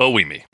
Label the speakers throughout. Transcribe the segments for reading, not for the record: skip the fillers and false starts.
Speaker 1: Bowie Me,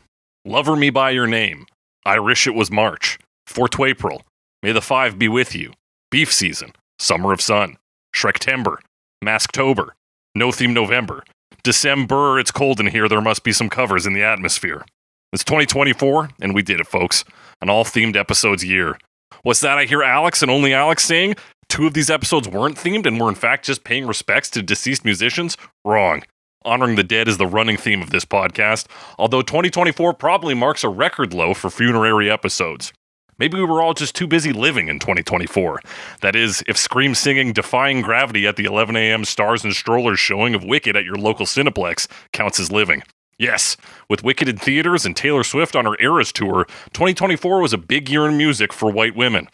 Speaker 1: Lover Me By Your Name, I Wish It Was March, 4th April, May the 5 Be With You, Beef Season, Summer of Sun, Shrek-tember, Masktober, No Theme November, December, It's Cold in Here, There Must Be Some Covers in the Atmosphere. It's 2024, and we did it, folks. An all-themed episodes year. What's that I hear Alex and only Alex saying? 2 of these episodes weren't themed and were in fact just paying respects to deceased musicians? Wrong. Honoring the dead is the running theme of this podcast, although 2024 probably marks a record low for funerary episodes. Maybe we were all just too busy living in 2024. That is, if Scream singing Defying Gravity at the 11 a.m. Stars and Strollers showing of Wicked at your local Cineplex counts as living. Yes, with Wicked in theaters and Taylor Swift on her Eras tour, 2024 was a big year in music for white women.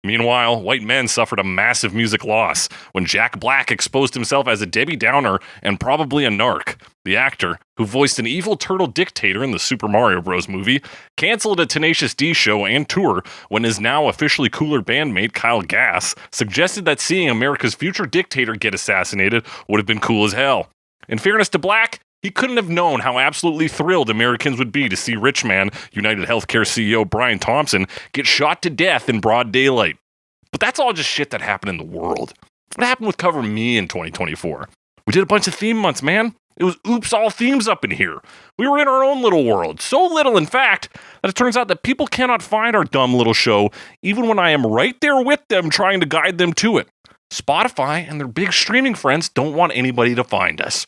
Speaker 1: Meanwhile, white men suffered a massive music loss when Jack Black exposed himself as a Debbie Downer and probably a narc. The actor, who voiced an evil turtle dictator in the Super Mario Bros. Movie, canceled a Tenacious D show and tour when his now officially cooler bandmate Kyle Gass suggested that seeing America's future dictator get assassinated would have been cool as hell. In fairness to Black, he couldn't have known how absolutely thrilled Americans would be to see rich man, United Healthcare CEO Brian Thompson, get shot to death in broad daylight. But that's all just shit that happened in the world. What happened with Cover Me in 2024? We did a bunch of theme months, man. It was oops, all themes up in here. We were in our own little world. So little, in fact, that it turns out that people cannot find our dumb little show, even when I am right there with them trying to guide them to it. Spotify and their big streaming friends don't want anybody to find us.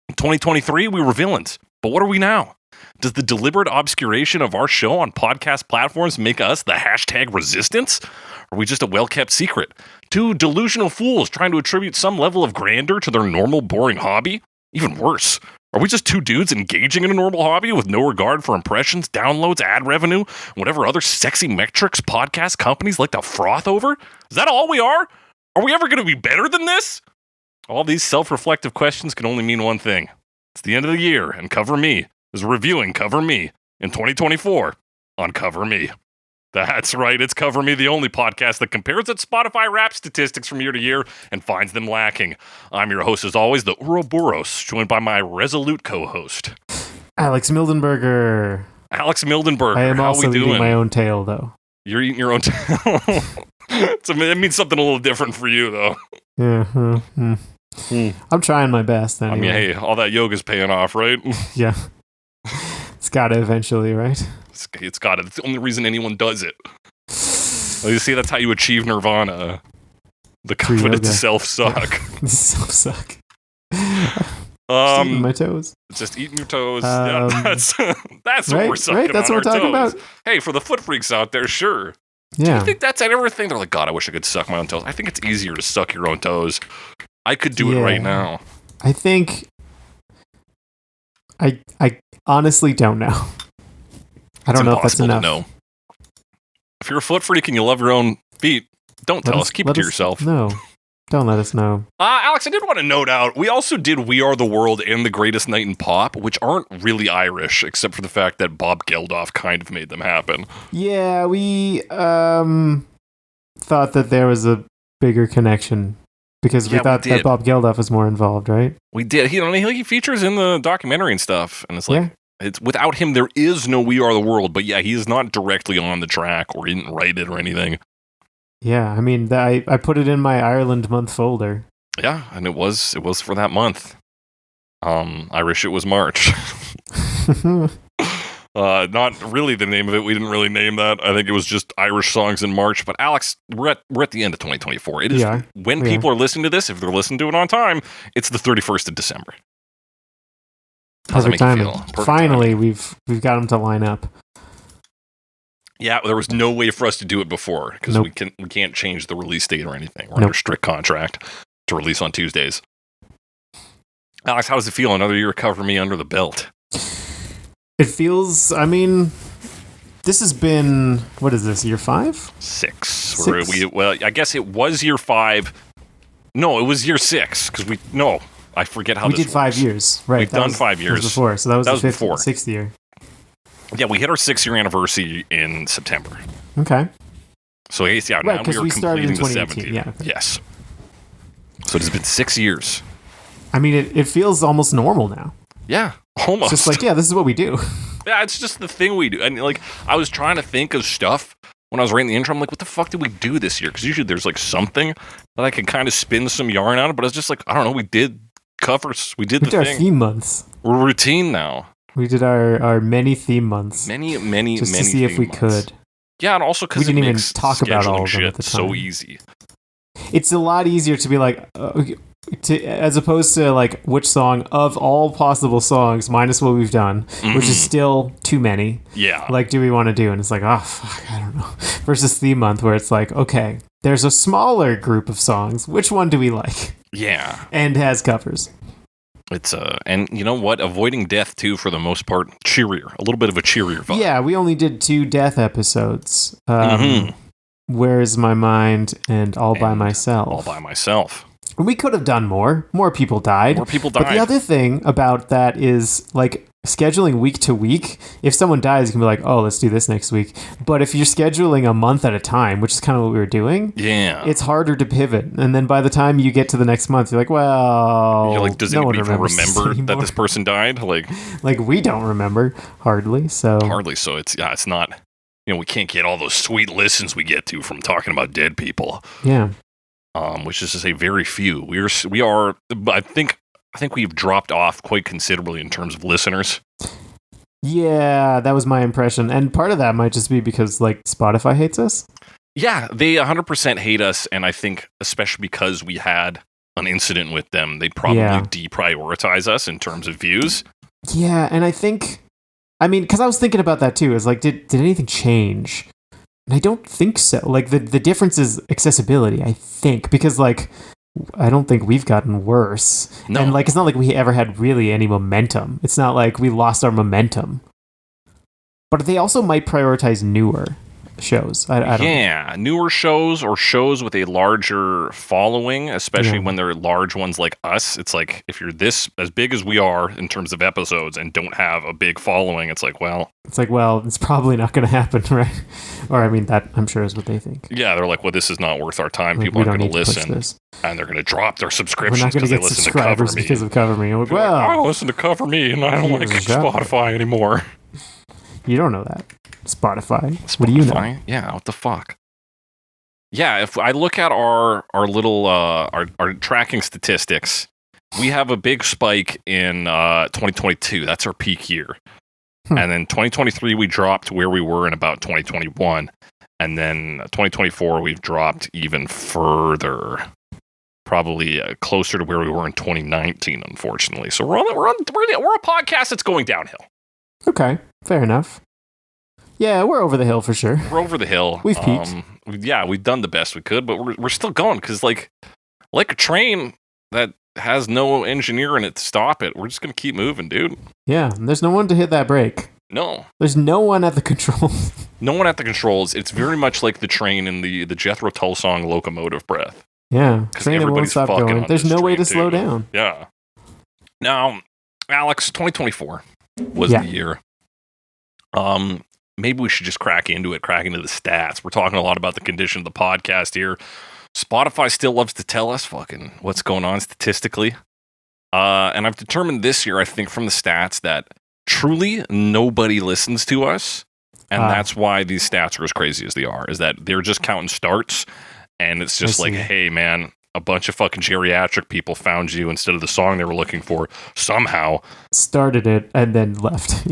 Speaker 1: In 2023, we were villains, but what are we now? Does the deliberate obscuration of our show on podcast platforms make us the hashtag resistance? Are we just a well-kept secret? 2 delusional fools trying to attribute some level of grandeur to their normal, boring hobby? Even worse, are we just 2 dudes engaging in a normal hobby with no regard for impressions, downloads, ad revenue, and whatever other sexy metrics podcast companies like to froth over? Is that all we are? Are we ever going to be better than this? All these self-reflective questions can only mean one thing. It's the end of the year, and Cover Me is reviewing Cover Me in 2024 on Cover Me. That's right, it's Cover Me, the only podcast that compares its Spotify rap statistics from year to year and finds them lacking. I'm your host, as always, the Ouroboros, joined by my resolute co-host,
Speaker 2: Alex Mildenberger.
Speaker 1: Alex Mildenberger.
Speaker 2: I am
Speaker 1: How
Speaker 2: also
Speaker 1: we doing?
Speaker 2: eating my own tail, though.
Speaker 1: You're eating your own tail? It means something a little different for you, though.
Speaker 2: Yeah. I'm trying my best. Anyway.
Speaker 1: I mean, hey, all that yoga's paying off, right?
Speaker 2: Yeah. It's got to eventually, right?
Speaker 1: It's got it. It's the only reason anyone does it. Well, you see, that's how you achieve nirvana. The confidence to self-suck.
Speaker 2: Self-suck.
Speaker 1: Just
Speaker 2: eating my toes.
Speaker 1: Just eating your toes. Yeah, that's what we're sucking
Speaker 2: right? That's
Speaker 1: on
Speaker 2: what we're
Speaker 1: our
Speaker 2: talking
Speaker 1: toes.
Speaker 2: about. Hey,
Speaker 1: for the foot freaks out there, sure.
Speaker 2: Yeah.
Speaker 1: Do you think that's, I never think they're like, God, I wish I could suck my own toes. I think it's easier to suck your own toes. I could do it right now.
Speaker 2: I think I honestly don't know. I don't know if that's enough.
Speaker 1: No. If you're a foot freak and you love your own feet, don't tell us. Keep it to yourself.
Speaker 2: No. Don't let us know.
Speaker 1: Alex, I did want to note out, we also did We Are the World and The Greatest Night in Pop, which aren't really Irish, except for the fact that Bob Geldof kind of made them happen.
Speaker 2: Yeah, we thought that there was a bigger connection, because we thought that Bob Geldof was more involved, right?
Speaker 1: We did. He features in the documentary and stuff, and it's like, it's without him, there is no We Are the World, but yeah, he is not directly on the track, or he didn't write it or anything.
Speaker 2: Yeah, I mean, I put it in my Ireland month folder.
Speaker 1: Yeah, and it was for that month. I wish it was March. Not really the name of it. We didn't really name that. I think it was just Irish songs in March. But Alex, we're at the end of 2024. It is when people are listening to this. If they're listening to it on time, it's the 31st of December.
Speaker 2: Perfect timing. Finally, we've got them to line up.
Speaker 1: Yeah, there was no way for us to do it before, because we can't change the release date or anything. We're under strict contract to release on Tuesdays. Alex, how does it feel? Another year of Cover Me under the belt.
Speaker 2: It feels, I mean, this has been, what is this, year 5?
Speaker 1: 6. Well, I guess it was year 5. No, it was year 6, because I forget how
Speaker 2: we did 5 years, right?
Speaker 1: We've done 5 years.
Speaker 2: That was before, so that was the 6th year.
Speaker 1: Yeah, we hit our 6-year anniversary in September.
Speaker 2: Okay.
Speaker 1: So, yeah,
Speaker 2: right,
Speaker 1: now we are
Speaker 2: started in
Speaker 1: completing the
Speaker 2: 2018.
Speaker 1: 17th.
Speaker 2: Yeah, okay.
Speaker 1: Yes. So it has been 6 years.
Speaker 2: I mean, it feels almost normal now.
Speaker 1: Yeah. Almost.
Speaker 2: It's just like, yeah, this is what we do.
Speaker 1: Yeah, it's just the thing we do. And like, I was trying to think of stuff when I was writing the intro. I'm like, what the fuck did we do this year? Because usually there's like something that I can kind of spin some yarn out of. But I was just like, I don't know. We did covers. We did
Speaker 2: our theme months.
Speaker 1: We're routine now.
Speaker 2: We did our many theme months.
Speaker 1: Many
Speaker 2: just to see if we could.
Speaker 1: Yeah, and also because
Speaker 2: we didn't even talk about all of them at the time.
Speaker 1: So easy.
Speaker 2: It's a lot easier to be like, as opposed to like which song of all possible songs minus what we've done, which is still too many.
Speaker 1: Yeah.
Speaker 2: Like, do we want to do? And it's like, oh, fuck, I don't know. Versus theme month, where it's like, okay, there's a smaller group of songs. Which one do we like?
Speaker 1: Yeah.
Speaker 2: And has covers.
Speaker 1: It's and you know what? Avoiding death too, for the most part, cheerier. A little bit of a cheerier vibe.
Speaker 2: Yeah, we only did 2 death episodes. Where's My Mind and All By Myself.
Speaker 1: All By Myself.
Speaker 2: We could have done more. More people died.
Speaker 1: More people died.
Speaker 2: But the other thing about that is, like, scheduling week to week. If someone dies, you can be like, oh, let's do this next week. But if you're scheduling a month at a time, which is kind of what we were doing, it's harder to pivot. And then by the time you get to the next month, you're like, well,
Speaker 1: you're like, does anybody even remember that this person died? Like
Speaker 2: we don't remember hardly. So
Speaker 1: it's not. You know, we can't get all those sweet listens we get to from talking about dead people.
Speaker 2: Yeah.
Speaker 1: Which is to say, very few. We are. I think we've dropped off quite considerably in terms of listeners.
Speaker 2: Yeah, that was my impression, and part of that might just be because like Spotify hates us.
Speaker 1: Yeah, they 100% hate us, and I think especially because we had an incident with them, they'd probably deprioritize us in terms of views.
Speaker 2: Yeah, and I mean, because I was thinking about that too. Is like, did anything change? And I don't think so. Like, the difference is accessibility, I think. Because, like, I don't think we've gotten worse. No. And, like, it's not like we ever had really any momentum. It's not like we lost our momentum. But they also might prioritize newer shows. I don't know.
Speaker 1: Newer shows or shows with a larger following, especially when they're large ones like us. It's like, if you're this as big as we are in terms of episodes and don't have a big following, it's
Speaker 2: probably not going to happen, right? Or I mean, that I'm sure is what they think.
Speaker 1: Yeah, they're like, well, this is not worth our time. People aren't going to listen, and they're going to drop their subscriptions.
Speaker 2: We're not going to get subscribers because of Cover Me.
Speaker 1: Like, well, I don't listen to Cover Me, and I don't like Spotify anymore.
Speaker 2: You don't know that. Spotify. What do you know?
Speaker 1: Yeah, what the fuck? Yeah, if I look at our little our tracking statistics, we have a big spike in 2022. That's our peak year. And then 2023 we dropped where we were in about 2021. And then 2024 we've dropped even further. Probably closer to where we were in 2019, unfortunately. So we're a podcast that's going downhill.
Speaker 2: Okay, fair enough. Yeah, we're over the hill for sure.
Speaker 1: We're over the hill.
Speaker 2: We've peaked.
Speaker 1: We've done the best we could, but we're still going because like a train that has no engineer in it to stop it, we're just going to keep moving, dude.
Speaker 2: Yeah, and there's no one to hit that brake.
Speaker 1: No.
Speaker 2: There's no one at the controls.
Speaker 1: No one at the controls. It's very much like the train in the Jethro Tull song Locomotive Breath.
Speaker 2: Yeah, train that won't stop going. There's no way to slow down.
Speaker 1: Yeah. Now, Alex, 2024 was the year. Maybe we should just crack into the stats. We're talking a lot about the condition of the podcast here. Spotify still loves to tell us fucking what's going on statistically. And I've determined this year, I think, from the stats that truly nobody listens to us. And that's why these stats are as crazy as they are, is that they're just counting starts. And it's just like, hey, man, a bunch of fucking geriatric people found you instead of the song they were looking for. Somehow.
Speaker 2: Started it and then left.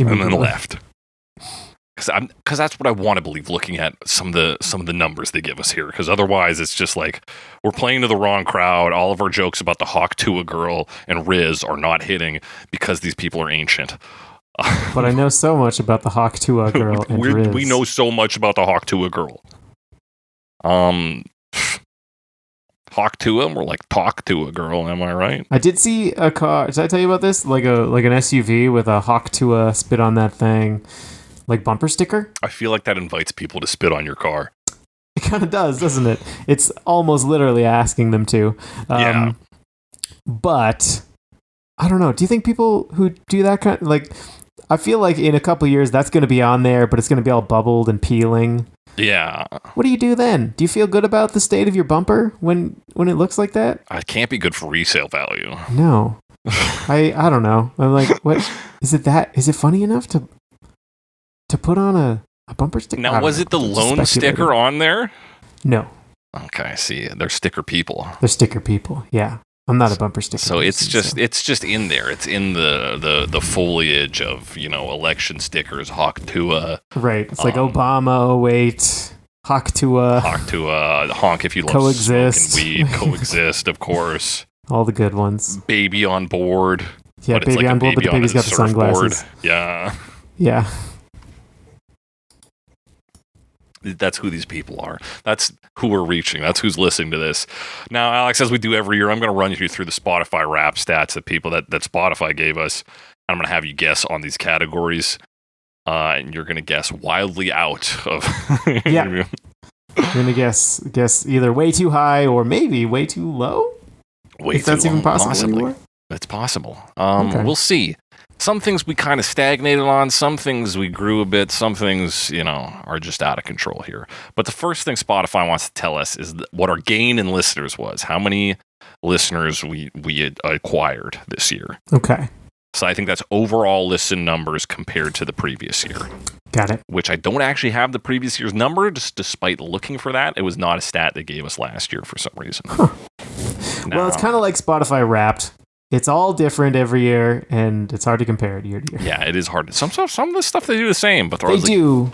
Speaker 1: Because that's what I want to believe, looking at some of the numbers they give us here. Because otherwise, it's just like we're playing to the wrong crowd. All of our jokes about the Hawk Tuah girl and Riz are not hitting because these people are ancient.
Speaker 2: But I know so much about the Hawk Tuah girl and Riz.
Speaker 1: We know so much about the Hawk Tuah girl. Hawk Tuah, more like talk to a girl. Am I right?
Speaker 2: I did see a car. Did I tell you about this? Like an SUV with a Hawk Tuah spit on that thing. Like bumper sticker?
Speaker 1: I feel like that invites people to spit on your car.
Speaker 2: It kind of does, doesn't it? It's almost literally asking them to.
Speaker 1: Yeah.
Speaker 2: But I don't know. Do you think people who do that kind of, like, I feel like in a couple years that's going to be on there, but it's going to be all bubbled and peeling.
Speaker 1: Yeah.
Speaker 2: What do you do then? Do you feel good about the state of your bumper when it looks like that?
Speaker 1: It can't be good for resale value.
Speaker 2: No. I don't know. I'm like, what is it? Is it funny enough to put on a bumper sticker?
Speaker 1: Now, was it the lone sticker on there?
Speaker 2: No.
Speaker 1: Okay, I see. They're sticker people.
Speaker 2: They're sticker people. Yeah, I'm not a bumper sticker.
Speaker 1: So it's just in there. It's in the foliage of election stickers. Hawk-Tuah.
Speaker 2: Right. It's like Obama 08. Hawk-Tuah.
Speaker 1: Honk if you love
Speaker 2: Coexist.
Speaker 1: smoking weed. Coexist, of course.
Speaker 2: All the good ones.
Speaker 1: Baby on board.
Speaker 2: Yeah, baby on board, but the baby's got the sunglasses.
Speaker 1: Yeah.
Speaker 2: Yeah.
Speaker 1: That's who these people are. That's who we're reaching. That's who's listening to this. Now, Alex, as we do every year, I'm going to run you through the Spotify rap stats that people that Spotify gave us. I'm going to have you guess on these categories. And you're going to guess wildly out of...
Speaker 2: Yeah. I'm going to guess either way too high or maybe way too low? If that's even possible anymore?
Speaker 1: It's possible. We'll see. Some things we kind of stagnated on. Some things we grew a bit. Some things, are just out of control here. But the first thing Spotify wants to tell us is what our gain in listeners was. How many listeners we had acquired this year.
Speaker 2: Okay.
Speaker 1: So I think that's overall listen numbers compared to the previous year.
Speaker 2: Got it.
Speaker 1: Which I don't actually have the previous year's number, just despite looking for that. It was not a stat they gave us last year for some reason.
Speaker 2: Huh. Well, it's kind of like Spotify Wrapped. It's all different every year, and it's hard to compare it year to year.
Speaker 1: Yeah, it is hard. Some of the stuff they do the same, but
Speaker 2: they do,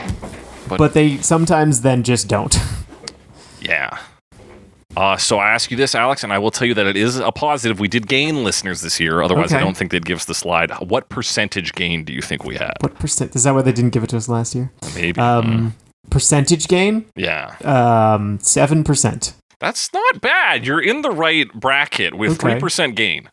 Speaker 2: but they sometimes then just don't.
Speaker 1: Yeah. So I ask you this, Alex, and I will tell you that it is a positive. We did gain listeners this year. Otherwise, I don't think they'd give us the slide. What percentage gain do you think we had?
Speaker 2: What percent? Is that why they didn't give it to us last year?
Speaker 1: Maybe.
Speaker 2: Percentage gain?
Speaker 1: Yeah.
Speaker 2: 7%.
Speaker 1: That's not bad. You're in the right bracket with 3% gain.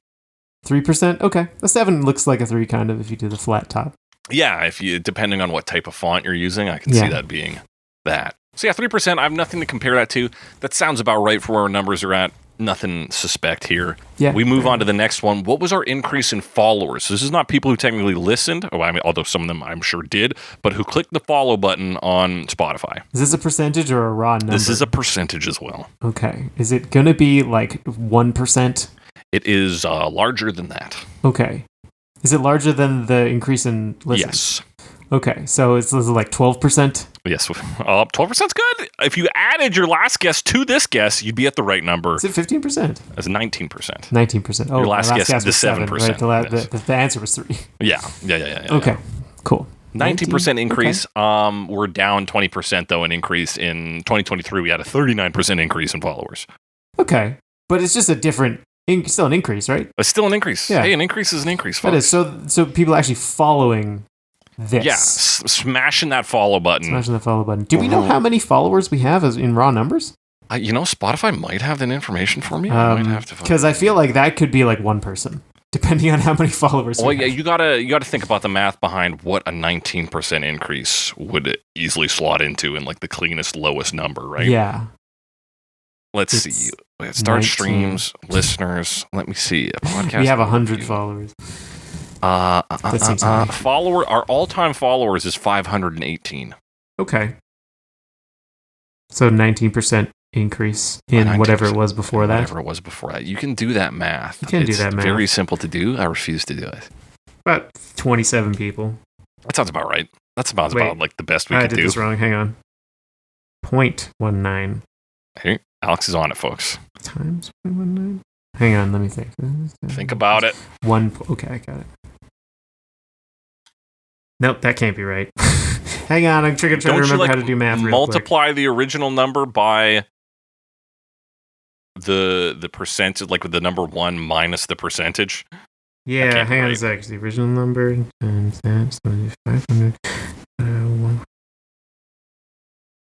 Speaker 2: 3%? Okay. A 7 looks like a 3 kind of if you do the flat top.
Speaker 1: Yeah, depending on what type of font you're using, I can see that being that. So yeah, 3%, I have nothing to compare that to. That sounds about right for where our numbers are at. Nothing suspect here.
Speaker 2: Yeah.
Speaker 1: We move on to the next one. What was our increase in followers? So this is not people who technically listened, although some of them I'm sure did, but who clicked the follow button on Spotify.
Speaker 2: Is this a percentage or a raw number?
Speaker 1: This is a percentage as well.
Speaker 2: Okay. Is it going to be like 1%?
Speaker 1: It is larger than that.
Speaker 2: Okay. Is it larger than the increase in listens?
Speaker 1: Yes.
Speaker 2: Okay, so it's like 12%?
Speaker 1: Yes, 12%'s good. If you added your last guess to this guess, you'd be at the right number.
Speaker 2: Is it 15%?
Speaker 1: That's 19%.
Speaker 2: 19%. Oh,
Speaker 1: your last guess was 7%.
Speaker 2: Right? The answer was 3.
Speaker 1: Yeah.
Speaker 2: Okay, cool.
Speaker 1: 19% increase. Okay. We're down 20%, though, an increase. In 2023, we had a 39% increase in followers.
Speaker 2: Okay, but it's just a different... still an increase, right?
Speaker 1: It's still an increase.
Speaker 2: Yeah.
Speaker 1: Hey, an increase is an increase, folks.
Speaker 2: That is. So people actually following this.
Speaker 1: Yeah, smashing that follow button.
Speaker 2: Do we know how many followers we have in raw numbers?
Speaker 1: Spotify might have that information for me. I might have to.
Speaker 2: Because I feel like that could be like one person, depending on how many followers.
Speaker 1: Well, yeah, you gotta think about the math behind what a 19% increase would easily slot into in like the cleanest, lowest number, right?
Speaker 2: Yeah.
Speaker 1: Let's see. Start 19. Streams, listeners. Let me see. A podcast.
Speaker 2: We have 100 followers.
Speaker 1: Our all-time followers is 518.
Speaker 2: Okay. So 19% increase in whatever it was before that.
Speaker 1: Whatever it was before that. You can do that math.
Speaker 2: You can do that math.
Speaker 1: It's very simple to do. I refuse to do it.
Speaker 2: About 27 people.
Speaker 1: That sounds about right. That sounds about like the best we could do.
Speaker 2: I did this wrong. Hang on. 0.19.
Speaker 1: Hey, Alex is on it, folks.
Speaker 2: Times 0.19. Hang on, let me think.
Speaker 1: Think about it.
Speaker 2: Okay, I got it. Nope, that can't be right. Hang on, I'm trying to remember how to do math.
Speaker 1: Multiply the original number by the percentage, like with the number 1 minus the percentage.
Speaker 2: Yeah, hang on a sec. The original number times that 500.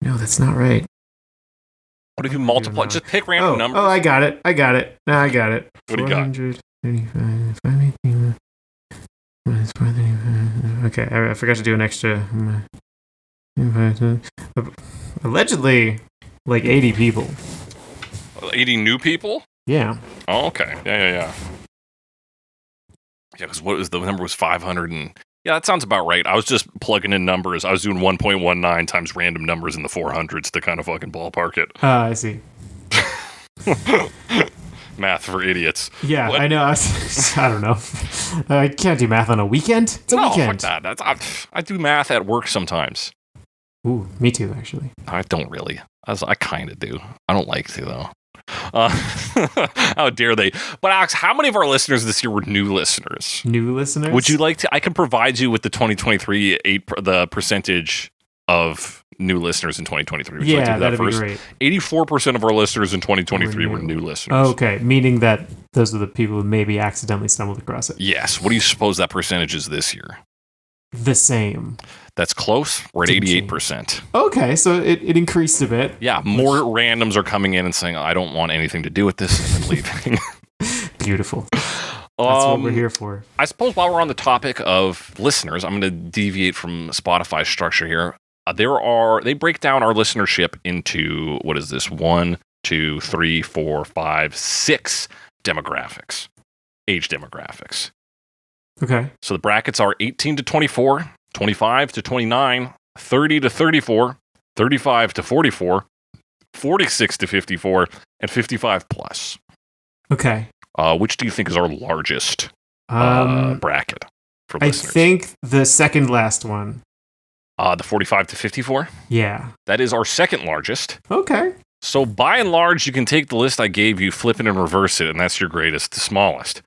Speaker 2: No, that's not right.
Speaker 1: What if you multiply? Just pick random numbers.
Speaker 2: Oh, I got it. No, I got it.
Speaker 1: What do you got?
Speaker 2: 435, 518, minus 435. Okay, I forgot to do an extra. Allegedly, like 80 people.
Speaker 1: 80 new people?
Speaker 2: Yeah.
Speaker 1: Oh, okay. Yeah. Yeah, because the number was 500 and... Yeah, that sounds about right. I was just plugging in numbers. I was doing 1.19 times random numbers in the 400s to kind of fucking ballpark it.
Speaker 2: I see.
Speaker 1: Math for idiots.
Speaker 2: Yeah,
Speaker 1: What?
Speaker 2: I know. I don't know. I can't do math on a weekend. It's a weekend.
Speaker 1: Fuck that. I do math at work sometimes.
Speaker 2: Ooh, me too, actually.
Speaker 1: I don't really. I kind of do. I don't like to, though. How dare they? But Alex, how many of our listeners this year were new listeners?
Speaker 2: New listeners?
Speaker 1: Would you like to? I can provide you with the 2023 the percentage of new listeners in 2023. Would you like to do that
Speaker 2: that'd
Speaker 1: first?
Speaker 2: be great.
Speaker 1: 84% of our listeners in 2023 were new listeners.
Speaker 2: Oh, okay, meaning that those are the people who maybe accidentally stumbled across it.
Speaker 1: Yes. What do you suppose that percentage is this year?
Speaker 2: The same.
Speaker 1: That's close. We're at 88%.
Speaker 2: Okay, so it increased a bit.
Speaker 1: Yeah, more randoms are coming in and saying, I don't want anything to do with this, and then leaving.
Speaker 2: Beautiful. That's what we're here for.
Speaker 1: I suppose while we're on the topic of listeners, I'm going to deviate from Spotify's structure here. They break down our listenership into, what is this, 1, 2, 3, 4, 5, 6 demographics, age demographics.
Speaker 2: Okay.
Speaker 1: So the brackets are 18 to 24, 25 to 29, 30 to 34, 35 to 44, 46 to 54, and 55 plus.
Speaker 2: Okay.
Speaker 1: Which do you think is our largest bracket for listeners?
Speaker 2: I think the second last one.
Speaker 1: The 45 to 54?
Speaker 2: Yeah.
Speaker 1: That is our second largest.
Speaker 2: Okay.
Speaker 1: So by and large, you can take the list I gave you, flip it and reverse it, and that's your greatest to smallest.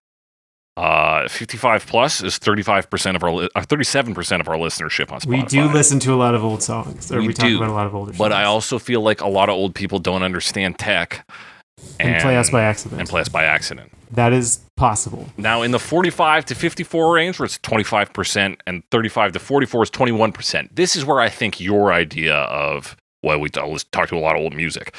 Speaker 1: 55 plus is 35% of our 37% of our listenership on Spotify.
Speaker 2: We do listen to a lot of old songs. We talk about a lot of older songs.
Speaker 1: But I also feel like a lot of old people don't understand tech
Speaker 2: and play us by accident. That is possible.
Speaker 1: Now, in the 45 to 54 range, where it's 25%, and 35 to 44 is 21%. This is where I think your idea of, well, we talk to a lot of old music,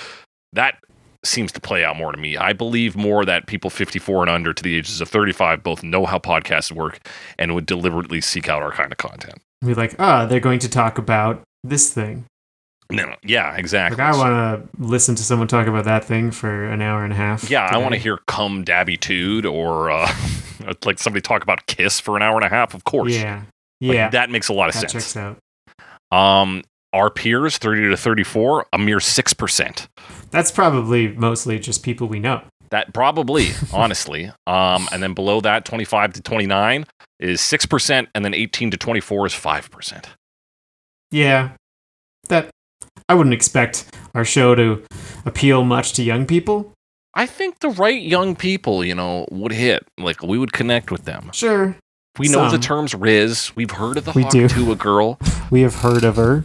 Speaker 1: that seems to play out more to me. I believe more that people 54 and under to the ages of 35 both know how podcasts work and would deliberately seek out our kind of content.
Speaker 2: Be like, they're going to talk about this thing.
Speaker 1: No, yeah, exactly.
Speaker 2: Like, I want to listen to someone talk about that thing for an hour and a half.
Speaker 1: Yeah,
Speaker 2: today.
Speaker 1: I want to hear Cum Dabby Tude or like somebody talk about Kiss for an hour and a half, of course.
Speaker 2: Yeah.
Speaker 1: Like, that makes a lot of
Speaker 2: that
Speaker 1: sense.
Speaker 2: Checks out.
Speaker 1: Our peers, 30 to 34, a mere 6%.
Speaker 2: That's probably mostly just people we know.
Speaker 1: That probably, honestly. And then below that, 25 to 29 is 6%, and then 18 to 24 is 5%.
Speaker 2: Yeah. I wouldn't expect our show to appeal much to young people.
Speaker 1: I think the right young people, would hit. Like, we would connect with them.
Speaker 2: Sure.
Speaker 1: We know the terms Riz. We've heard of the
Speaker 2: We
Speaker 1: Hawk
Speaker 2: do.
Speaker 1: to a Girl.
Speaker 2: We have heard of her.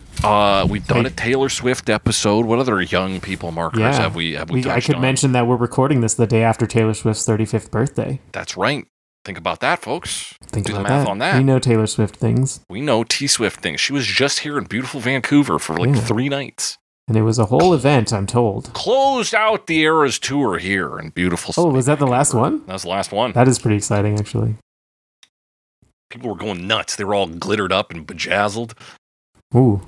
Speaker 1: We've done a Taylor Swift episode. What other young people markers have we touched
Speaker 2: I could
Speaker 1: on?
Speaker 2: mention that we're recording this the day after Taylor Swift's 35th birthday.
Speaker 1: That's right. Think about that, folks.
Speaker 2: Do
Speaker 1: the math on that.
Speaker 2: We know Taylor Swift things.
Speaker 1: We know T-Swift things. She was just here in beautiful Vancouver for 3 nights.
Speaker 2: And it was a whole event, I'm told.
Speaker 1: Closed out the Eras tour here in beautiful
Speaker 2: Oh, was that the last one?
Speaker 1: That was the last one.
Speaker 2: That is pretty exciting, actually.
Speaker 1: People were going nuts. They were all glittered up and bejazzled.
Speaker 2: Ooh.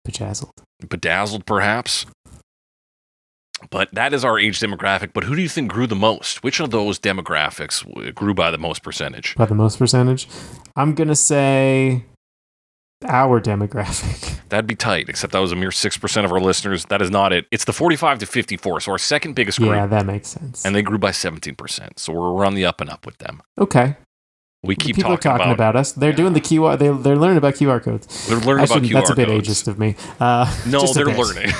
Speaker 2: Bejazzled.
Speaker 1: Bedazzled, perhaps. But that is our age demographic. But who do you think grew the most? Which of those demographics grew by the most percentage?
Speaker 2: By the most percentage? I'm going to say our demographic.
Speaker 1: That'd be tight, except that was a mere 6% of our listeners. That is not it. It's the 45 to 54, so our second biggest group.
Speaker 2: Yeah, that makes sense.
Speaker 1: And they grew by 17%. So we're on the up and up with them.
Speaker 2: Okay.
Speaker 1: We keep
Speaker 2: People are talking about us. They're doing the QR. They're learning about QR codes.
Speaker 1: They're learning about QR
Speaker 2: That's a bit
Speaker 1: codes.
Speaker 2: ageist of me.
Speaker 1: No, they're learning.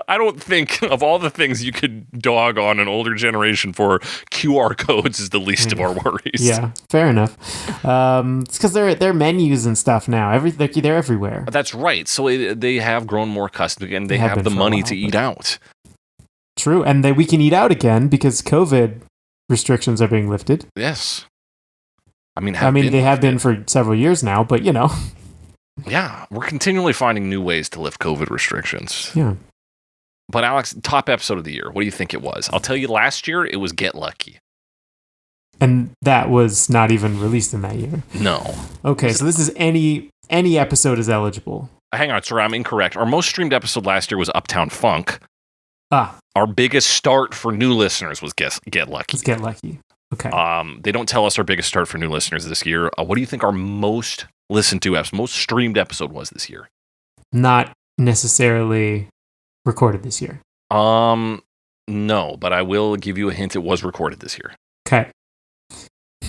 Speaker 1: I don't think of all the things you could dog on an older generation for, QR codes is the least of our worries.
Speaker 2: Yeah, fair enough. It's because they're menus and stuff now. They're everywhere.
Speaker 1: That's right. So they have grown more accustomed, and they have the money to eat out.
Speaker 2: True, and we can eat out again because COVID restrictions are being lifted.
Speaker 1: Yes.
Speaker 2: They have been for several years now, but
Speaker 1: Yeah, we're continually finding new ways to lift COVID restrictions.
Speaker 2: Yeah.
Speaker 1: But Alex, top episode of the year, what do you think it was? I'll tell you, last year it was Get Lucky.
Speaker 2: And that was not even released in that year.
Speaker 1: No.
Speaker 2: Okay, so this is any episode is eligible.
Speaker 1: Hang on, sorry, I'm incorrect. Our most streamed episode last year was Uptown Funk. Our biggest start for new listeners was Get Lucky.
Speaker 2: Let's Get Lucky. Okay.
Speaker 1: They don't tell us our biggest start for new listeners this year. What do you think our most listened to most streamed episode was this year?
Speaker 2: Not necessarily recorded this year.
Speaker 1: No, No, but I will give you a hint. It was recorded this year.
Speaker 2: Okay.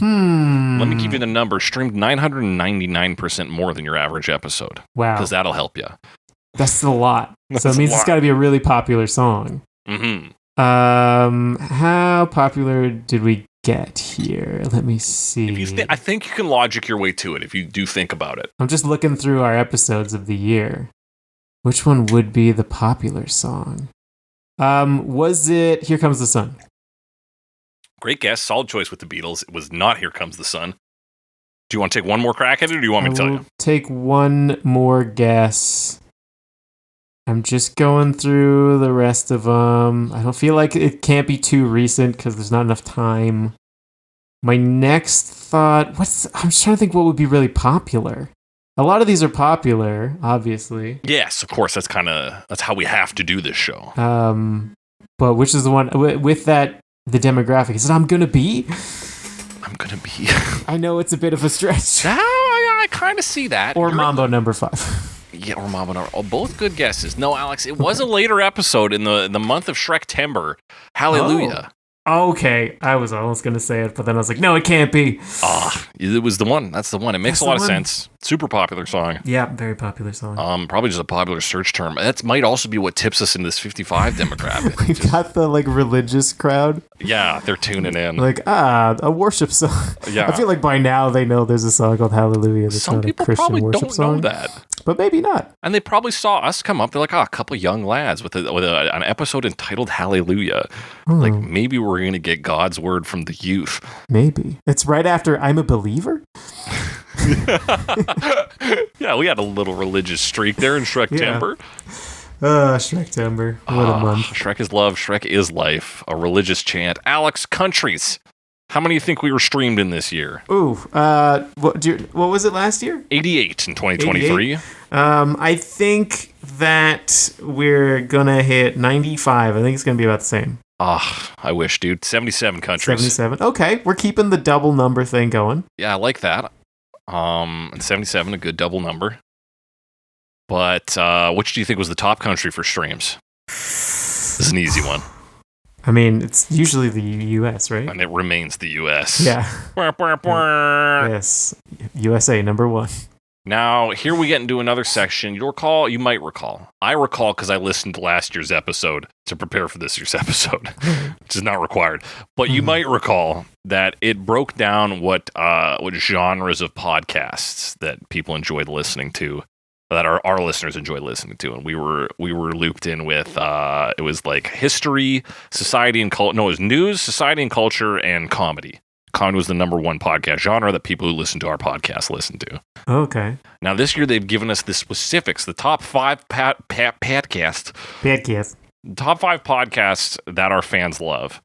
Speaker 1: Let me give you the number. Streamed 999% more than your average episode.
Speaker 2: Wow.
Speaker 1: Because that'll help you.
Speaker 2: That's a lot. So it means it's got to be a really popular song.
Speaker 1: Mm-hmm.
Speaker 2: How popular did we get here? Let me see.
Speaker 1: I think you can logic your way to it if you do think about it.
Speaker 2: I'm just looking through our episodes of the year. Which one would be the popular song? Was it Here Comes the Sun?
Speaker 1: Great guess. Solid choice with the Beatles. It was not Here Comes the Sun. Do you want to take one more crack at it, or do you want me to tell you?
Speaker 2: Take one more guess. I'm just going through the rest of them. I don't feel like it can't be too recent because there's not enough time. My next thought, I'm just trying to think what would be really popular. A lot of these are popular, obviously.
Speaker 1: Yes, of course. That's how we have to do this show.
Speaker 2: But which is the one with that the demographic? Is it I'm Gonna Be?
Speaker 1: I'm Gonna Be.
Speaker 2: I know it's a bit of a stretch.
Speaker 1: I kind of see that.
Speaker 2: Or Mambo number 5.
Speaker 1: Yeah, or Mambo number. Oh, both good guesses. No, Alex, it was a later episode in the month of Shrek-tember. Hallelujah.
Speaker 2: Okay, I was almost going to say it, but then I was like, no, it can't be.
Speaker 1: It was the one. That's the one. It makes a lot of sense. Super popular song.
Speaker 2: Yeah, very popular song.
Speaker 1: Probably just a popular search term. That might also be what tips us in this 55 demographic.
Speaker 2: We've got the religious crowd.
Speaker 1: Yeah, they're tuning in.
Speaker 2: A worship song.
Speaker 1: Yeah.
Speaker 2: I feel like by now they know there's a song called Hallelujah. That's
Speaker 1: Some
Speaker 2: not
Speaker 1: people
Speaker 2: a Christian
Speaker 1: probably
Speaker 2: worship
Speaker 1: don't
Speaker 2: song.
Speaker 1: know that.
Speaker 2: But maybe not.
Speaker 1: And they probably saw us come up. They're like, a couple of young lads with an episode entitled Hallelujah. Like, maybe we're going to get God's word from the youth.
Speaker 2: Maybe. It's right after I'm a Believer?
Speaker 1: Yeah, we had a little religious streak there in Shrek-tember.
Speaker 2: Shrek-tember. What a month.
Speaker 1: Shrek is love. Shrek is life. A religious chant. Alex, countries. How many do you think we were streamed in this year?
Speaker 2: Ooh, what was it last year?
Speaker 1: 88 in 2023.
Speaker 2: 88? I think that we're gonna hit 95. I think it's gonna be about the same.
Speaker 1: I wish, dude. 77 countries.
Speaker 2: 77. Okay, we're keeping the double number thing going.
Speaker 1: Yeah, I like that. 77, a good double number. But which do you think was the top country for streams? This is an easy one.
Speaker 2: I mean, it's usually the U.S., right?
Speaker 1: And it remains the U.S.
Speaker 2: Yeah. Yes. USA, number 1.
Speaker 1: Now, here we get into another section. You might recall. I recall because I listened to last year's episode to prepare for this year's episode, which is not required. But you might recall that it broke down what genres of podcasts that people enjoyed listening to, that our listeners enjoy listening to, and we were looped in with it was like history, society and culture. No, it was news, society and culture, and comedy. Comedy was the number 1 podcast genre that people who listen to our podcast listen to.
Speaker 2: Okay.
Speaker 1: Now this year they've given us the specifics, the top 5 podcasts. The top 5 podcasts that our fans love.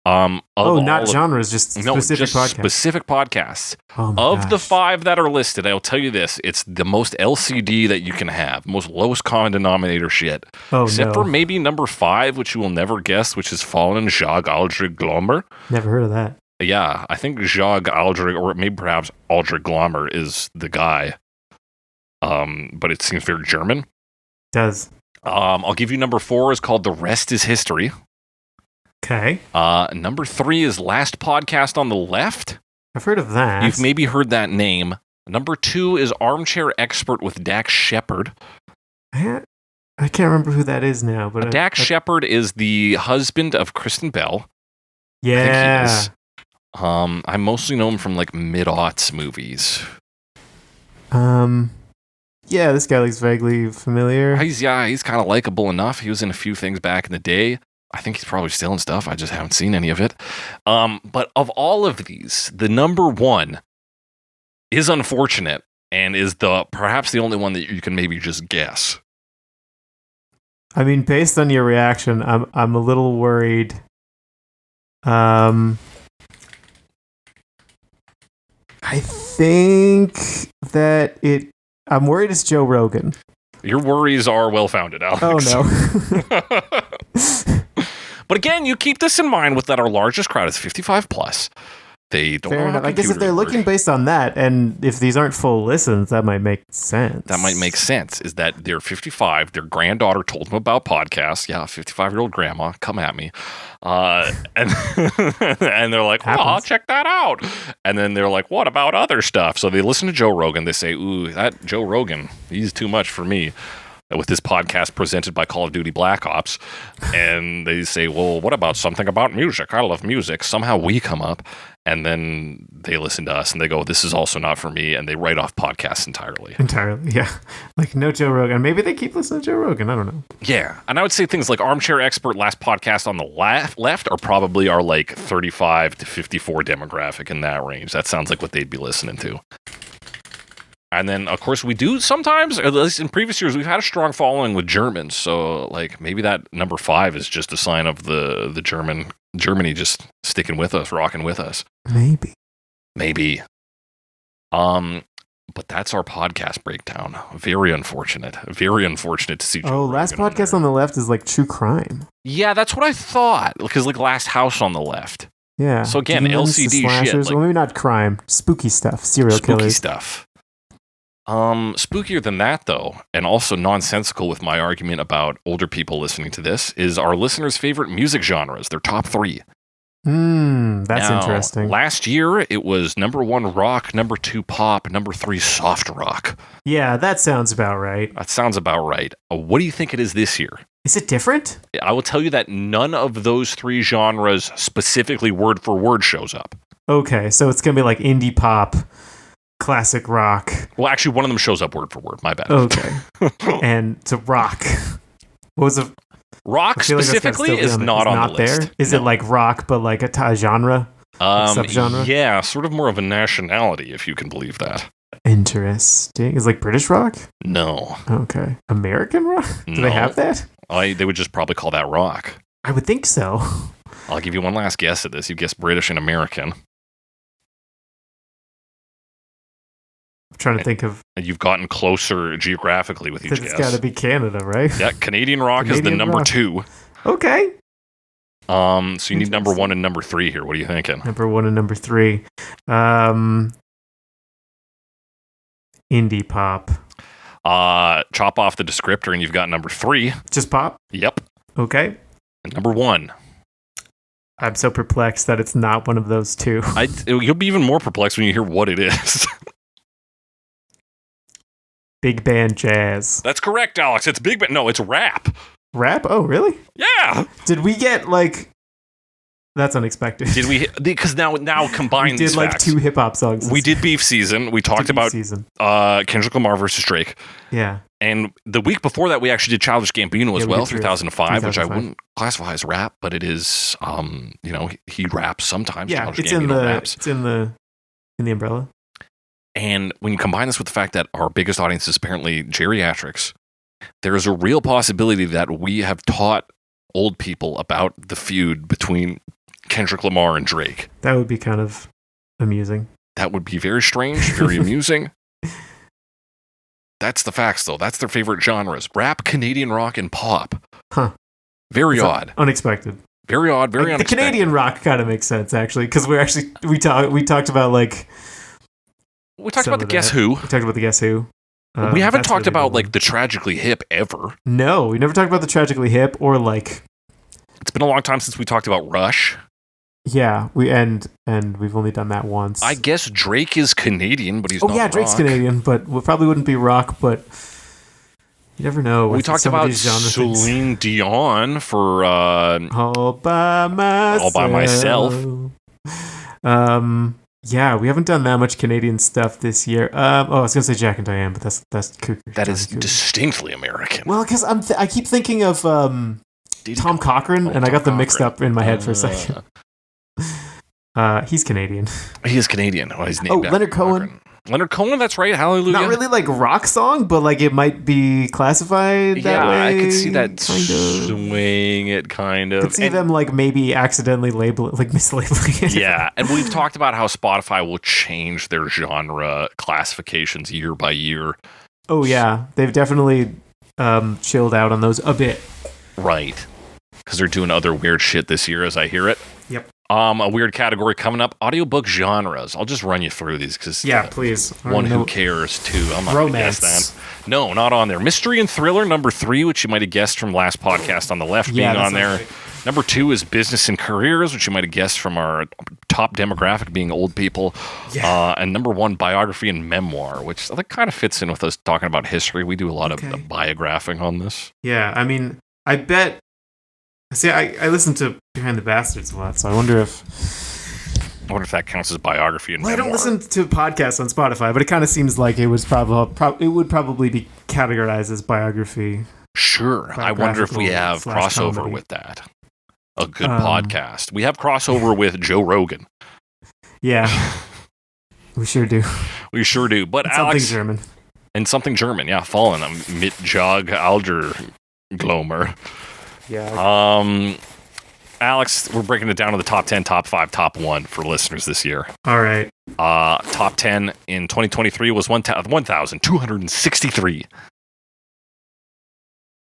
Speaker 2: Not genres, just specific podcasts.
Speaker 1: Specific podcasts.
Speaker 2: Oh my
Speaker 1: of
Speaker 2: gosh.
Speaker 1: the 5 that are listed, I'll tell you this: it's the most LCD that you can have, most lowest common denominator shit. Except for maybe number 5, which you will never guess, which is Fallen Jacques Aldrich Glomber.
Speaker 2: Never heard of that.
Speaker 1: Yeah, I think Jacques Aldrich, or maybe perhaps Aldrich Glomber, is the guy. But it seems very German.
Speaker 2: It does.
Speaker 1: I'll give you number 4 is called The Rest is History.
Speaker 2: Okay.
Speaker 1: Number 3 is Last Podcast on the Left.
Speaker 2: I've heard of that.
Speaker 1: You've maybe heard that name. Number 2 is Armchair Expert with Dax Shepard.
Speaker 2: I can't remember who that is now. But
Speaker 1: Dax Shepard is the husband of Kristen Bell.
Speaker 2: Yeah.
Speaker 1: I think he is. I mostly know him from like mid-aughts movies.
Speaker 2: Yeah, this guy looks vaguely familiar.
Speaker 1: He's kind of likable enough. He was in a few things back in the day. I think he's probably still in stuff. I just haven't seen any of it. But of all of these, the number 1 is unfortunate and is perhaps the only one that you can maybe just guess.
Speaker 2: I mean, based on your reaction, I'm a little worried. I think that I'm worried it's Joe Rogan.
Speaker 1: Your worries are well-founded, Alex.
Speaker 2: Oh, no.
Speaker 1: But again, you keep this in mind with that our largest crowd is 55 plus. They don't
Speaker 2: Fair
Speaker 1: know how
Speaker 2: enough. I guess if they're
Speaker 1: computers
Speaker 2: looking
Speaker 1: work.
Speaker 2: based on that, and if these aren't full listens, that might make sense.
Speaker 1: That might make sense, is that they're 55. Their granddaughter told them about podcasts. Yeah, 55-year-old grandma, come at me. And and they're like, well, I'll check that out. And then they're like, what about other stuff? So they listen to Joe Rogan. They say, ooh, that Joe Rogan, he's too much for me. With this podcast presented by Call of Duty Black Ops. And they say, well, what about something about music? I love music. Somehow we come up, and then they listen to us and they go, this is also not for me. And they write off podcasts entirely.
Speaker 2: Entirely, yeah. Like, no Joe Rogan. Maybe they keep listening to Joe Rogan. I don't know.
Speaker 1: Yeah. And I would say things like Armchair Expert, last podcast on the left are probably our like 35 to 54 demographic, in that range. That sounds like what they'd be listening to. And then, of course, we do sometimes, at least in previous years, we've had a strong following with Germans. So, like, maybe that number 5 is just a sign of the Germany just sticking with us, rocking with us. Maybe. But that's our podcast breakdown. Very unfortunate. Very unfortunate to see Joe
Speaker 2: last
Speaker 1: Rogan
Speaker 2: podcast on the left is like true crime.
Speaker 1: Yeah, that's what I thought. Because, like, Last House on the left.
Speaker 2: Yeah.
Speaker 1: So, again,
Speaker 2: Demons,
Speaker 1: LCD
Speaker 2: slashers.
Speaker 1: shit. Like,
Speaker 2: Well, maybe not crime. Spooky stuff. Serial
Speaker 1: spooky
Speaker 2: killers.
Speaker 1: stuff. Spookier than that, though, and also nonsensical with my argument about older people listening to this, is our listeners' favorite music genres. Their top 3.
Speaker 2: That's interesting.
Speaker 1: Last year, it was number 1 rock, number 2 pop, number 3 soft rock.
Speaker 2: Yeah, that sounds about right.
Speaker 1: That sounds about right. What do you think it is this year?
Speaker 2: Is it different?
Speaker 1: I will tell you that none of those 3 genres specifically word for word shows up.
Speaker 2: Okay, so it's going to be like indie pop, classic rock.
Speaker 1: Well, actually, one of them shows up word for word. My bad.
Speaker 2: Okay. And to rock. What was it?
Speaker 1: Rock specifically is not on the list.
Speaker 2: There? Is it like rock, but like a genre? Subgenre?
Speaker 1: Yeah, sort of more of a nationality, if you can believe that.
Speaker 2: Interesting. Is it like British rock?
Speaker 1: No.
Speaker 2: Okay. American rock? Do they have that?
Speaker 1: They would just probably call that rock.
Speaker 2: I would think so.
Speaker 1: I'll give you one last guess at this. You guessed British and American.
Speaker 2: I'm trying to think of...
Speaker 1: And you've gotten closer geographically with each guess.
Speaker 2: It's got to be Canada, right?
Speaker 1: Yeah, Canadian rock is the number 2.
Speaker 2: Okay.
Speaker 1: So you need number 1 and number 3 here. What are you thinking?
Speaker 2: Number 1 and number 3. Indie pop.
Speaker 1: Chop off the descriptor and you've got number 3.
Speaker 2: Just pop?
Speaker 1: Yep.
Speaker 2: Okay.
Speaker 1: And number 1.
Speaker 2: I'm so perplexed that it's not one of those 2.
Speaker 1: You'll be even more perplexed when you hear what it is.
Speaker 2: Big band jazz.
Speaker 1: That's correct, Alex. It's big band. No, it's rap.
Speaker 2: Rap? Oh, really?
Speaker 1: Yeah.
Speaker 2: Did we get like... That's unexpected.
Speaker 1: Did we? Because now combine
Speaker 2: we
Speaker 1: these
Speaker 2: did like
Speaker 1: facts.
Speaker 2: 2 hip hop songs.
Speaker 1: We did Beef Season. We talked about Kendrick Lamar versus Drake.
Speaker 2: Yeah.
Speaker 1: And the week before that, we actually did Childish Gambino as well, 2005, which I
Speaker 2: 2005.
Speaker 1: wouldn't classify as rap, but it is. He raps sometimes.
Speaker 2: Yeah,
Speaker 1: Childish
Speaker 2: it's
Speaker 1: Gambino raps.
Speaker 2: It's in the umbrella.
Speaker 1: And when you combine this with the fact that our biggest audience is apparently geriatrics, there is a real possibility that we have taught old people about the feud between Kendrick Lamar and Drake.
Speaker 2: That would be kind of amusing.
Speaker 1: That would be very strange, very amusing. That's the facts, though. That's their favorite genres. Rap, Canadian rock, and pop.
Speaker 2: Huh.
Speaker 1: Very odd.
Speaker 2: Unexpected.
Speaker 1: Very odd, very
Speaker 2: like,
Speaker 1: unexpected.
Speaker 2: The Canadian rock kind of makes sense, actually, because we talked about, like...
Speaker 1: We talked about the Guess Who.
Speaker 2: We talked about the Guess Who.
Speaker 1: We haven't talked about, like, the Tragically Hip ever.
Speaker 2: No, we never talked about the Tragically Hip or, like...
Speaker 1: It's been a long time since we talked about Rush.
Speaker 2: Yeah, and we've only done that once.
Speaker 1: I guess Drake is Canadian, but he's not rock.
Speaker 2: Drake's Canadian, but we probably wouldn't be rock, but you never know.
Speaker 1: We talked about Celine Dion for
Speaker 2: All by Myself. Yeah, we haven't done that much Canadian stuff this year. I was gonna say Jack and Diane, but that's Cougar.
Speaker 1: That is distinctly American.
Speaker 2: Well, because I keep thinking of Tom Cochrane, and I got them mixed up in my head for a second. He's Canadian.
Speaker 1: He is Canadian. Well, he's named
Speaker 2: Leonard Cohen.
Speaker 1: Leonard Cohen, that's right. Hallelujah.
Speaker 2: Not really like rock song, but like it might be classified that way.
Speaker 1: Yeah, I could see that swaying it kind of.
Speaker 2: I could see them like maybe accidentally mislabeling it.
Speaker 1: Yeah, and we've talked about how Spotify will change their genre classifications year by year.
Speaker 2: Oh yeah, they've definitely chilled out on those a bit.
Speaker 1: Right. Because they're doing other weird shit this year as I hear it.
Speaker 2: Yep.
Speaker 1: A weird category coming up: audiobook genres. I'll just run you through these because
Speaker 2: please.
Speaker 1: One who cares too. I'm not going to guess that. No, not on there. Mystery and thriller number 3, which you might have guessed from last podcast on the left being on there. Right. Number 2 is business and careers, which you might have guessed from our top demographic being old people. Yeah. And number 1, biography and memoir, which that kind of fits in with us talking about history. We do a lot of biographing on this.
Speaker 2: Yeah, I mean, I bet. See, I listen to Behind the Bastards a lot, so I wonder if
Speaker 1: that counts as biography and memoir.
Speaker 2: I don't listen to podcasts on Spotify, but it kind of seems like it was it would probably be categorized as biography.
Speaker 1: Sure. I wonder if we have crossover comedy with that. A good podcast. We have crossover with Joe Rogan.
Speaker 2: Yeah. We sure do.
Speaker 1: We sure do. But
Speaker 2: and
Speaker 1: Alex,
Speaker 2: something German.
Speaker 1: And something German, yeah. Fallen mit Jog Alger Glomer.
Speaker 2: Yeah.
Speaker 1: Alex, we're breaking it down to the top 10, top 5, top 1 for listeners this year.
Speaker 2: All right.
Speaker 1: Top 10 in 2023 was 1,263.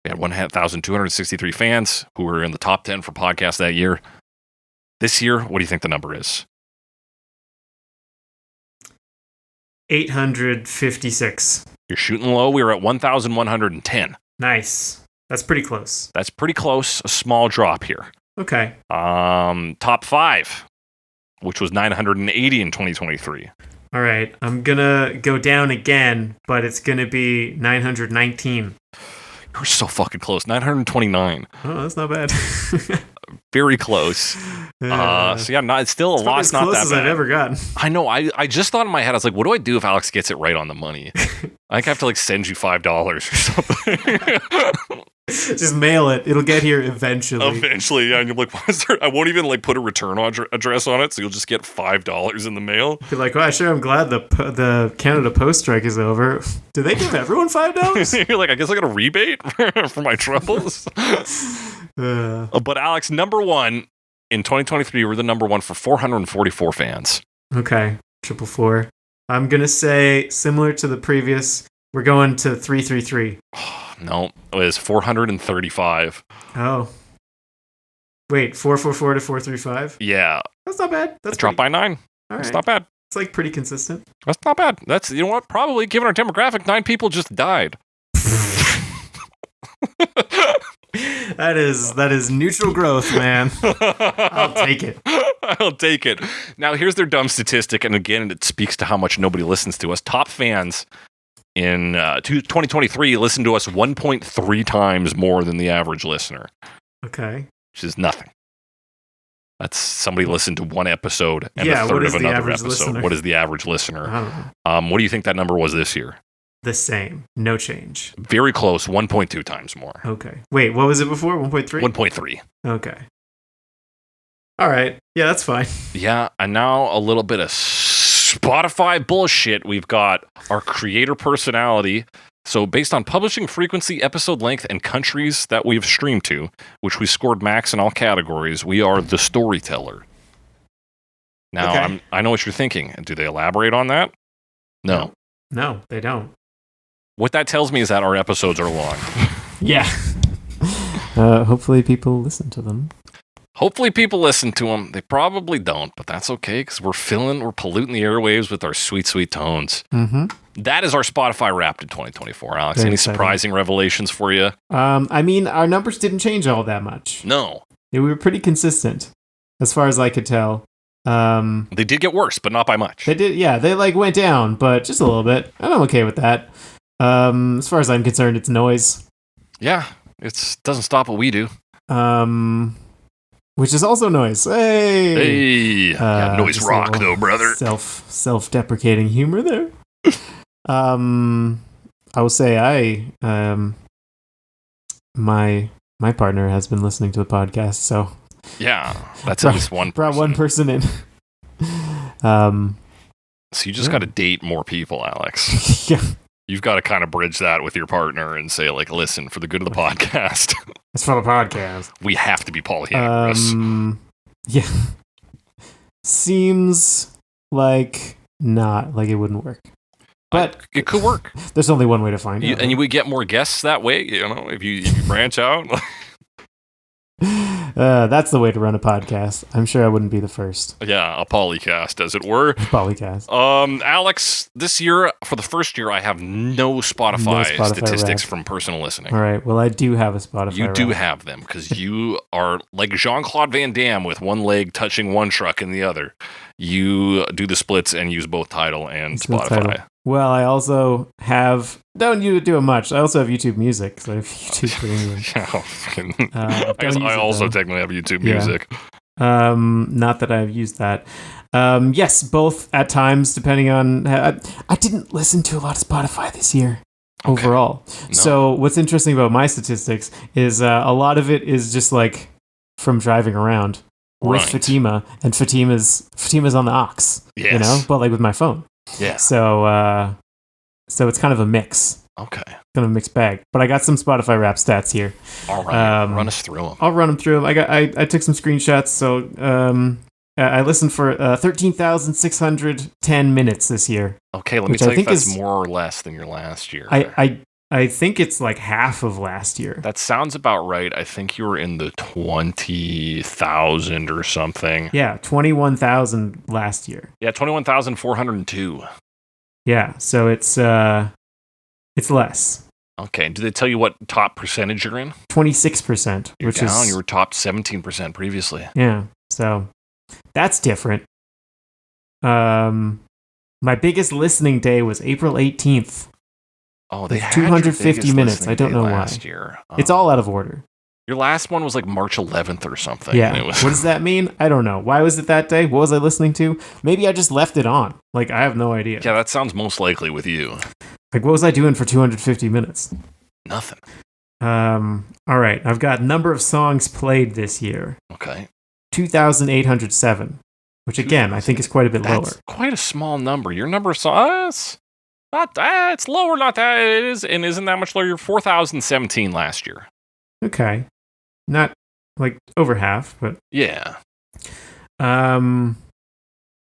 Speaker 1: We had 1,263 fans who were in the top 10 for podcasts that year. This year, what do you think the number is?
Speaker 2: 856.
Speaker 1: You're shooting low. We were at 1,110.
Speaker 2: Nice. That's pretty close.
Speaker 1: That's pretty close. A small drop here.
Speaker 2: Okay.
Speaker 1: Top 5, which was 980 in 2023.
Speaker 2: All right. I'm going to go down again, but it's going to be 919.
Speaker 1: You're so fucking close. 929.
Speaker 2: Oh, that's not bad.
Speaker 1: Very close. So yeah, it's still a loss. Not that bad.
Speaker 2: As I've ever gotten.
Speaker 1: I know. I just thought in my head, I was like, what do I do if Alex gets it right on the money? I have to send you $5 or something.
Speaker 2: Just mail it. It'll get here eventually.
Speaker 1: Eventually, yeah. And you're like, I won't even put a return address on it, so you'll just get $5 in the mail.
Speaker 2: Be like, well, sure, I'm glad the Canada Post strike is over. Do they give everyone $5?
Speaker 1: You're like, I guess I got a rebate for my troubles. But Alex, number 1 in 2023, we're the number 1 for 444 fans.
Speaker 2: Okay, 444. I'm gonna say similar to the previous. We're going to 333.
Speaker 1: No, it was 435.
Speaker 2: Oh. Wait, 444 to 435?
Speaker 1: Yeah.
Speaker 2: That's not bad. That's
Speaker 1: dropped by 9.
Speaker 2: All
Speaker 1: That's
Speaker 2: right.
Speaker 1: not bad.
Speaker 2: It's pretty consistent.
Speaker 1: That's not bad. That's, you know what? Probably, given our demographic, 9 people just died.
Speaker 2: That is neutral growth, man. I'll take it.
Speaker 1: I'll take it. Now, here's their dumb statistic, and again, it speaks to how much nobody listens to us. Top fans in 2023 listened to us 1.3 times more than the average listener.
Speaker 2: Okay.
Speaker 1: Which is nothing. That's somebody listened to one episode and a third of another episode. Listener? What is the average listener?
Speaker 2: I don't know.
Speaker 1: What do you think that number was this year?
Speaker 2: The same. No change.
Speaker 1: Very close. 1.2 times more.
Speaker 2: Okay. Wait, what was it before? 1.3?
Speaker 1: 1.3.
Speaker 2: Okay. All right. Yeah, that's fine.
Speaker 1: Yeah, and now a little bit of Spotify bullshit. We've got our creator personality. So based on publishing frequency, episode length, and countries that we've streamed to, which we scored max in all categories, we are the storyteller. Now, okay. I know what you're thinking. Do they elaborate on that? No.
Speaker 2: No, they don't.
Speaker 1: What that tells me is that our episodes are long.
Speaker 2: Yeah. Hopefully people listen to them.
Speaker 1: Hopefully people listen to them. They probably don't, but that's okay because we're polluting the airwaves with our sweet, sweet tones.
Speaker 2: Mm-hmm.
Speaker 1: That is our Spotify Wrapped in 2024, Alex. Very Any exciting. Surprising revelations for you?
Speaker 2: I mean, our numbers didn't change all that much.
Speaker 1: No.
Speaker 2: We were pretty consistent, as far as I could tell.
Speaker 1: They did get worse, but not by much.
Speaker 2: They did, yeah. They went down, but just a little bit. And I'm okay with that. As far as I'm concerned, it's noise.
Speaker 1: Yeah, it doesn't stop what we do.
Speaker 2: Which is also noise. Hey,
Speaker 1: yeah, noise rock though, brother.
Speaker 2: Self-deprecating humor there. I will say my partner has been listening to the podcast, so
Speaker 1: yeah, that's at least one.
Speaker 2: Brought one person in.
Speaker 1: So you just got to date more people, Alex.
Speaker 2: Yeah.
Speaker 1: You've got to kind of bridge that with your partner and say, listen, for the good of the podcast.
Speaker 2: It's for the podcast.
Speaker 1: We have to be polyamorous.
Speaker 2: Yeah. Seems like not, like it wouldn't work. But
Speaker 1: it could work.
Speaker 2: There's only one way to find out.
Speaker 1: And you would get more guests that way, if you branch out.
Speaker 2: That's the way to run a podcast. I'm sure I wouldn't be the first.
Speaker 1: Yeah, a polycast, as it were.
Speaker 2: Polycast.
Speaker 1: Alex, this year, for the first year, I have no Spotify statistics
Speaker 2: Rap.
Speaker 1: from personal listening.
Speaker 2: All right. Well, I do have a Spotify.
Speaker 1: You do
Speaker 2: rap.
Speaker 1: have them, because you are like Jean-Claude Van Damme with one leg touching one truck and the other. You do the splits and use both Tidal and Spotify.
Speaker 2: Well, I also have... Don't you do it much. I also have YouTube Music. So I have YouTube Premium.
Speaker 1: I guess I also technically have YouTube Music.
Speaker 2: Not that I've used that. Yes, both at times, depending on... I didn't listen to a lot of Spotify this year. Overall. No. So what's interesting about my statistics is a lot of it is just like from driving around with Fatima, and Fatima's on the aux, you know, but like with my phone.
Speaker 1: Yeah.
Speaker 2: So it's kind of a mix.
Speaker 1: Okay.
Speaker 2: Kind of a mixed bag. But I got some Spotify rap stats here.
Speaker 1: All right. Run us through them.
Speaker 2: I'll run them through them. I took some screenshots. So I listened for 13,610 minutes this year.
Speaker 1: Okay, let me tell you if that's more or less than your last year.
Speaker 2: I think it's like half of last year.
Speaker 1: That sounds about right. I think you were in the 20,000 or something.
Speaker 2: Yeah, 21,000 last year.
Speaker 1: Yeah, 21,402.
Speaker 2: Yeah, so it's less.
Speaker 1: Okay, do they tell you what top percentage you're in?
Speaker 2: 26%, which is...
Speaker 1: You were top 17% previously.
Speaker 2: Yeah, so that's different. My biggest listening day was April 18th.
Speaker 1: Oh, they had
Speaker 2: 250 minutes. I don't know why.
Speaker 1: Year.
Speaker 2: It's all out of order.
Speaker 1: Your last one was like March 11th or something.
Speaker 2: Yeah. What does that mean? I don't know. Why was it that day? What was I listening to? Maybe I just left it on. Like, I have no idea.
Speaker 1: Yeah, that sounds most likely with you.
Speaker 2: Like, what was I doing for 250 minutes?
Speaker 1: Nothing.
Speaker 2: All right. I've got number of songs played this year.
Speaker 1: Okay.
Speaker 2: 2,807, which again, I think is quite a bit lower.
Speaker 1: Quite a small number. Your number of songs... Not that. It's lower, not that. It is, and isn't that much lower. You're 4,017 last year.
Speaker 2: Okay. Not like over half, but...
Speaker 1: Yeah.
Speaker 2: I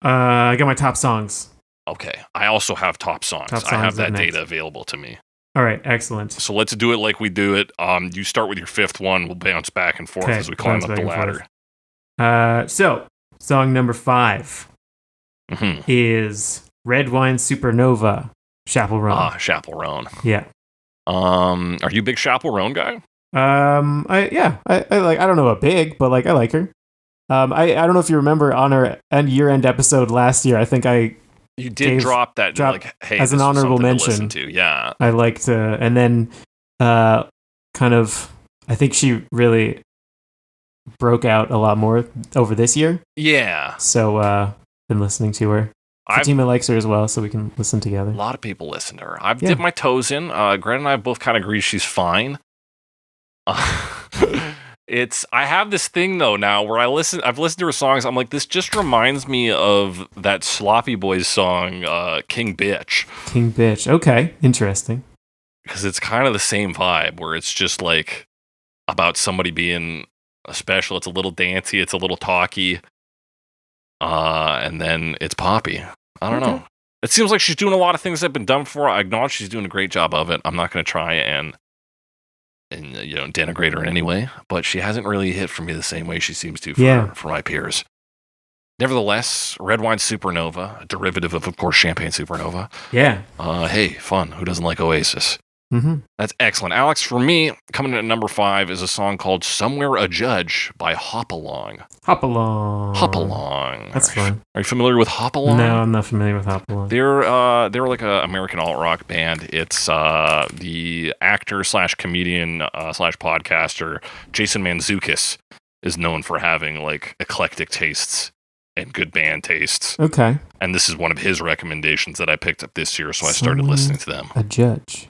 Speaker 2: got my top songs.
Speaker 1: Okay. I also have top songs. I have that data available to me.
Speaker 2: All right. Excellent.
Speaker 1: So let's do it like we do it. You start with your fifth one. We'll bounce back and forth as we climb up the ladder.
Speaker 2: So, song number 5 is Red Wine Supernova. Chaperone.
Speaker 1: Chaperone.
Speaker 2: Yeah.
Speaker 1: Are you a big Chaperone guy?
Speaker 2: I like. I don't know about big, but like I like her. I don't know if you remember on our year-end episode last year. I think
Speaker 1: you did drop that like, hey,
Speaker 2: as an honorable mention.
Speaker 1: To. Yeah.
Speaker 2: I liked, and then kind of. I think she really broke out a lot more over this year.
Speaker 1: Yeah.
Speaker 2: So been listening to her. Fatima likes her as well, so we can listen together.
Speaker 1: A lot of people listen to her. I've dipped my toes in. Grant and I both kind of agree she's fine. I have this thing though now where I've listened to her songs. I'm like, this just reminds me of that Sloppy Boys song, King Bitch.
Speaker 2: King Bitch. Okay, interesting.
Speaker 1: Because it's kind of the same vibe where it's just like about somebody being special. It's a little dancey. It's a little talky. And then it's poppy. I don't know. It seems like she's doing a lot of things that have been done before. I acknowledge she's doing a great job of it. I'm not going to try and denigrate her in any way, but she hasn't really hit for me the same way she seems to for my peers. Nevertheless, Red Wine Supernova, a derivative of course, Champagne Supernova.
Speaker 2: Yeah.
Speaker 1: Hey, fun. Who doesn't like Oasis?
Speaker 2: Mm-hmm.
Speaker 1: That's excellent. Alex, for me, coming in at number 5 is a song called Somewhere a Judge by Hop Along.
Speaker 2: Hop Along.
Speaker 1: Hop Along.
Speaker 2: That's fun.
Speaker 1: Are you familiar with Hop Along?
Speaker 2: No, I'm not familiar with Hop Along.
Speaker 1: They're like an American alt-rock band. It's the actor / comedian / podcaster Jason Mantzoukas is known for having like eclectic tastes and good band tastes.
Speaker 2: Okay.
Speaker 1: And this is one of his recommendations that I picked up this year, so I started listening to them.
Speaker 2: A judge.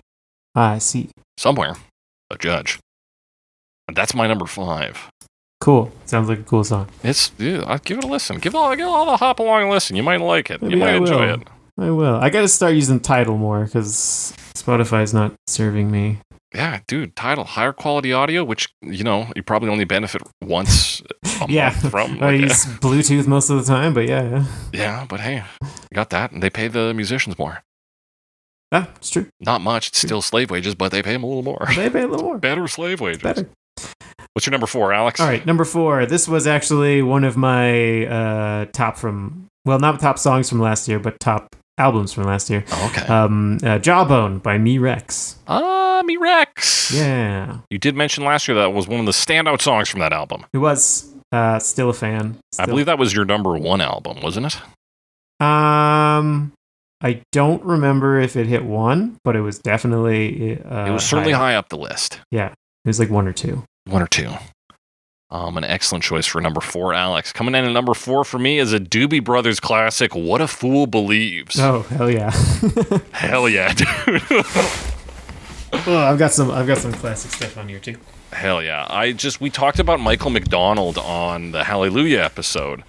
Speaker 2: I see.
Speaker 1: Somewhere. A judge. And that's my number 5.
Speaker 2: Cool. Sounds like a cool song.
Speaker 1: I'll give it a listen. Give all the Hop Along a listen. You might like it.
Speaker 2: Maybe
Speaker 1: you might enjoy it.
Speaker 2: I will. I got to start using Tidal more because Spotify's not serving me.
Speaker 1: Yeah, dude, Tidal, higher quality audio, which, you probably only benefit once a month from.
Speaker 2: I use Bluetooth most of the time, but yeah.
Speaker 1: Yeah, but hey, you got that, and they pay the musicians more.
Speaker 2: Ah, it's true.
Speaker 1: Not much. It's still slave wages, but they pay them a little more.
Speaker 2: They pay a little more.
Speaker 1: Better slave wages.
Speaker 2: Better.
Speaker 1: What's your number 4, Alex?
Speaker 2: All right, number 4. This was actually one of my not top songs from last year, but top albums from last year.
Speaker 1: Oh, okay.
Speaker 2: Jawbone by Me Rex.
Speaker 1: Me Rex.
Speaker 2: Yeah.
Speaker 1: You did mention last year that was one of the standout songs from that album.
Speaker 2: It was. Still a fan.
Speaker 1: I believe that was your number 1 album, wasn't it?
Speaker 2: I don't remember if it hit 1, but it was definitely
Speaker 1: it was certainly high up the list.
Speaker 2: Yeah. It was like 1 or 2.
Speaker 1: 1 or 2. An excellent choice for number 4, Alex. Coming in at number 4 for me is a Doobie Brothers classic, What a Fool Believes.
Speaker 2: Oh, hell yeah.
Speaker 1: Hell yeah, dude.
Speaker 2: Oh, I've got some classic stuff on here too.
Speaker 1: Hell yeah. We talked about Michael McDonald on the Hallelujah episode.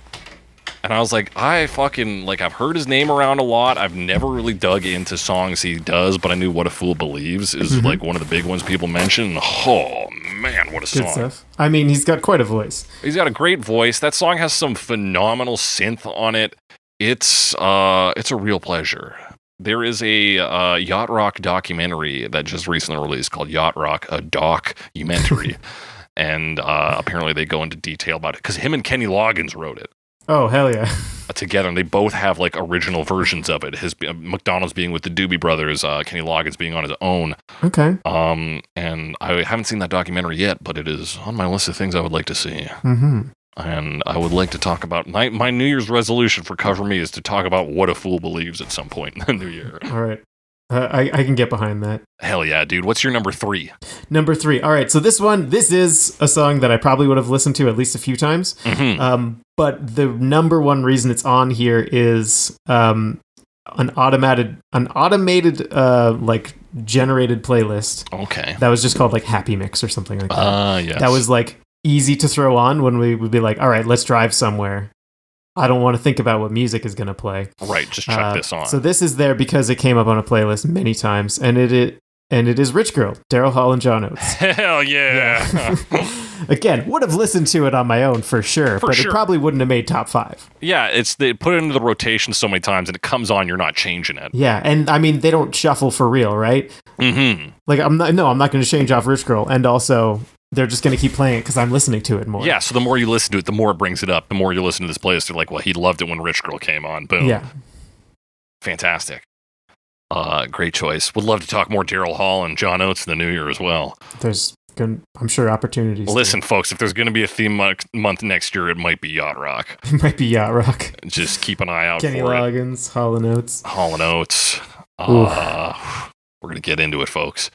Speaker 1: And I was like, I've heard his name around a lot. I've never really dug into songs he does, but I knew What a Fool Believes is like one of the big ones people mention. Oh, man, what a song.
Speaker 2: Good stuff. I mean, he's got quite a voice.
Speaker 1: He's got a great voice. That song has some phenomenal synth on it. It's a real pleasure. There is a yacht rock documentary that just recently released called Yacht Rock, a documentary. And apparently they go into detail about it because him and Kenny Loggins wrote it.
Speaker 2: Oh, hell yeah.
Speaker 1: Together, and they both have like original versions of it. McDonald's being with the Doobie Brothers, Kenny Loggins being on his own.
Speaker 2: Okay.
Speaker 1: And I haven't seen that documentary yet, but it is on my list of things I would like to see.
Speaker 2: Mm-hmm.
Speaker 1: And I would like to talk about my New Year's resolution for Cover Me is to talk about What a Fool Believes at some point in the new year.
Speaker 2: All right. I can get behind that.
Speaker 1: Hell yeah, dude. What's your number 3?
Speaker 2: Number 3. All right. So this is a song that I probably would have listened to at least a few times.
Speaker 1: Mm-hmm.
Speaker 2: But the number one reason it's on here is an automated like generated playlist.
Speaker 1: Okay.
Speaker 2: That was just called like Happy Mix or something like that.
Speaker 1: Yes.
Speaker 2: That was like easy to throw on when we would be like, all right, let's drive somewhere. I don't want to think about what music is going to play.
Speaker 1: Right, just chuck this on.
Speaker 2: So this is there because it came up on a playlist many times, and it is Rich Girl, Daryl Hall and John Oates.
Speaker 1: Hell yeah.
Speaker 2: Again, would have listened to it on my own for sure, it probably wouldn't have made top 5.
Speaker 1: Yeah, they put it into the rotation so many times, and it comes on, you're not changing it.
Speaker 2: Yeah, and I mean, they don't shuffle for real, right?
Speaker 1: Mm-hmm.
Speaker 2: Like, I'm not going to change off Rich Girl, and also they're just going to keep playing it because I'm listening to it more.
Speaker 1: Yeah, so the more you listen to it, the more it brings it up. The more you listen to this playlist, you're like, well, he loved it when Rich Girl came on. Boom.
Speaker 2: Yeah.
Speaker 1: Fantastic. Great choice. Would love to talk more Daryl Hall and John Oates in the new year as well.
Speaker 2: There's, I'm sure, opportunities.
Speaker 1: Listen, folks, if there's going to be a theme month next year, it might be Yacht Rock.
Speaker 2: It might be Yacht Rock.
Speaker 1: Just keep an eye out
Speaker 2: Kenny
Speaker 1: for
Speaker 2: Loggins, Hall and Oates.
Speaker 1: Hall and Oates. We're going to get into it, folks.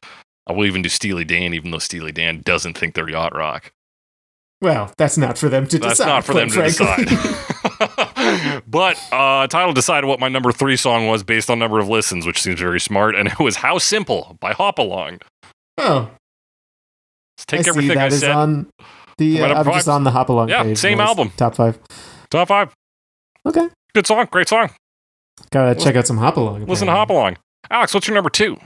Speaker 1: I will even do Steely Dan, even though Steely Dan doesn't think they're Yacht Rock.
Speaker 2: Well, that's not for them to decide.
Speaker 1: That's not for them to decide. But Tidal decided what my number 3 song was based on number of listens, which seems very smart, and it was How Simple by Hop Along.
Speaker 2: Oh.
Speaker 1: Let's take everything I said.
Speaker 2: On the, I'm just on the Hop Along page.
Speaker 1: Yeah, same album.
Speaker 2: Top 5.
Speaker 1: Top 5.
Speaker 2: Okay.
Speaker 1: Good song. Great song.
Speaker 2: Gotta check out some Hop Along. Apparently.
Speaker 1: Listen to Hop Along. Alex, what's your number 2?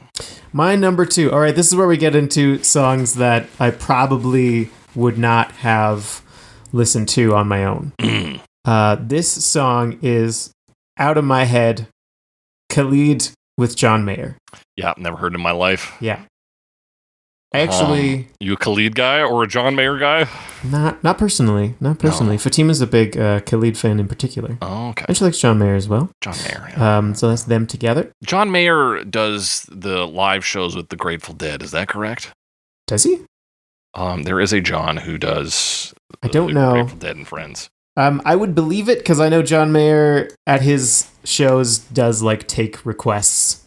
Speaker 2: My number 2. All right, this is where we get into songs that I probably would not have listened to on my own. This song is Out of My Head, Khalid with John Mayer.
Speaker 1: Yeah, never heard in my life.
Speaker 2: Yeah. Actually,
Speaker 1: you a Khalid guy or a John Mayer guy?
Speaker 2: Not personally. Not personally. No. Fatima's a big Khalid fan in particular.
Speaker 1: Oh, okay.
Speaker 2: And she likes John Mayer as well.
Speaker 1: John Mayer. Yeah.
Speaker 2: So that's them together.
Speaker 1: John Mayer does the live shows with the Grateful Dead. Is that correct?
Speaker 2: Does he?
Speaker 1: There is a John who does.
Speaker 2: I don't know.
Speaker 1: Grateful Dead and Friends.
Speaker 2: I would believe it because I know John Mayer at his shows does like take requests.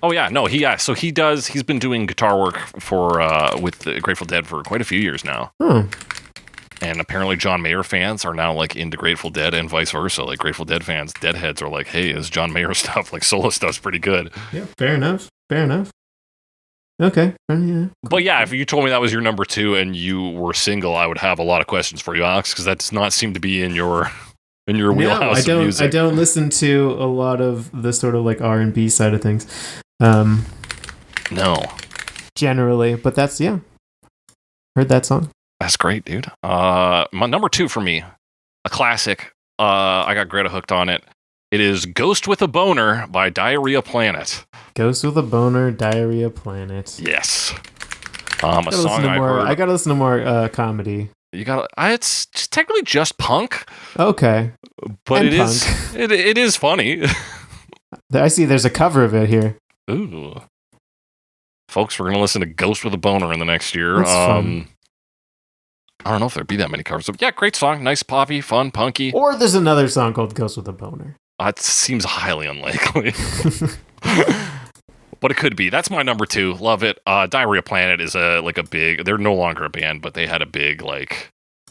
Speaker 1: Oh yeah, no, so he does. He's been doing guitar work for with the Grateful Dead for quite a few years now. And apparently, John Mayer fans are now like into Grateful Dead and vice versa. Like Grateful Dead fans, Deadheads are like, "Hey, is John Mayer stuff like solo stuff's pretty good."
Speaker 2: Yeah, fair enough. Okay, yeah.
Speaker 1: But yeah, if you told me that was your number 2 and you were single, I would have a lot of questions for you, Alex, because that does not seem to be in your wheelhouse of music.
Speaker 2: I don't listen to a lot of the sort of like R&B side of things.
Speaker 1: No.
Speaker 2: Generally, but that's, yeah. Heard that song.
Speaker 1: That's great, dude. My number 2 for me, a classic. I got Greta hooked on it. It is Ghost with a Boner by Diarrhea Planet.
Speaker 2: Ghost with a Boner, Diarrhea Planet.
Speaker 1: Yes. A song I heard.
Speaker 2: I gotta listen to more comedy.
Speaker 1: You got. It's technically just punk.
Speaker 2: Okay,
Speaker 1: but
Speaker 2: and
Speaker 1: it
Speaker 2: punk.
Speaker 1: is. It is funny.
Speaker 2: I see. There's a cover of it here.
Speaker 1: Ooh. Folks, we're gonna listen to "Ghost with a Boner" in the next year.
Speaker 2: That's fun.
Speaker 1: I don't know if there'd be that many covers. Yeah, great song, nice poppy, fun, punky.
Speaker 2: Or there's another song called "Ghost with a Boner."
Speaker 1: It seems highly unlikely. But it could be. That's my number 2. Love it. Diarrhea Planet is a big. They're no longer a band, but they had a big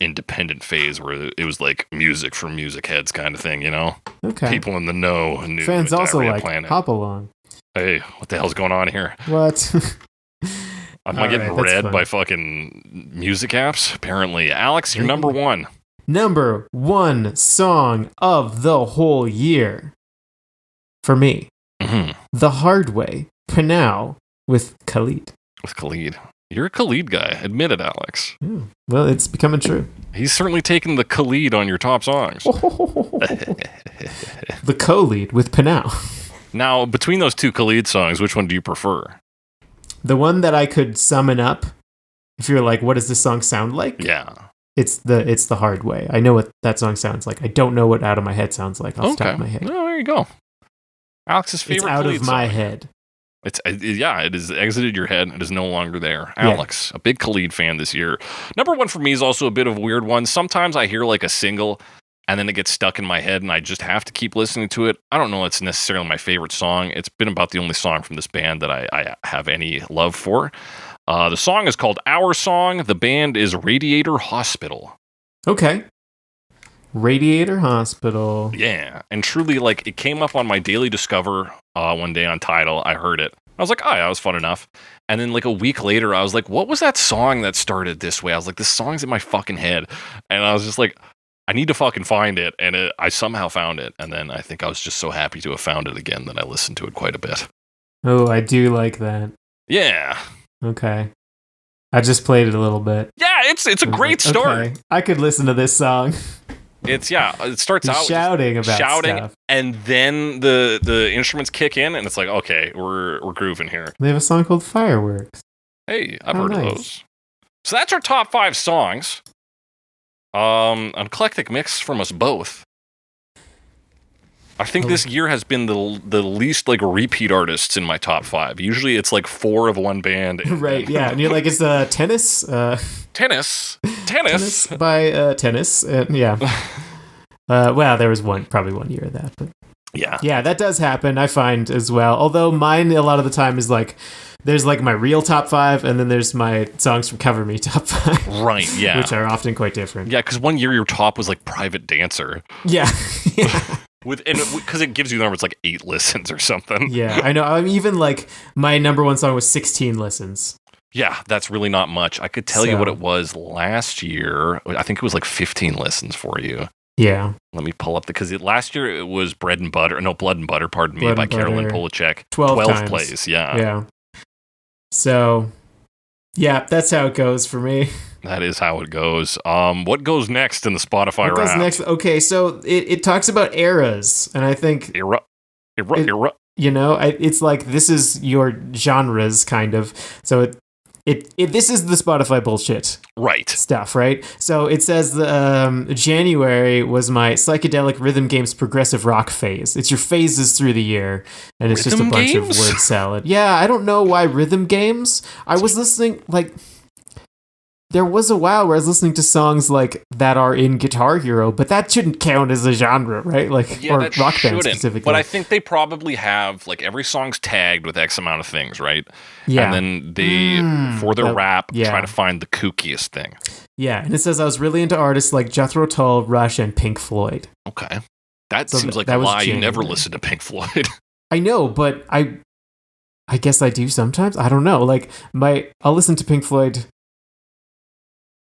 Speaker 1: independent phase where it was like music for music heads kind of thing. You know,
Speaker 2: okay.
Speaker 1: People in the know knew.
Speaker 2: Fans also
Speaker 1: Diarrhea
Speaker 2: like
Speaker 1: Planet.
Speaker 2: Hop Along.
Speaker 1: Hey, what the hell's going on here?
Speaker 2: What?
Speaker 1: Am I getting read by fucking music apps? Apparently, Alex, you're number 1.
Speaker 2: Number 1 song of the whole year for me.
Speaker 1: Mm-hmm.
Speaker 2: The Hard Way. Panow with Khalid.
Speaker 1: With Khalid. You're a Khalid guy. Admit it, Alex.
Speaker 2: Yeah. Well, it's becoming true.
Speaker 1: He's certainly taken the Khalid on your top songs.
Speaker 2: The co-lead with Panow.
Speaker 1: Now, between those 2 Khalid songs, which one do you prefer?
Speaker 2: The one that I could summon up, if you're like, what does this song sound like?
Speaker 1: Yeah.
Speaker 2: It's the Hard Way. I know what that song sounds like. I don't know what Out of My Head sounds like off the top of my head.
Speaker 1: Oh, there you go. Alex's favorite
Speaker 2: It's Out
Speaker 1: Khalid
Speaker 2: of My
Speaker 1: song.
Speaker 2: Head.
Speaker 1: It has exited your head. It is no longer there. Alex, a big Khalid fan this year. Number 1 for me is also a bit of a weird one. Sometimes I hear like a single and then it gets stuck in my head and I just have to keep listening to it. I don't know it's necessarily my favorite song. It's been about the only song from this band that I have any love for. The song is called Our Song. The band is Radiator Hospital.
Speaker 2: Okay. Radiator Hospital.
Speaker 1: Yeah, and truly, it came up on my daily discover one day on Tidal. I heard it. I was like, oh, yeah, that was fun enough. And then, a week later, I was like, what was that song that started this way? I was like, this song's in my fucking head. And I was just like, I need to fucking find it. And I somehow found it. And then I think I was just so happy to have found it again that I listened to it quite a bit.
Speaker 2: Oh, I do like that.
Speaker 1: Yeah.
Speaker 2: Okay. I just played it a little bit.
Speaker 1: Yeah, it's a great start.
Speaker 2: Okay. I could listen to this song.
Speaker 1: It starts out
Speaker 2: shouting about stuff.
Speaker 1: and then the instruments kick in, and it's like, okay, we're grooving here.
Speaker 2: They have a song called Fireworks.
Speaker 1: Hey, I've heard of those. So that's our top 5 songs. An eclectic mix from us both. I think this year has been the least repeat artists in my top 5. Usually it's 4 of one band.
Speaker 2: Right, yeah. And you're like, it's tennis?
Speaker 1: Tennis
Speaker 2: by Tennis. Yeah. Well, there was probably one year of that, but
Speaker 1: yeah.
Speaker 2: Yeah, that does happen, I find as well. Although mine a lot of the time is there's my real top 5, and then there's my songs from Cover Me top 5.
Speaker 1: Right, yeah.
Speaker 2: Which are often quite different.
Speaker 1: Yeah, because one year your top was Private Dancer.
Speaker 2: Yeah. Yeah.
Speaker 1: Because it gives you the number, it's 8 listens or something.
Speaker 2: Yeah, I know. I'm even my number 1 song was 16 listens.
Speaker 1: Yeah, that's really not much. I could tell you what it was last year. I think it was 15 listens for you.
Speaker 2: Yeah.
Speaker 1: Let me pull up because last year it was Blood and Butter, pardon me, by Carolyn Polachek.
Speaker 2: 12
Speaker 1: plays, yeah.
Speaker 2: Yeah. So, yeah, that's how it goes for me.
Speaker 1: That is how it goes. What goes next in the Spotify
Speaker 2: What goes next? Okay, so it talks about eras, and I think
Speaker 1: era.
Speaker 2: You know, it's this is your genres kind of. So this is the Spotify bullshit,
Speaker 1: right?
Speaker 2: Stuff, right? So it says January was my psychedelic rhythm games progressive rock phase. It's your phases through the year, and it's
Speaker 1: rhythm
Speaker 2: just a bunch
Speaker 1: games?
Speaker 2: of word salad. Yeah, I don't know why rhythm games. I was listening there was a while where I was listening to songs that are in Guitar Hero, but that shouldn't count as a genre, right? Or rock band specifically.
Speaker 1: But I think they probably have every song's tagged with X amount of things, right?
Speaker 2: Yeah.
Speaker 1: And then they for their rap try to find the kookiest thing.
Speaker 2: Yeah, and it says I was really into artists like Jethro Tull, Rush, and Pink Floyd.
Speaker 1: Okay, that seems like a lie. You never listen to Pink Floyd.
Speaker 2: I know, but I guess I do sometimes. I don't know. I'll listen to Pink Floyd.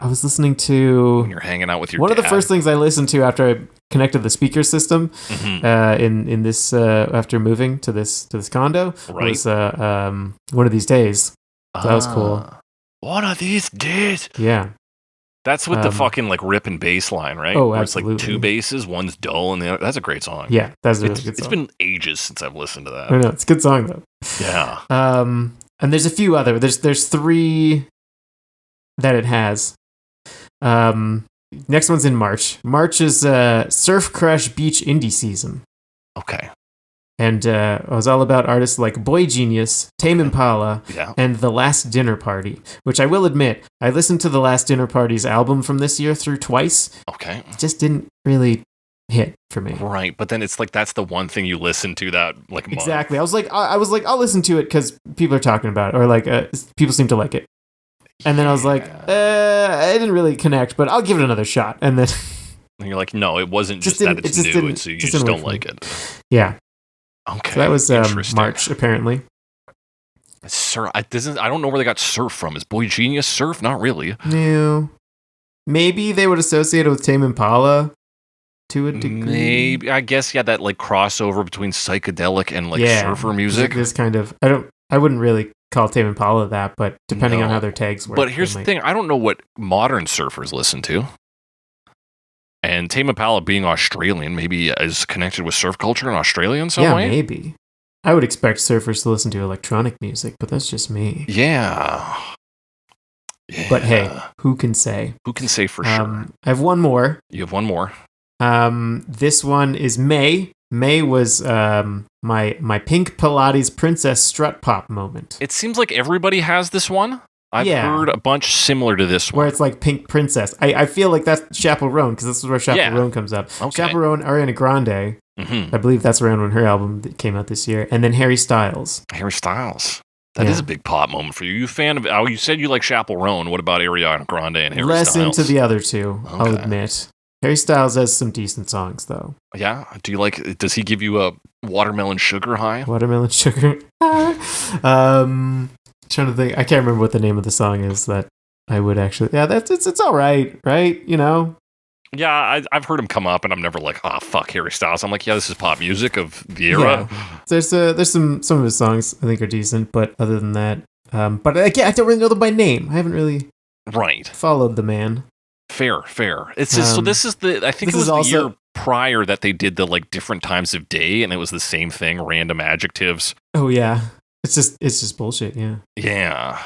Speaker 2: I was listening to...
Speaker 1: When you're hanging out with your
Speaker 2: One
Speaker 1: dad.
Speaker 2: of the first things I listened to after I connected the speaker system in this after moving to this condo was One of These Days. So that was cool.
Speaker 1: One of these days.
Speaker 2: Yeah.
Speaker 1: That's with the fucking rip and bass line, right?
Speaker 2: Oh,
Speaker 1: where
Speaker 2: absolutely.
Speaker 1: It's 2 basses, one's dull, and the other. That's a great song.
Speaker 2: Yeah, that's a really good song.
Speaker 1: It's been ages since I've listened to that.
Speaker 2: I know, it's a good song though.
Speaker 1: Yeah.
Speaker 2: And there's a few other. There's 3 that it has. Next one's in March. March is Surf Crash Beach indie season.
Speaker 1: Okay.
Speaker 2: And it was all about artists like Boy Genius, Tame Impala,
Speaker 1: Yeah.
Speaker 2: and The Last Dinner Party, which I will admit, I listened to The Last Dinner Party's album from this year through twice.
Speaker 1: Okay.
Speaker 2: It just didn't really hit for me.
Speaker 1: Right, but then it's like that's the one thing you listen to that like month.
Speaker 2: Exactly. I was like, I'll listen to it because people are talking about it, or like people seem to like it. And then I was like, I didn't really connect, but I'll give it another shot. And then
Speaker 1: and you're like, no, it wasn't just that it's new, and so you just don't like it.
Speaker 2: Yeah.
Speaker 1: Okay.
Speaker 2: So that was March, apparently.
Speaker 1: Surf. I don't know where they got surf from. Is Boy Genius surf? Not really.
Speaker 2: No. Maybe they would associate it with Tame Impala to a degree.
Speaker 1: Maybe. I guess, yeah, that like crossover between psychedelic and like surfer music.
Speaker 2: This kind of, I wouldn't really call Tame Impala that, but depending on how their tags work.
Speaker 1: But here's the thing. I don't know what modern surfers listen to. And Tame Impala being Australian maybe is connected with surf culture in Australia in some way?
Speaker 2: Yeah, maybe. I would expect surfers to listen to electronic music, but that's just me.
Speaker 1: Yeah.
Speaker 2: But hey, who can say?
Speaker 1: Who can say for sure?
Speaker 2: I have one more.
Speaker 1: You have one more.
Speaker 2: This one is May. May was my Pink Pilates Princess Strut Pop moment.
Speaker 1: It seems like everybody has this one. I've heard a bunch similar to this one.
Speaker 2: Where it's like Pink Princess. I feel like that's Chaperone, because this is where Chaperone comes up.
Speaker 1: Okay.
Speaker 2: Chaperone, Ariana Grande. Mm-hmm. I believe that's around when her album came out this year. And then Harry Styles.
Speaker 1: Harry Styles. That is a big pop moment for you. You fan of? Oh, you said you like Chaperone. What about Ariana Grande and Harry Styles?
Speaker 2: Less into the other two, okay. I'll admit. Harry Styles has some decent songs, though.
Speaker 1: Yeah? Do you like... Does he give you a watermelon sugar high?
Speaker 2: Watermelon sugar. Trying to think. I can't remember what the name of the song is that I would actually... Yeah, it's all right? You know?
Speaker 1: Yeah, I've heard him come up, and I'm never like, oh, fuck Harry Styles. I'm like, yeah, this is pop music of the era.
Speaker 2: Yeah. There's some of his songs I think are decent, but other than that... but again, I don't really know them by name. I haven't really followed the man.
Speaker 1: Fair. It's just, so this is the... I think it was the year prior that they did the like different times of day, and it was the same thing, random adjectives.
Speaker 2: Oh, yeah. It's just bullshit, yeah.
Speaker 1: Yeah.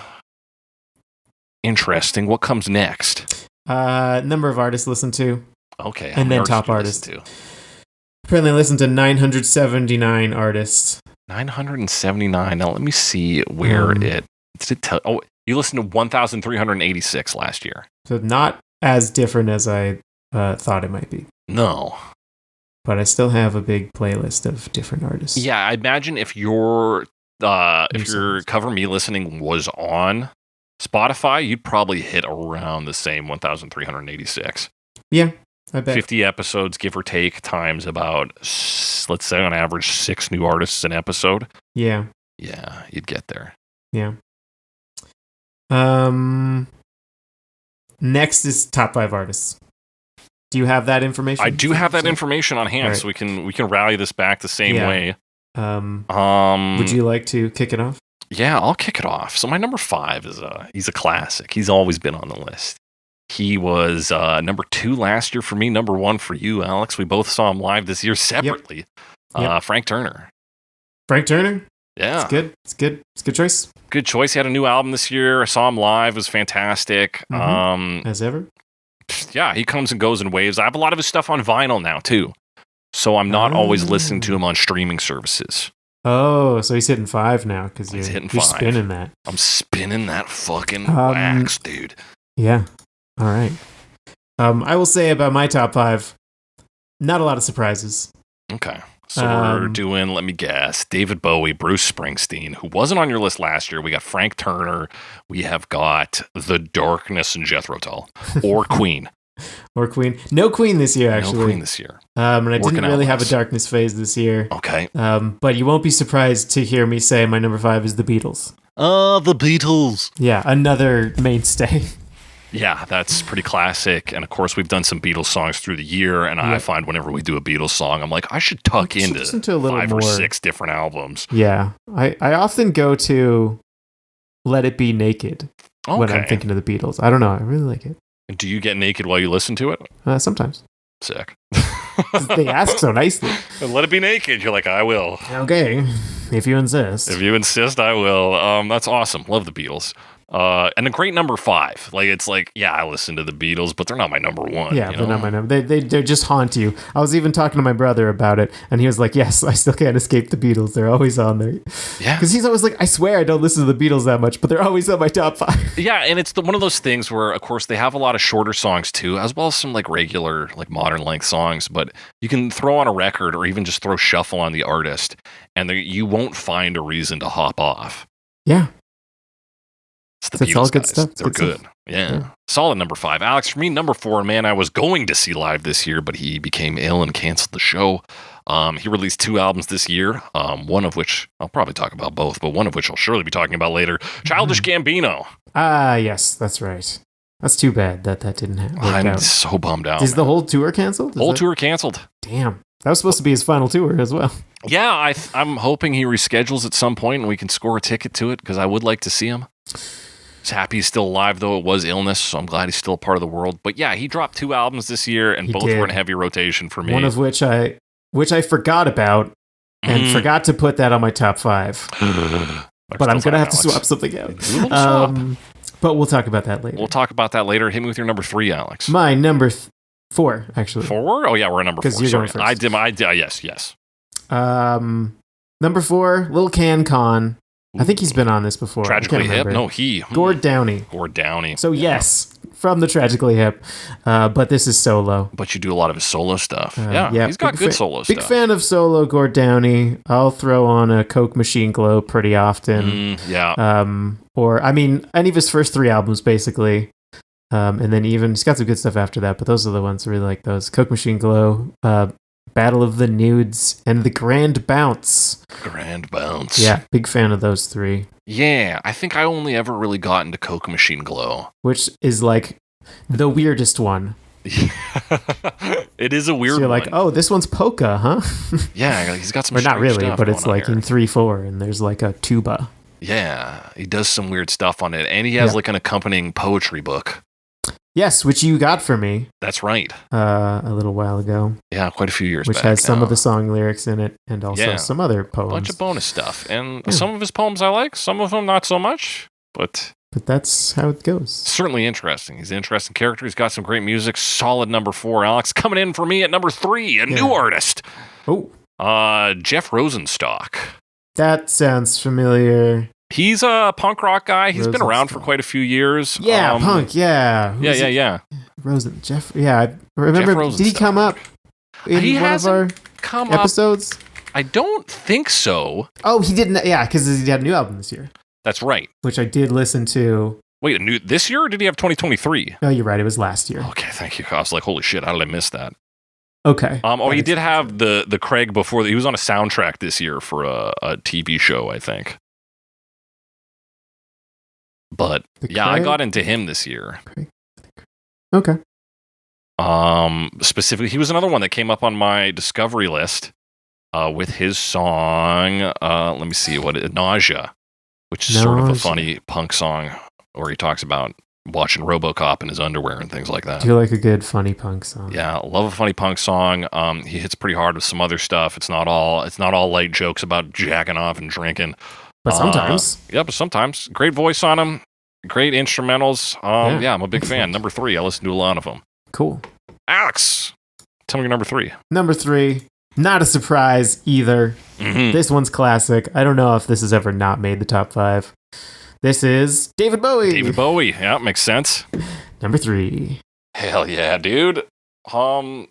Speaker 1: Interesting. What comes next?
Speaker 2: Number of artists listened to.
Speaker 1: Okay.
Speaker 2: And then top artists. Apparently I listened to 979 artists.
Speaker 1: 979. Now let me see where it tell. Oh, you listened to 1,386 last year. So
Speaker 2: not as different as I thought it might be.
Speaker 1: No.
Speaker 2: But I still have a big playlist of different artists.
Speaker 1: Yeah, I imagine if your Cover Me listening was on Spotify, you'd probably hit around the same 1,386.
Speaker 2: Yeah, I bet.
Speaker 1: 50 episodes, give or take, times about, let's say on average, 6 new artists an episode.
Speaker 2: Yeah.
Speaker 1: Yeah, you'd get there.
Speaker 2: Yeah. Next is top 5 artists. Do you have that information?
Speaker 1: I do have that information on hand, so we can rally this back the same way.
Speaker 2: Would you like to kick it off?
Speaker 1: Yeah, I'll kick it off. So my number 5 is he's a classic. He's always been on the list. He was number 2 last year for me, number 1 for you, Alex. We both saw him live this year separately. Yep. Frank Turner.
Speaker 2: Frank Turner?
Speaker 1: Yeah.
Speaker 2: It's good. It's a good choice.
Speaker 1: Good choice. He had a new album this year. I saw him live. It was fantastic.
Speaker 2: Mm-hmm. As ever?
Speaker 1: Yeah, he comes and goes in waves. I have a lot of his stuff on vinyl now, too. So I'm not always listening to him on streaming services.
Speaker 2: Oh, so he's hitting 5 now because you're
Speaker 1: five.
Speaker 2: Spinning that.
Speaker 1: I'm spinning that fucking wax, dude.
Speaker 2: Yeah. All right. I will say about my top 5, not a lot of surprises.
Speaker 1: Okay. So we're doing, let me guess, David Bowie, Bruce Springsteen, who wasn't on your list last year. We got Frank Turner. We have got The Darkness and Jethro Tull. Or Queen.
Speaker 2: Or Queen. No Queen this year, actually.
Speaker 1: No Queen this year.
Speaker 2: And I didn't really have a darkness phase this year.
Speaker 1: Okay.
Speaker 2: But you won't be surprised to hear me say my number 5 is The Beatles.
Speaker 1: The Beatles.
Speaker 2: Yeah, another mainstay.
Speaker 1: Yeah, that's pretty classic. And of course, we've done some Beatles songs through the year. And I find whenever we do a Beatles song, I'm like, I should tuck into
Speaker 2: a little
Speaker 1: 5
Speaker 2: more.
Speaker 1: or 6 different albums.
Speaker 2: Yeah. I often go to Let It Be Naked when I'm thinking of the Beatles. I don't know. I really like it.
Speaker 1: Do you get naked while you listen to it?
Speaker 2: Sometimes.
Speaker 1: Sick.
Speaker 2: They ask so nicely.
Speaker 1: Let it be naked. You're like, I will.
Speaker 2: Okay. If you insist.
Speaker 1: If you insist, I will. That's awesome. Love the Beatles. And a great number 5. Like, it's like, yeah, I listen to the Beatles, but they're not my number 1.
Speaker 2: Yeah, they're not my number. They just haunt you. I was even talking to my brother about it, and he was like, yes, I still can't escape the Beatles. They're always on there.
Speaker 1: Yeah.
Speaker 2: Because he's always like, I swear I don't listen to the Beatles that much, but they're always on my top 5.
Speaker 1: Yeah, and it's one of those things where, of course, they have a lot of shorter songs too, as well as some like regular, like modern length songs, but you can throw on a record or even just throw shuffle on the artist, and you won't find a reason to hop off.
Speaker 2: Yeah.
Speaker 1: It's the Beatles,
Speaker 2: all good
Speaker 1: guys.
Speaker 2: stuff.
Speaker 1: They're good. Yeah. Solid number 5. Alex, for me, number 4, man, I was going to see live this year, but he became ill and canceled the show. He released 2 albums this year, one of which, I'll probably talk about both, but one of which I'll surely be talking about later. Childish Gambino.
Speaker 2: Yes, that's right. That's too bad that didn't work out.
Speaker 1: I'm so bummed out.
Speaker 2: Is the whole tour canceled?
Speaker 1: Tour canceled.
Speaker 2: Damn. That was supposed to be his final tour as well.
Speaker 1: Yeah, I'm hoping he reschedules at some point and we can score a ticket to it because I would like to see him. He's happy he's still alive, though. It was illness, so I'm glad he's still a part of the world. But yeah, he dropped 2 albums this year, and both were in heavy rotation for me.
Speaker 2: One of which I forgot about and forgot to put that on my top 5. But I'm going to have to swap something out. But we'll talk about that later.
Speaker 1: We'll talk about that later. Hit me with your number 3, Alex.
Speaker 2: My number 4, actually.
Speaker 1: 4? Oh, yeah, we're at number 4.
Speaker 2: Because you're going first.
Speaker 1: I did. Yes.
Speaker 2: Number 4, Lil Can. I think he's been on this before.
Speaker 1: Tragically Hip? No,
Speaker 2: Gord Downey.
Speaker 1: So,
Speaker 2: yes, from the Tragically Hip. But this is solo.
Speaker 1: But you do a lot of his solo stuff. He's got good solo stuff.
Speaker 2: Big fan of solo Gord Downey. I'll throw on a Coke Machine Glow pretty often. Or, I mean, any of his first 3 albums, basically. And then even, he's got some good stuff after that, but those are the ones I really like those. Coke Machine Glow, Battle of the Nudes, and The Grand Bounce. Yeah, big fan of those 3.
Speaker 1: Yeah, I think I only ever really got into Coke Machine Glow.
Speaker 2: Which is like the weirdest one.
Speaker 1: It is a weird one.
Speaker 2: So you're like, oh, this one's polka, huh?
Speaker 1: Yeah, he's got some
Speaker 2: or not really, but it's like
Speaker 1: in
Speaker 2: 3/4, and there's like a tuba.
Speaker 1: Yeah, he does some weird stuff on it, and he has like an accompanying poetry book.
Speaker 2: Yes, which you got for me.
Speaker 1: That's right.
Speaker 2: A little while ago.
Speaker 1: Yeah, quite a few years
Speaker 2: back. Which has some of the song lyrics in it, and also some other poems.
Speaker 1: A bunch of bonus stuff. And some of his poems I like, some of them not so much. But
Speaker 2: that's how it goes.
Speaker 1: Certainly interesting. He's an interesting character. He's got some great music. Solid number 4. Alex, coming in for me at number 3, a new artist.
Speaker 2: Oh.
Speaker 1: Jeff Rosenstock.
Speaker 2: That sounds familiar.
Speaker 1: He's a punk rock guy. He's been around for quite a few years.
Speaker 2: Yeah, punk, yeah.
Speaker 1: Yeah.
Speaker 2: Jeff, yeah. I remember, did he come up in one of our episodes?
Speaker 1: I don't think so.
Speaker 2: Oh, he didn't, yeah, because he had a new album this year.
Speaker 1: That's right.
Speaker 2: Which I did listen to.
Speaker 1: Wait, this year, or did he have 2023?
Speaker 2: No, you're right, it was last year.
Speaker 1: Okay, thank you. I was like, holy shit, how did I miss that?
Speaker 2: Okay.
Speaker 1: He did have the Craig before. He was on a soundtrack this year for a TV show, I think. But I got into him this year.
Speaker 2: Okay.
Speaker 1: Specifically, he was another one that came up on my discovery list with his song. Let me see Nausea, which is sort of a funny punk song where he talks about watching RoboCop in his underwear and things like that.
Speaker 2: Do you like a good funny punk song?
Speaker 1: Yeah, love a funny punk song. He hits pretty hard with some other stuff. It's not all light jokes about jacking off and drinking.
Speaker 2: But sometimes.
Speaker 1: But sometimes. Great voice on him. Great instrumentals. I'm a big fan. Number 3. I listen to a lot of them.
Speaker 2: Cool.
Speaker 1: Alex, tell me your number 3.
Speaker 2: Number 3. Not a surprise either. Mm-hmm. This one's classic. I don't know if this has ever not made the top 5. This is David Bowie.
Speaker 1: Yeah, makes sense.
Speaker 2: Number 3.
Speaker 1: Hell yeah, dude. I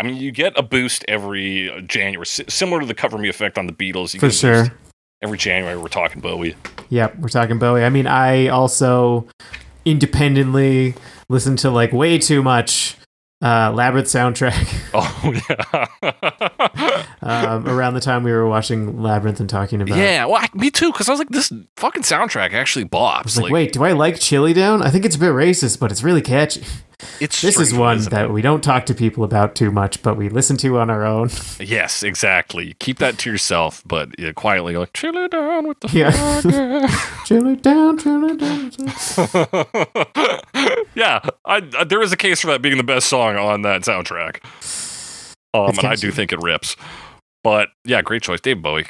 Speaker 1: mean, you get a boost every January, similar to the Cover Me effect on the Beatles.
Speaker 2: For sure.
Speaker 1: Every January, we're talking Bowie.
Speaker 2: Yep, we're talking Bowie. I mean, I also independently listen to like way too much Labyrinth soundtrack.
Speaker 1: Oh, yeah.
Speaker 2: Around the time we were watching Labyrinth and talking about.
Speaker 1: Yeah, well, me too, because I was like, this fucking soundtrack actually bops.
Speaker 2: I was like, wait, do I like Chili Down? I think it's a bit racist, but it's really catchy. This is one that we don't talk to people about too much, but we listen to on our own. Yes,
Speaker 1: exactly. Keep that to yourself, but quietly like, Chili Down with the
Speaker 2: Chili Down.
Speaker 1: Yeah, there is a case for that being the best song on that soundtrack. And I do think it rips. But yeah, great choice. David Bowie,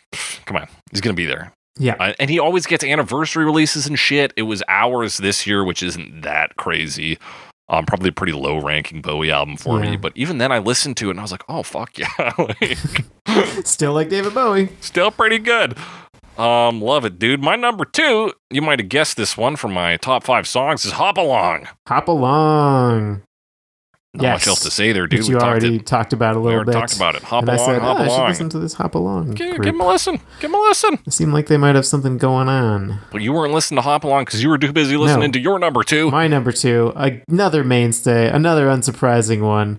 Speaker 1: come on. He's going to be there.
Speaker 2: Yeah.
Speaker 1: And he always gets anniversary releases and shit. It was ours this year, which isn't that crazy. Probably a pretty low-ranking Bowie album for me. But even then, I listened to it, and I was like, oh, fuck yeah.
Speaker 2: Still like David Bowie.
Speaker 1: Still pretty good. Love it, dude. My number 2, you might have guessed this one from my top 5 songs, is Hop Along.
Speaker 2: Hop Along.
Speaker 1: Not much else to say there, dude.
Speaker 2: Which you already talked about a little bit.
Speaker 1: We talked about it. Hop
Speaker 2: and
Speaker 1: Along,
Speaker 2: I said,
Speaker 1: Hop Along.
Speaker 2: I should listen to this Hop Along.
Speaker 1: Give him a listen. Give him a listen.
Speaker 2: It seemed like they might have something going on.
Speaker 1: But you weren't listening to Hop Along because you were too busy listening to your number 2.
Speaker 2: My number 2, another mainstay, another unsurprising one,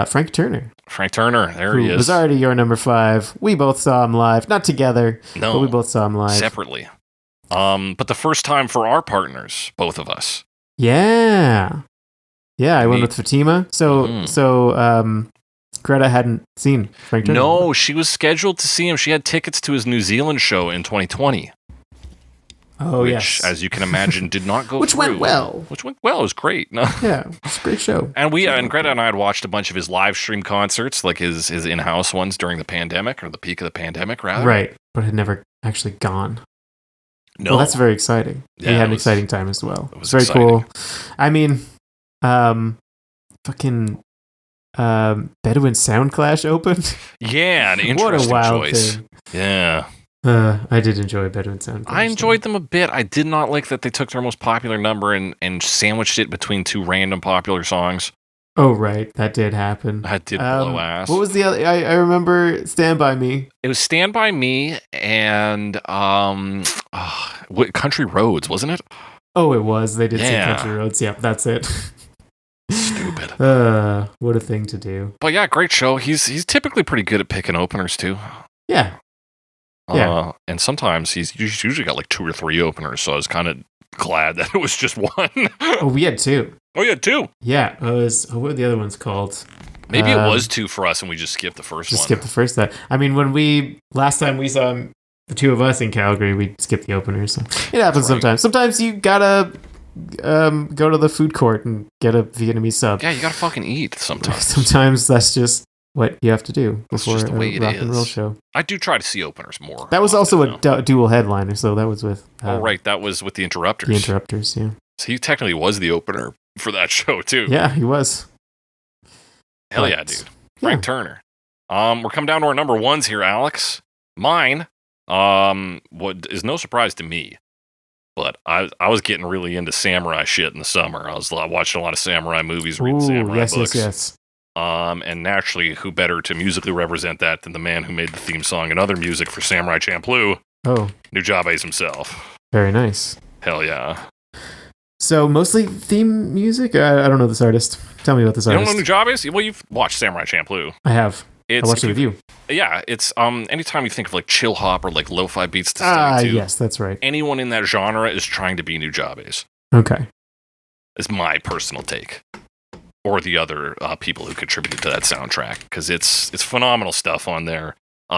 Speaker 2: Frank Turner.
Speaker 1: Frank Turner, there he is.
Speaker 2: Who was already your number 5. We both saw him live. Not together, but we both saw him live.
Speaker 1: Separately. But the first time for our partners, both of us.
Speaker 2: Yeah. Yeah, I went with Fatima. So Greta hadn't seen Frank Turner.
Speaker 1: No, she was scheduled to see him. She had tickets to his New Zealand show in 2020.
Speaker 2: Oh,
Speaker 1: which, as you can imagine, did not go
Speaker 2: which
Speaker 1: through.
Speaker 2: Went well.
Speaker 1: Which went well. It was great. No.
Speaker 2: Yeah, it's a great show.
Speaker 1: And Greta and I had watched a bunch of his live stream concerts, like his in-house ones during the pandemic, or the peak of the pandemic, rather.
Speaker 2: Right, but had never actually gone.
Speaker 1: No.
Speaker 2: Well, that's very exciting.
Speaker 1: Yeah,
Speaker 2: we had an exciting time as well.
Speaker 1: It was
Speaker 2: very
Speaker 1: exciting.
Speaker 2: Cool. I mean, fucking Bedouin Sound Clash opened.
Speaker 1: Yeah, an interesting
Speaker 2: what a wild
Speaker 1: choice.
Speaker 2: Thing.
Speaker 1: Yeah.
Speaker 2: I did enjoy Bedouin Sound Clash.
Speaker 1: I enjoyed them a bit. I did not like that they took their most popular number and sandwiched it between 2 random popular songs.
Speaker 2: Oh, right. That did happen.
Speaker 1: That did blow ass.
Speaker 2: What was the other? I remember Stand By Me.
Speaker 1: It was Stand By Me and Country Roads, wasn't it?
Speaker 2: Oh, it was. They did say Country Roads. Yep, that's it.
Speaker 1: Stupid.
Speaker 2: What a thing to do.
Speaker 1: But yeah, great show. He's typically pretty good at picking openers too.
Speaker 2: Yeah. Yeah.
Speaker 1: And sometimes he's usually got like 2 or 3 openers, so I was kind of glad that it was just one.
Speaker 2: Oh, we had 2.
Speaker 1: Oh, yeah, 2.
Speaker 2: Yeah, it was. What were the other ones called?
Speaker 1: Maybe it was 2 for us, and we just skipped the first one.
Speaker 2: Skipped the first that. I mean, last time we saw him, the 2 of us in Calgary, we skipped the openers. So it happens sometimes. Sometimes you gotta go to the food court and get a Vietnamese sub.
Speaker 1: Yeah, you gotta fucking eat sometimes.
Speaker 2: Sometimes that's just what you have to do before
Speaker 1: just the way
Speaker 2: a rock and roll show.
Speaker 1: I do try to see openers more.
Speaker 2: That was also a dual headliner, so that was with.
Speaker 1: Right, that was with the Interrupters.
Speaker 2: The Interrupters, yeah.
Speaker 1: So he technically was the opener for that show too.
Speaker 2: Yeah, he was.
Speaker 1: Hell yeah, dude. Frank Turner. We're coming down to our number 1s here, Alex. Mine, what is no surprise to me, but I was getting really into samurai shit in the summer. I was watching a lot of samurai movies, reading samurai books.
Speaker 2: Yes.
Speaker 1: And naturally, who better to musically represent that than the man who made the theme song and other music for Samurai Champloo?
Speaker 2: Oh,
Speaker 1: Nujabes himself.
Speaker 2: Very nice.
Speaker 1: Hell yeah.
Speaker 2: So mostly theme music? I don't know this artist. Tell me about this artist.
Speaker 1: You don't know Nujabes? Well, you've watched Samurai Champloo.
Speaker 2: I have. I watched it with you.
Speaker 1: Yeah, it's anytime you think of like chill hop or like lo-fi beats to study to.
Speaker 2: Yes, that's right.
Speaker 1: Anyone in that genre is trying to be Nujabes.
Speaker 2: Okay.
Speaker 1: Is my personal take. Or the other people who contributed to that soundtrack, because it's phenomenal stuff on there.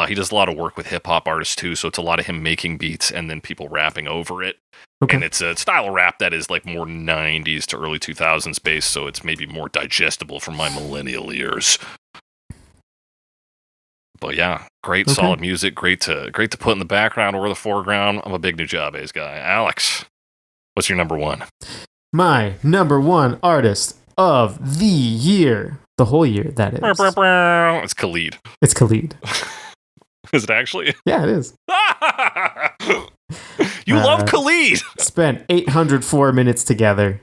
Speaker 1: He does a lot of work with hip-hop artists, too, so it's a lot of him making beats and then people rapping over it. Okay. And it's a style of rap that is like more 90s to early 2000s based, so it's maybe more digestible for my millennial ears. But yeah, great, solid music, great to put in the background or the foreground. I'm a big Nujabes guy. Alex, what's your number 1?
Speaker 2: My number 1 artist of the year. The whole year, that is.
Speaker 1: It's Khalid.
Speaker 2: It's Khalid.
Speaker 1: Is it actually?
Speaker 2: Yeah, it is.
Speaker 1: You love Khalid.
Speaker 2: Spent 804 minutes together.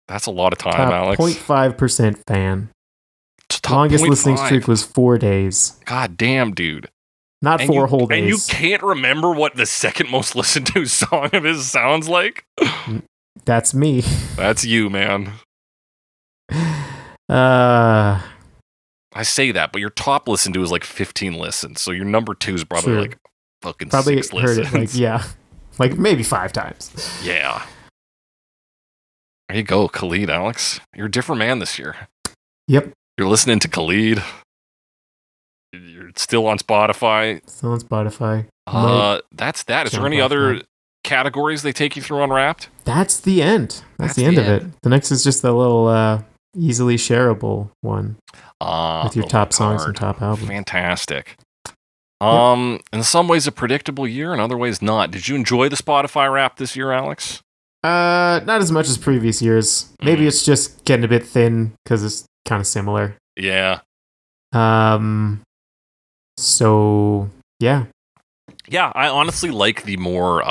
Speaker 1: That's a lot of time, Alex.
Speaker 2: 0.5% fan. Longest listening streak was 4 days.
Speaker 1: God damn, dude.
Speaker 2: Not 4 whole days.
Speaker 1: And you can't remember what the second most listened to song of his sounds like?
Speaker 2: That's me.
Speaker 1: That's you, man. I say that, but your top listen to is like 15 listens, so your number 2 is probably like fucking 6 listens.
Speaker 2: Heard it like maybe 5 times.
Speaker 1: Yeah. There you go, Khalid, Alex. You're a different man this year.
Speaker 2: Yep.
Speaker 1: You're listening to Khalid. You're still on Spotify.
Speaker 2: Still on Spotify.
Speaker 1: That's that. Is there any other categories they take you through on Wrapped?
Speaker 2: That's the end. That's the end of it. The next is just a little easily shareable one with your top songs and top albums.
Speaker 1: Fantastic. In some ways a predictable year, in other ways not. Did you enjoy the Spotify Wrap this year, Alex?
Speaker 2: Not as much as previous years. Maybe it's just getting a bit thin because it's kind of similar.
Speaker 1: Yeah.
Speaker 2: So yeah.
Speaker 1: Yeah, I honestly like the more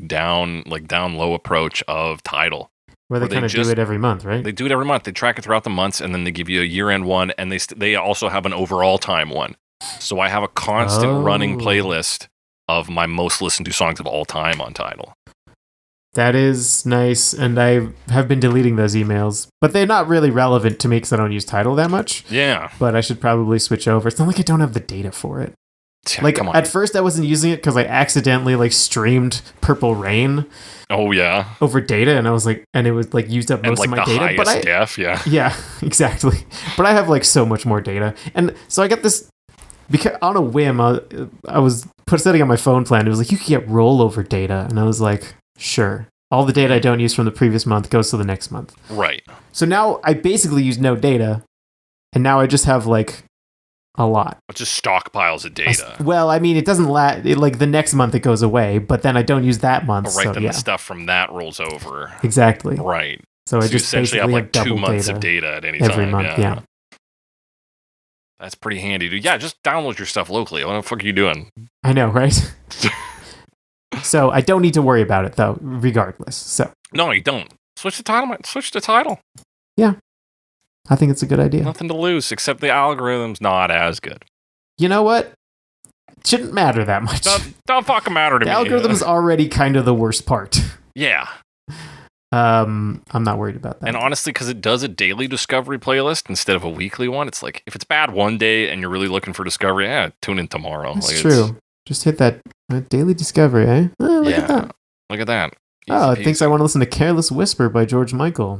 Speaker 1: down low approach of Tidal.
Speaker 2: Where they kind of do it every month, right?
Speaker 1: They do it every month. They track it throughout the months, and then they give you a year-end one, and they also have an overall time one. So I have a constant running playlist of my most listened to songs of all time on Tidal.
Speaker 2: That is nice, and I have been deleting those emails, but they're not really relevant to me because I don't use Tidal that much.
Speaker 1: Yeah.
Speaker 2: But I should probably switch over. It's not like I don't have the data for it.
Speaker 1: Yeah,
Speaker 2: like, at first I wasn't using it because I accidentally, streamed Purple Rain.
Speaker 1: Oh, yeah.
Speaker 2: Over data, and I was like, and it was, used up most of my data.
Speaker 1: But def, yeah.
Speaker 2: Yeah, exactly. But I have, so much more data. And so I got this, because on a whim, I was setting on my phone plan. It was like, you can get rollover data. And I was like, sure. All the data I don't use from the previous month goes to the next month.
Speaker 1: Right.
Speaker 2: So now I basically use no data, and now I just have, a lot.
Speaker 1: It's just stockpiles of data.
Speaker 2: Well, I mean, it doesn't the next month it goes away, but then I don't use that month.
Speaker 1: Oh, right, then the stuff from that rolls over.
Speaker 2: Exactly.
Speaker 1: Right.
Speaker 2: So I just
Speaker 1: essentially have 2 months
Speaker 2: data
Speaker 1: of data at any
Speaker 2: every
Speaker 1: time.
Speaker 2: month. Yeah.
Speaker 1: That's pretty handy, dude. Yeah, just download your stuff locally. What the fuck are you doing?
Speaker 2: I know, right? So I don't need to worry about it though, regardless. So
Speaker 1: no, you don't. Switch to Tidal.
Speaker 2: Yeah. I think it's a good idea.
Speaker 1: Nothing to lose, except the algorithm's not as good.
Speaker 2: You know what? It shouldn't matter that much.
Speaker 1: Don't fucking matter to me.
Speaker 2: The algorithm's already kind of the worst part.
Speaker 1: Yeah.
Speaker 2: I'm not worried about that.
Speaker 1: And honestly, because it does a daily discovery playlist instead of a weekly one, it's like, if it's bad one day and you're really looking for discovery, tune in tomorrow.
Speaker 2: That's true. Just hit that daily discovery, eh? Oh, look at that.
Speaker 1: Look at that.
Speaker 2: It thinks I want to listen to Careless Whisper by George Michael.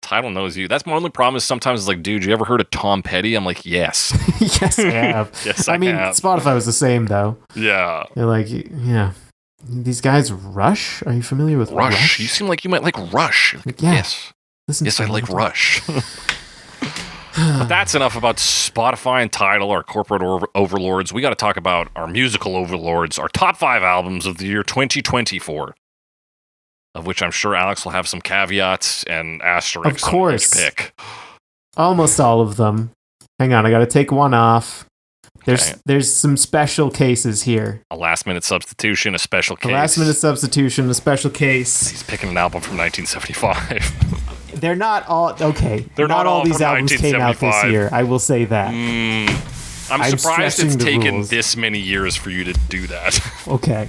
Speaker 1: Tidal knows you. That's my only problem is sometimes it's like, dude, you ever heard of Tom Petty? I'm like, yes.
Speaker 2: Yes, I have.
Speaker 1: Yes, I mean, have.
Speaker 2: Spotify was the same, though.
Speaker 1: Yeah.
Speaker 2: They're like, yeah. These guys, Rush? Are you familiar with Rush?
Speaker 1: You seem like you might like Rush.
Speaker 2: Yeah.
Speaker 1: Yes. Yes, I like Rush. But that's enough about Spotify and Tidal, our corporate overlords. We got to talk about our musical overlords, our top 5 albums of the year 2024. Of which I'm sure Alex will have some caveats and asterisks on each pick.
Speaker 2: Almost all of them. Hang on, I got to take one off. There's some special cases here.
Speaker 1: A last-minute substitution, a special case.
Speaker 2: A last-minute substitution, a special case.
Speaker 1: He's picking an album from 1975.
Speaker 2: They're not all... Okay.
Speaker 1: They're not all
Speaker 2: these albums came out this year. I will say that.
Speaker 1: I'm surprised it's taken this many years for you to do that.
Speaker 2: Okay.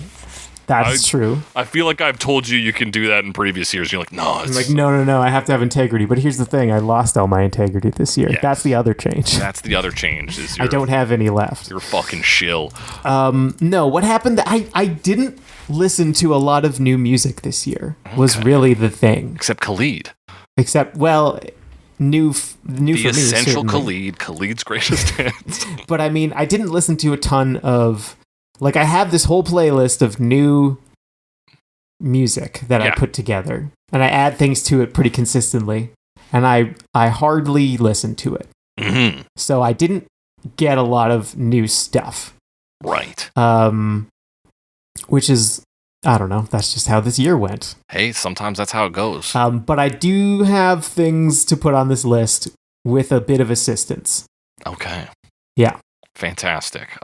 Speaker 2: That's true.
Speaker 1: I feel like I've told you can do that in previous years. You're like, no.
Speaker 2: I'm like, no. I have to have integrity. But here's the thing. I lost all my integrity this year.
Speaker 1: Yes.
Speaker 2: That's the other change.
Speaker 1: That's the other change.
Speaker 2: I don't have any left.
Speaker 1: You're a fucking shill.
Speaker 2: No, what happened? I didn't listen to a lot of new music this year. Was really the thing.
Speaker 1: Except Khalid.
Speaker 2: New
Speaker 1: the
Speaker 2: for me.
Speaker 1: The essential Khalid's greatest hits.
Speaker 2: But I mean, I didn't listen to a ton of... I have this whole playlist of new music that I put together, and I add things to it pretty consistently, and I hardly listen to it.
Speaker 1: Mm-hmm.
Speaker 2: So I didn't get a lot of new stuff.
Speaker 1: Right.
Speaker 2: Which is, I don't know, that's just how this year went.
Speaker 1: Hey, sometimes that's how it goes.
Speaker 2: But I do have things to put on this list with a bit of assistance.
Speaker 1: Okay.
Speaker 2: Yeah.
Speaker 1: Fantastic.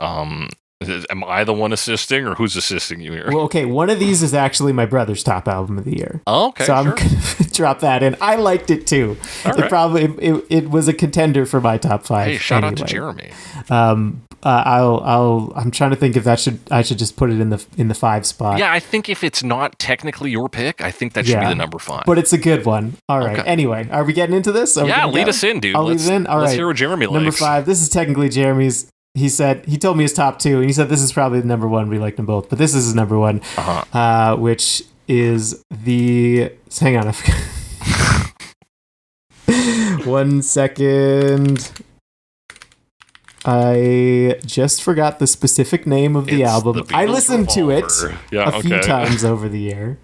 Speaker 1: Am I the one assisting, or who's assisting you here?
Speaker 2: Well, okay, one of these is actually my brother's top album of the year.
Speaker 1: Oh, okay,
Speaker 2: so I'm gonna drop that in. I liked it too. It was a contender for my top 5.
Speaker 1: Hey, shout out to Jeremy.
Speaker 2: I'm trying to think if I should just put it in the 5 spot.
Speaker 1: Yeah, I think if it's not technically your pick, I think that should be the number 5.
Speaker 2: But it's a good one. All right. Okay. Anyway, are we getting into this?
Speaker 1: Lead us in, dude.
Speaker 2: Lead us in. All right.
Speaker 1: Let's hear what Jeremy likes.
Speaker 2: Number 5. This is technically Jeremy's. He told me his top 2, and he said this is probably the number 1. We liked them both, but this is his number 1, which is the. Hang on, I forgot. 1 second. I just forgot the specific name of the album. I listened to it a few times over the year.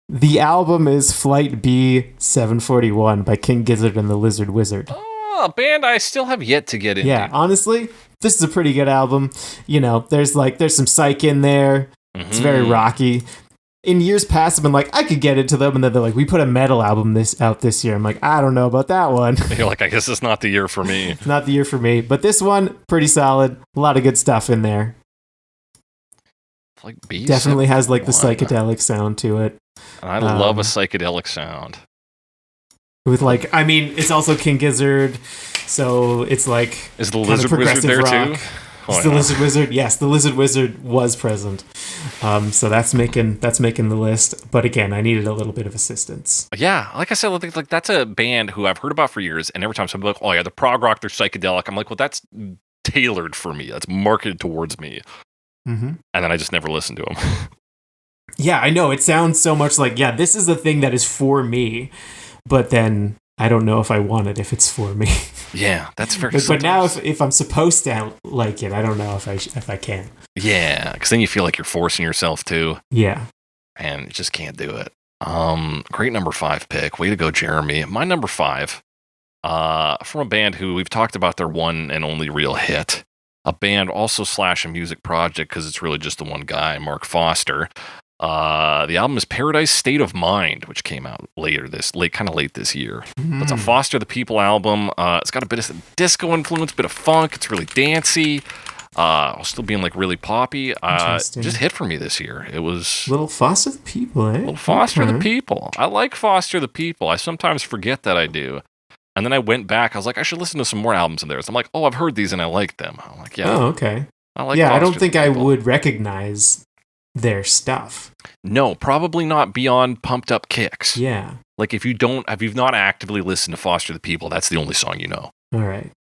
Speaker 2: The album is Flight B 741 by King Gizzard and the Lizard Wizard.
Speaker 1: Oh, a band I still have yet to get into.
Speaker 2: Yeah, honestly, this is a pretty good album. You know, there's some psych in there. It's very rocky. In years past, I've been like, I could get into them, and then they're like, we put a metal album out this year. I'm like, I don't know about that one.
Speaker 1: You're like, I guess it's not the year for me.
Speaker 2: It's not the year for me. But this one, pretty solid. A lot of good stuff in there.
Speaker 1: Like
Speaker 2: definitely has like the psychedelic sound to it.
Speaker 1: And I love a psychedelic sound.
Speaker 2: With like, I mean, it's also King Gizzard, so it's like
Speaker 1: is the Lizard Wizard there
Speaker 2: rock.
Speaker 1: too?
Speaker 2: The Lizard Wizard, yes, the Lizard Wizard was present. So that's making the list. But again, I needed a little bit of assistance.
Speaker 1: Yeah, like I said, like that's a band who I've heard about for years, and every time somebody's like, oh yeah, the prog rock, they're psychedelic. I'm like, well, that's tailored for me. That's marketed towards me. And then I just never listened to them.
Speaker 2: Yeah, I know. It sounds so much like, yeah, this is the thing that is for me. But then I don't know if I want it if it's for me.
Speaker 1: Yeah, that's fair.
Speaker 2: But now if I'm supposed to like it, I don't know if I can.
Speaker 1: Yeah, because then you feel like you're forcing yourself to.
Speaker 2: Yeah.
Speaker 1: And you just can't do it. Great number 5 pick. Way to go, Jeremy. My number 5, from a band who we've talked about their one and only real hit. A band also / a music project because it's really just the one guy, Mark Foster. The album is Paradise State of Mind, which came out late this year. It's a Foster the People album. It's got a bit of disco influence, bit of funk. It's really dancey. While still being like really poppy. Just hit for me this year. It was
Speaker 2: Little Foster the People, eh?
Speaker 1: Little Foster the People. I like Foster the People. I sometimes forget that I do. And then I went back. I was like, I should listen to some more albums of theirs. I'm like, oh, I've heard these and I like them. I'm like, yeah.
Speaker 2: Oh, okay.
Speaker 1: I like.
Speaker 2: Yeah,
Speaker 1: Foster
Speaker 2: I don't think I
Speaker 1: People.
Speaker 2: would recognize their stuff.
Speaker 1: No, probably not beyond Pumped Up Kicks.
Speaker 2: Yeah.
Speaker 1: Like if you've not actively listened to Foster the People, that's the only song you know.
Speaker 2: All right.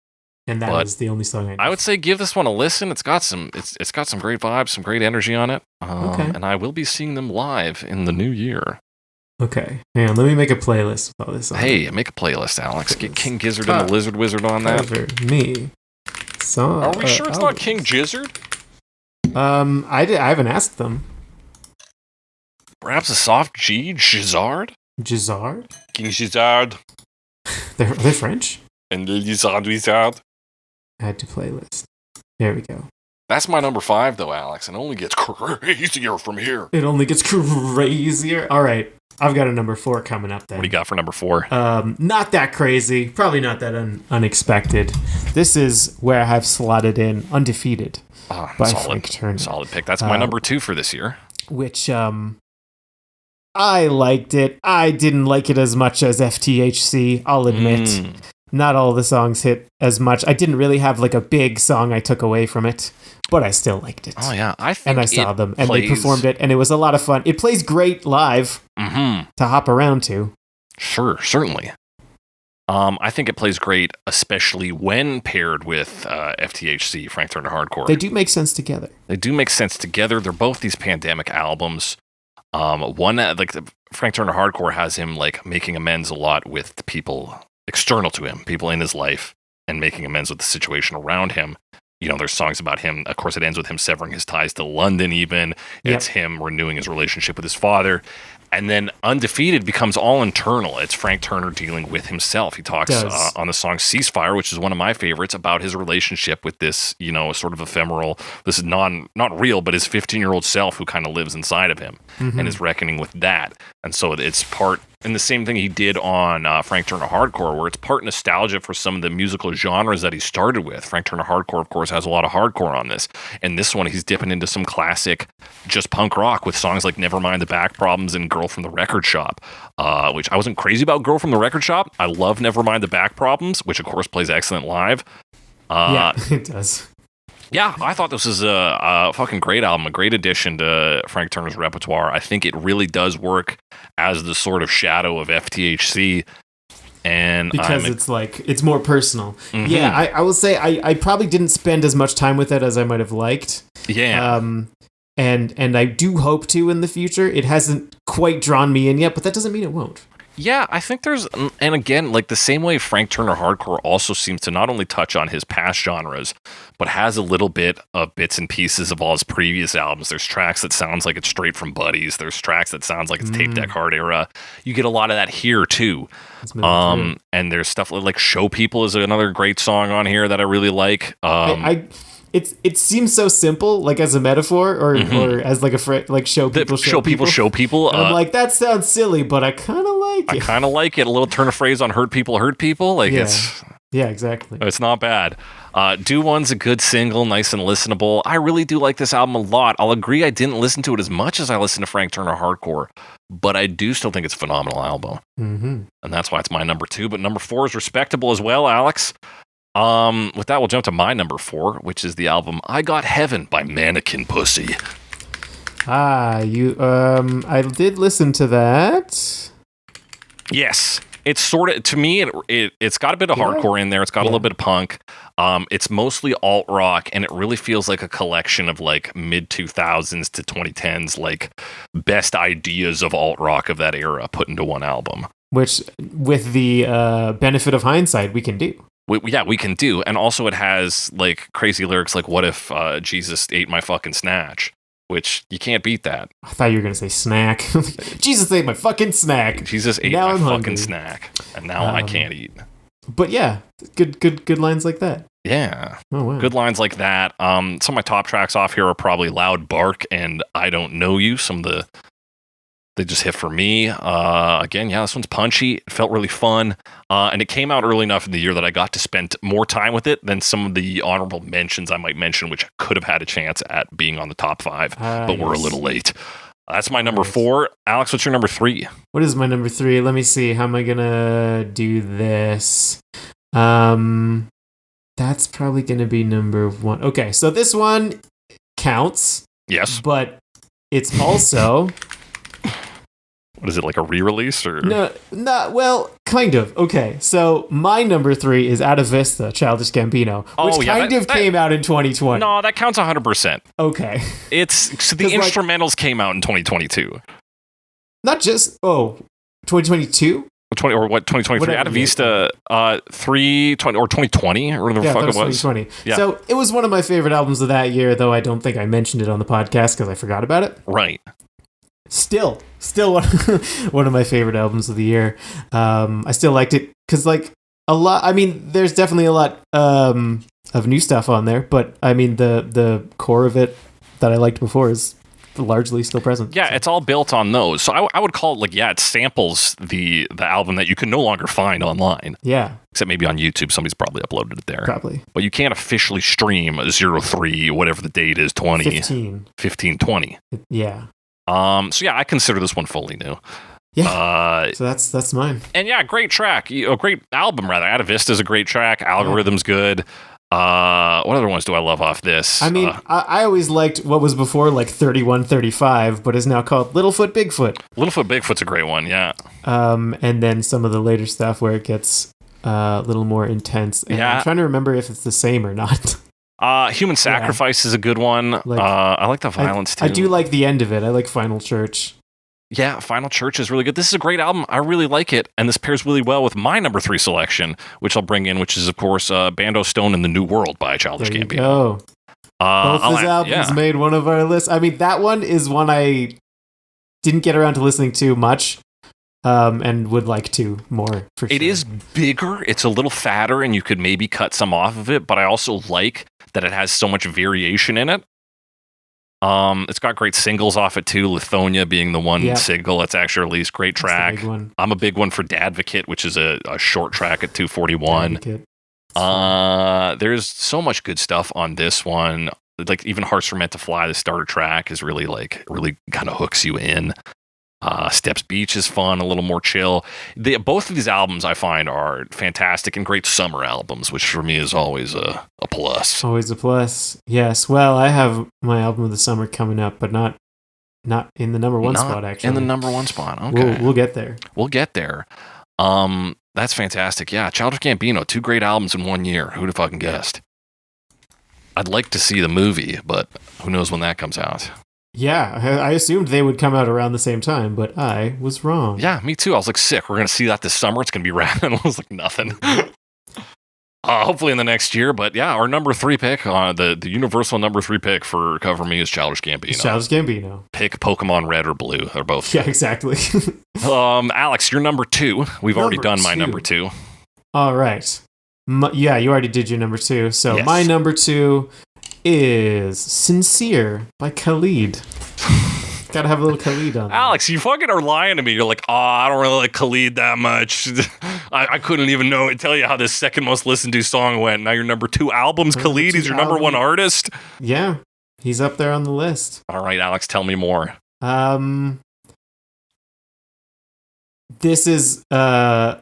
Speaker 2: And that is the only song I know.
Speaker 1: I would say give this one a listen. It's got some great vibes, some great energy on it.
Speaker 2: Okay.
Speaker 1: And I will be seeing them live in the new year.
Speaker 2: Okay. Hang on, let me make a playlist of all this.
Speaker 1: Hey, make a playlist, Alex. Get King Gizzard and the Lizard Wizard on that.
Speaker 2: Me. Song.
Speaker 1: Are we sure it's not King Gizzard?
Speaker 2: I haven't asked them.
Speaker 1: Perhaps a soft G, Gizzard?
Speaker 2: Gizzard?
Speaker 1: King Gizzard.
Speaker 2: They're French?
Speaker 1: And the Lizard Wizard.
Speaker 2: Add to playlist. There we go.
Speaker 1: That's my number 5, though, Alex. It only gets crazier from here.
Speaker 2: It only gets crazier. All right. I've got a number 4 coming up then.
Speaker 1: What do you got for number 4?
Speaker 2: Not that crazy. Probably not that unexpected. This is where I have slotted in Undefeated by Frank Turner.
Speaker 1: Solid pick. That's my number 2 for this year.
Speaker 2: Which, I liked it. I didn't like it as much as FTHC, I'll admit. Not all the songs hit as much. I didn't really have like a big song I took away from it, but I still liked it.
Speaker 1: Oh yeah, I
Speaker 2: saw them and they performed it, and it was a lot of fun. It plays great live to hop around to.
Speaker 1: Sure, certainly. I think it plays great, especially when paired with FTHC, Frank Turner Hardcore.
Speaker 2: They do make sense together.
Speaker 1: They're both these pandemic albums. One like Frank Turner Hardcore has him like making amends a lot with the people external to him, people in his life, and making amends with the situation around him. You know, there's songs about him. Of course, it ends with him severing his ties to London even. It's him renewing his relationship with his father. And then Undefeated becomes all internal. It's Frank Turner dealing with himself. He talks on the song Ceasefire, which is one of my favorites, about his relationship with this, you know, sort of ephemeral, this is not real, but his 15-year-old self who kind of lives inside of him and is reckoning with that. And so it's part, and the same thing he did on Frank Turner Hardcore, where it's part nostalgia for some of the musical genres that he started with. Frank Turner Hardcore, of course, has a lot of hardcore on this. And this one, he's dipping into some classic just punk rock with songs like Nevermind the Back Problems and Girl from the Record Shop, which I wasn't crazy about Girl from the Record Shop. I love Nevermind the Back Problems, which of course plays excellent live.
Speaker 2: Yeah, it does.
Speaker 1: Yeah, I thought this was a fucking great album, a great addition to Frank Turner's repertoire. I think it really does work as the sort of shadow of FTHC. And
Speaker 2: because it's more personal. Yeah, I will say I probably didn't spend as much time with it as I might have liked.
Speaker 1: Yeah.
Speaker 2: And I do hope to in the future. It hasn't quite drawn me in yet, but that doesn't mean it won't.
Speaker 1: Yeah, I think there's, and again, like the same way Frank Turner Hardcore also seems to not only touch on his past genres, but has a little bit of bits and pieces of all his previous albums. There's tracks that sounds like it's straight from Buddies. There's tracks that sounds like it's Tape Deck Hard era. You get a lot of that here too. And there's stuff like Show People is another great song on here that I really like.
Speaker 2: it seems so simple, like as a metaphor or as like show people. And I'm like, that sounds silly, but I kind of like it.
Speaker 1: I kind of like it. A little turn of phrase on hurt people. Like
Speaker 2: yeah, exactly.
Speaker 1: It's not bad. Do One's a good single, nice and listenable. I really do like this album a lot. I'll agree I didn't listen to it as much as I listened to Frank Turner Hardcore, but I do still think it's a phenomenal album.
Speaker 2: Mm-hmm.
Speaker 1: And that's why it's my number 2. But number 4 is respectable as well, Alex. With that, we'll jump to my number 4, which is the album I Got Heaven by Mannequin Pussy.
Speaker 2: I did listen to that.
Speaker 1: Yes. It's sort of, to me, it's got a bit of hardcore in there. It's got a little bit of punk. It's mostly alt rock, and it really feels like a collection of like mid 2000s to 2010s, like best ideas of alt rock of that era put into one album.
Speaker 2: Which, with the benefit of hindsight, we can do.
Speaker 1: We can do. And also it has like crazy lyrics like, what if Jesus ate my fucking snatch? Which you can't beat that.
Speaker 2: I thought you were going to say snack. Jesus ate my fucking snack.
Speaker 1: Jesus ate my fucking snack. And now I can't eat.
Speaker 2: But yeah, good lines like that.
Speaker 1: Yeah.
Speaker 2: Oh, wow.
Speaker 1: Good lines like that. Some of my top tracks off here are probably Loud Bark and I Don't Know You. They just hit for me. Again, this one's punchy. It felt really fun. And it came out early enough in the year that I got to spend more time with it than some of the honorable mentions I might mention, which could have had a chance at being on the top 5, but we're a little late. That's my number 4. Alex, what's your number 3?
Speaker 2: What is my number 3? Let me see. How am I going to do this? That's probably going to be number 1. Okay, so this one counts.
Speaker 1: Yes.
Speaker 2: But it's also...
Speaker 1: What is it, like a re-release? Or
Speaker 2: No, well, kind of. Okay, so my number 3 is Out of Vista, Childish Gambino, which kind of came out in 2020.
Speaker 1: No, that counts 100%.
Speaker 2: Okay.
Speaker 1: So the instrumentals came out in 2022.
Speaker 2: Not just, 2022?
Speaker 1: 2023? Out of Vista, 320 or 2020, or whatever the fuck it was.
Speaker 2: 2020. Yeah. So it was one of my favorite albums of that year, though I don't think I mentioned it on the podcast because I forgot about it.
Speaker 1: Right.
Speaker 2: Still one of my favorite albums of the year. I still liked it because there's definitely a lot of new stuff on there, but I mean the core of it that I liked before is largely still present.
Speaker 1: Yeah, it's all built on those. So I would call it it samples the album that you can no longer find online.
Speaker 2: Yeah.
Speaker 1: Except maybe on YouTube, somebody's probably uploaded it there.
Speaker 2: Probably.
Speaker 1: But you can't officially stream 03, whatever the date is, 15, 20.
Speaker 2: Yeah.
Speaker 1: I consider this one fully new.
Speaker 2: Yeah. So that's mine.
Speaker 1: And great track. A great album, rather. Out of Vista is a great track. Algorithm's good. What other ones do I love off this?
Speaker 2: I mean, I always liked what was before like 3135, but is now called Littlefoot Bigfoot.
Speaker 1: Littlefoot Bigfoot's a great one, yeah.
Speaker 2: And then some of the later stuff where it gets a little more intense. And I'm trying to remember if it's the same or not.
Speaker 1: Human Sacrifice is a good one. I like the violence too.
Speaker 2: I do like the end of it. I like Final Church.
Speaker 1: Yeah, Final Church is really good. This is a great album. I really like it. And this pairs really well with my number 3 selection, which I'll bring in, which is, of course, Bando Stone and the New World by Childish Gambino.
Speaker 2: Both his albums made one of our lists. I mean, that one is one I didn't get around to listening to much. And would like to more, for sure.
Speaker 1: It is bigger. It's a little fatter, and you could maybe cut some off of it, but I also like that it has so much variation in it. It's got great singles off it, too. Lithonia being the one single that's actually released. Great track. I'm a big one for Dadvocate, which is a short track at 2:41. There's so much good stuff on this one. Like, even Hearts Were Meant to Fly, the starter track, is really kind of hooks you in. Steps Beach is fun, a little more chill. Both of these albums I find are fantastic and great summer albums, which for me is always a plus.
Speaker 2: Always a plus. Yes. Well, I have my album of the summer coming up, but not in the number 1 spot, actually.
Speaker 1: In the number 1 spot. Okay.
Speaker 2: We'll get there.
Speaker 1: We'll get there. That's fantastic. Yeah, Childish Gambino, 2 great albums in 1 year. Who'd have fucking guessed? I'd like to see the movie, but who knows when that comes out.
Speaker 2: Yeah, I assumed they would come out around the same time, but I was wrong.
Speaker 1: Yeah, me too. I was like, sick. We're going to see that this summer. It's going to be rad. And I was like, nothing. Hopefully in the next year. But yeah, our number 3 pick, the universal number 3 pick for Cover Me is Childish Gambino.
Speaker 2: Childish Gambino.
Speaker 1: Pick Pokemon Red or Blue. They're both.
Speaker 2: Yeah, exactly.
Speaker 1: Alex, you're number 2. We've already done my number 2.
Speaker 2: All right. You already did your number 2. So my number 2 is Sincere by Khalid. Gotta have a little Khalid on there.
Speaker 1: Alex, you fucking are lying to me. You're like, I don't really like Khalid that much. I couldn't even tell you how this second most listened to song went. Now your number 2 album's Khalid. He's your number 1 artist.
Speaker 2: Yeah, he's up there on the list.
Speaker 1: All right, Alex, tell me more.
Speaker 2: This is I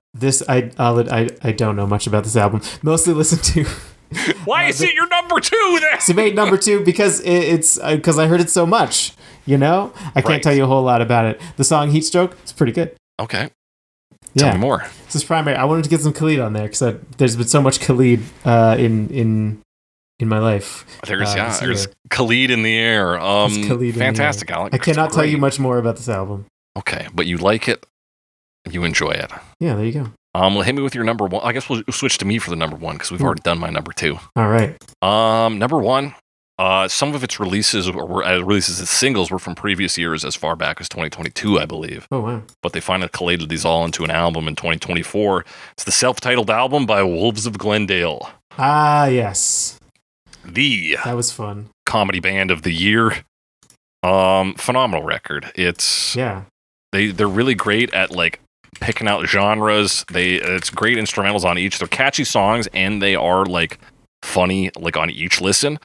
Speaker 2: don't know much about this album. Mostly listen to.
Speaker 1: Why is it your number 2 then?
Speaker 2: It's made number 2 because it's because I heard it so much. You know, I can't tell you a whole lot about it. The song Heatstroke, it's pretty good.
Speaker 1: Okay. Tell me more.
Speaker 2: This is primary. I wanted to get some Khalid on there because there's been so much Khalid in my life.
Speaker 1: There's Khalid in the air.
Speaker 2: Khalid
Speaker 1: fantastic,
Speaker 2: in the air.
Speaker 1: Alex.
Speaker 2: I cannot tell you much more about this album.
Speaker 1: Okay, but you like it. You enjoy it.
Speaker 2: Yeah, there you go.
Speaker 1: Hit me with your number 1. I guess we'll switch to me for the number 1 because we've already done my number 2.
Speaker 2: All right.
Speaker 1: Number 1. Some of its releases as singles were from previous years, as far back as 2022, I believe.
Speaker 2: Oh wow!
Speaker 1: But they finally collated these all into an album in 2024. It's the self-titled album by Wolves of Glendale.
Speaker 2: Ah, yes.
Speaker 1: That
Speaker 2: was fun.
Speaker 1: Comedy band of the year. Phenomenal record. They're really great at like picking out genres. It's great instrumentals on each. They're catchy songs and they are like funny like on each listen.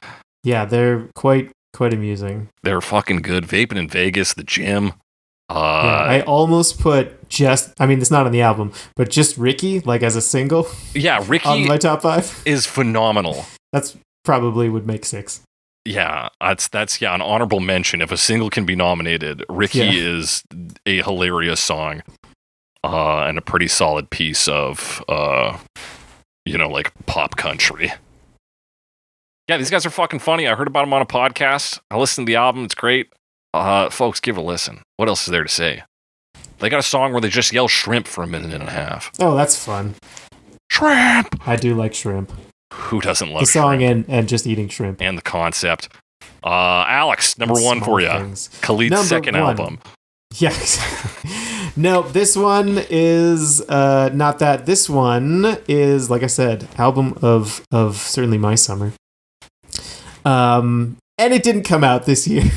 Speaker 2: Yeah, they're quite amusing.
Speaker 1: They're fucking good. Vaping in Vegas, The Gym.
Speaker 2: I almost put it's not on the album, but just Ricky, like as a single.
Speaker 1: Yeah, Ricky
Speaker 2: on my top 5
Speaker 1: is phenomenal.
Speaker 2: That's probably would make 6.
Speaker 1: Yeah, that's an honorable mention. If a single can be nominated, Ricky is a hilarious song, and a pretty solid piece of, like pop country. Yeah, these guys are fucking funny. I heard about them on a podcast. I listened to the album. It's great. Folks, give it a listen. What else is there to say? They got a song where they just yell shrimp for a minute and a half.
Speaker 2: Oh, that's fun.
Speaker 1: Shrimp!
Speaker 2: I do like shrimp.
Speaker 1: Who doesn't love
Speaker 2: the song
Speaker 1: shrimp?
Speaker 2: And just eating shrimp.
Speaker 1: And the concept. Alex, number 1 for you. Khalid's second album.
Speaker 2: Yeah, exactly. No, this one is not that. This one is, like I said, album of certainly my summer. And it didn't come out this year.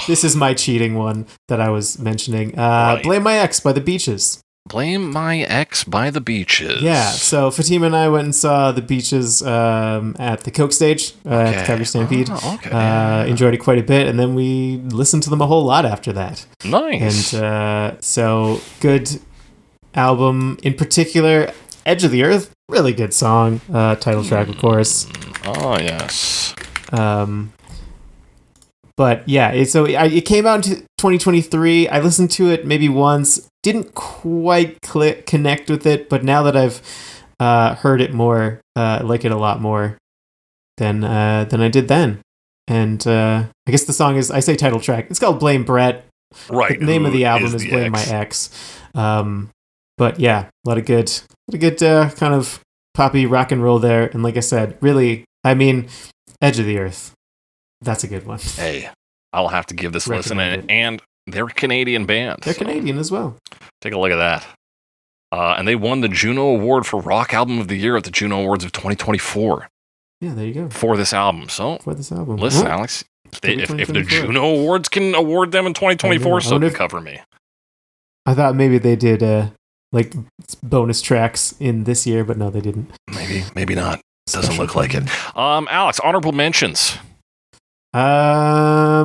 Speaker 2: This is my cheating one that I was mentioning. Blame My Ex by The Beaches.
Speaker 1: Blame My Ex by The Beaches.
Speaker 2: Yeah, so Fatima and I went and saw The Beaches at the Coke stage at the Calgary Stampede. Enjoyed it quite a bit, and then we listened to them a whole lot after that.
Speaker 1: Nice.
Speaker 2: And so, good album. In particular, Edge of the Earth, really good song. Title track, of course.
Speaker 1: Oh, yes.
Speaker 2: But yeah, it came out in 2023. I listened to it maybe once, didn't quite connect with it, but now that I've heard it more, I like it a lot more than I did then. And I guess the song is, I say title track, it's called Blame Brett.
Speaker 1: Right.
Speaker 2: The name of the album is Blame My Ex. But yeah, a lot of good kind of poppy rock and roll there. And like I said, really, Edge of the Earth. That's a good one.
Speaker 1: Hey, I'll have to give this a listen. And they're a Canadian band.
Speaker 2: They're Canadian as well.
Speaker 1: Take a look at that. And they won the Juno Award for Rock Album of the Year at the Juno Awards of 2024.
Speaker 2: Yeah, there you go.
Speaker 1: For this album. Listen, Alex, if the Juno Awards can award them in 2024, so can cover me.
Speaker 2: I thought maybe they did like bonus tracks in this year, but no, they didn't.
Speaker 1: Maybe not. Doesn't look like it. Alex, honorable mentions.
Speaker 2: I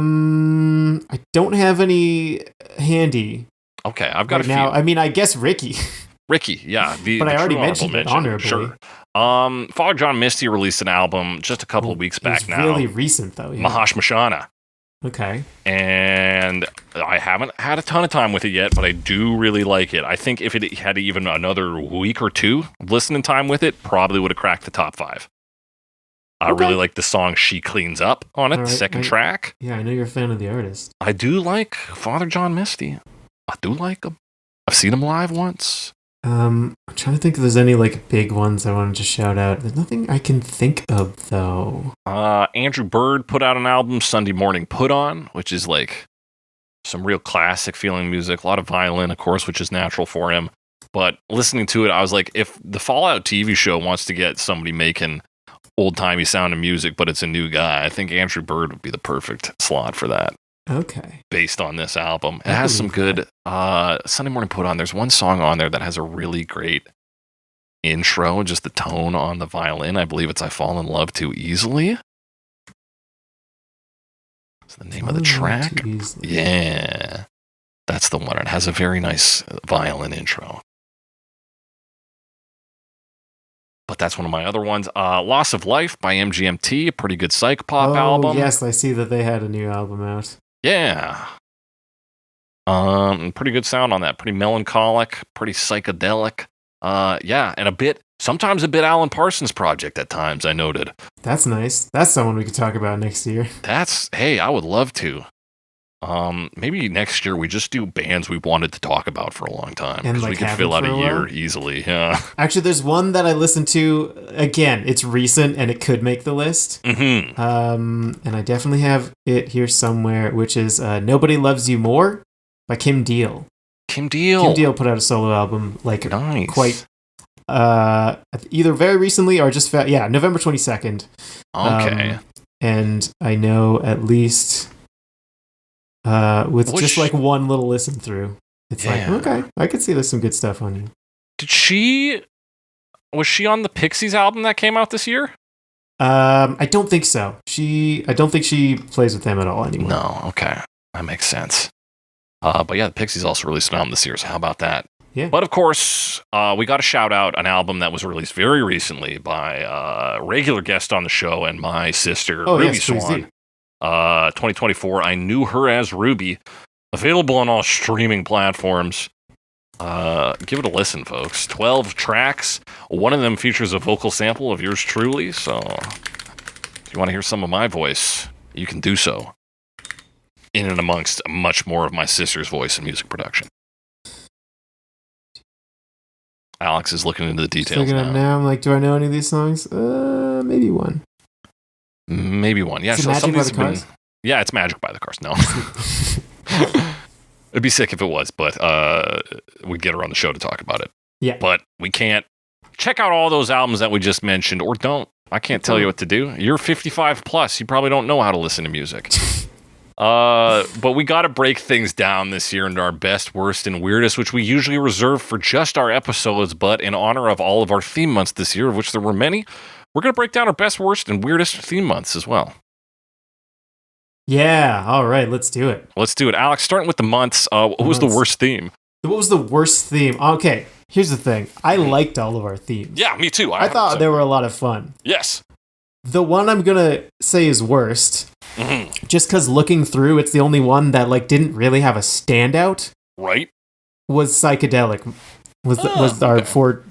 Speaker 2: don't have any handy.
Speaker 1: Okay, I've got
Speaker 2: right now. I guess Ricky.
Speaker 1: Ricky, yeah.
Speaker 2: But I already mentioned it honorably.
Speaker 1: Sure. Father John Misty released an album just a couple of weeks back now.
Speaker 2: Really recent though. Yeah.
Speaker 1: Mahash Mashana.
Speaker 2: Okay.
Speaker 1: And I haven't had a ton of time with it yet, but I do really like it. I think if it had even another week or two of listening time with it, probably would have cracked the top 5. I really like the song She Cleans Up on it, the second track.
Speaker 2: Yeah, I know you're a fan of the artist.
Speaker 1: I do like Father John Misty. I do like him. I've seen him live once.
Speaker 2: I'm trying to think if there's any like big ones I wanted to shout out. There's nothing I can think of though.
Speaker 1: Andrew Bird put out an album, Sunday Morning Put On, which is like some real classic feeling music. A lot of violin, of course, which is natural for him. But listening to it, I was like, if the Fallout TV show wants to get somebody making old-timey sound of music, but it's a new guy. I think Andrew Bird would be the perfect slot for that.
Speaker 2: Okay.
Speaker 1: Based on this album. It has some good Sunday Morning Put On. There's one song on there that has a really great intro, just the tone on the violin. I believe it's I Fall in Love Too Easily. That's the name of the track. Yeah. That's the one. It has a very nice violin intro. But that's one of my other ones. Loss of Life by MGMT, a pretty good psych pop album.
Speaker 2: Yes, I see that they had a new album out.
Speaker 1: Yeah. Pretty good sound on that. Pretty melancholic, pretty psychedelic. And sometimes a bit Alan Parsons Project at times, I noted.
Speaker 2: That's nice. That's someone we could talk about next year.
Speaker 1: I would love to. Maybe next year we just do bands we wanted to talk about for a long time. Because we could fill out a year easily. Yeah.
Speaker 2: Actually, there's one that I listened to. Again, it's recent and it could make the list.
Speaker 1: Mm-hmm.
Speaker 2: And I definitely have it here somewhere, which is Nobody Loves You More by Kim Deal.
Speaker 1: Kim Deal.
Speaker 2: Kim Deal put out a solo album
Speaker 1: nice.
Speaker 2: Quite either very recently or just November 22nd.
Speaker 1: Okay.
Speaker 2: And I know at least with just like one little listen through, it's like, okay, I could see there's some good stuff on you. Was she on the Pixies album that came out this year? I don't think so. I don't think she plays with them at all anymore.
Speaker 1: No, okay. That makes sense. But yeah, the Pixies also released an album this year, so how about that?
Speaker 2: Yeah.
Speaker 1: But of course, we got to shout out an album that was released very recently by a regular guest on the show and my sister, Ruby Swan. 2024, I Knew Her as Ruby. Available on all streaming platforms. Give it a listen, folks. 12 tracks. One of them features a vocal sample of yours truly, so if you want to hear some of my voice, you can do so. In and amongst much more of my sister's voice and music production. Alex is looking into the details
Speaker 2: now. I'm like, do I know any of these songs? Maybe one.
Speaker 1: Yeah,
Speaker 2: so Magic by the Cars?
Speaker 1: Yeah, it's Magic by the Cars. No. It'd be sick if it was, but we'd get her on the show to talk about it.
Speaker 2: Yeah.
Speaker 1: But we can't. Check out all those albums that we just mentioned, or don't. I can't tell you what to do. You're 55 plus. You probably don't know how to listen to music. But we got to break things down this year into our best, worst, and weirdest, which we usually reserve for just our episodes, but in honor of all of our theme months this year, of which there were many, we're going to break down our best, worst, and weirdest theme months as well.
Speaker 2: Yeah, all right, let's do it.
Speaker 1: Alex, starting with the months, what was the worst theme?
Speaker 2: What was the worst theme? Okay, here's the thing. I liked all of our themes.
Speaker 1: Yeah, me too.
Speaker 2: I thought they were a lot of fun.
Speaker 1: Yes.
Speaker 2: The one I'm going to say is worst, just because looking through, it's the only one that didn't really have a standout.
Speaker 1: Right.
Speaker 2: Was Psychedelic. Was our April.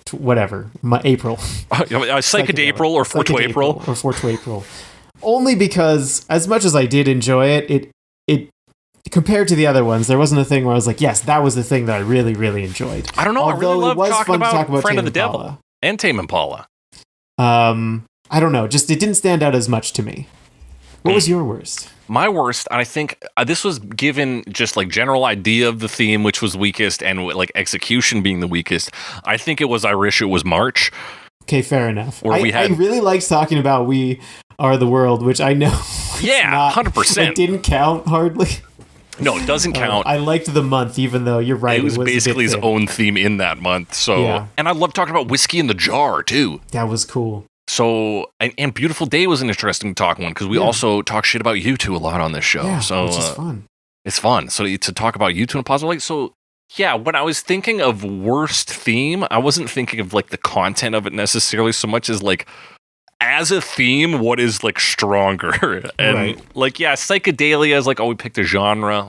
Speaker 1: Psychedapril or 4th April.
Speaker 2: Or 4th April. Only because, as much as I did enjoy it, compared to the other ones, there wasn't a thing where I was like, yes, that was the thing that I really, really enjoyed.
Speaker 1: I don't know.
Speaker 2: Although
Speaker 1: I really love talking about Friend of the
Speaker 2: Impala.
Speaker 1: Devil and Tame Impala.
Speaker 2: I don't know. Just it didn't stand out as much to me. What was your worst?
Speaker 1: My worst, and I think this was given just general idea of the theme, which was weakest, and execution being the weakest. I think it was I Wish It Was March.
Speaker 2: Okay, fair enough. I really liked talking about We Are the World, which I know.
Speaker 1: Yeah, 100%.
Speaker 2: It didn't count hardly.
Speaker 1: No, it doesn't count.
Speaker 2: I liked the month, even though you're right.
Speaker 1: It was basically his own theme in that month. So, yeah. And I love talking about Whiskey in the Jar too.
Speaker 2: That was cool.
Speaker 1: So, and Beautiful Day was an interesting talk one because we also talk shit about U2 a lot on this show.
Speaker 2: Yeah,
Speaker 1: so
Speaker 2: which is fun.
Speaker 1: It's fun. So to talk about U2 in a positive light. So yeah, when I was thinking of worst theme, I wasn't thinking of the content of it necessarily so much as as a theme, what is stronger? And psychedelia is we picked a genre.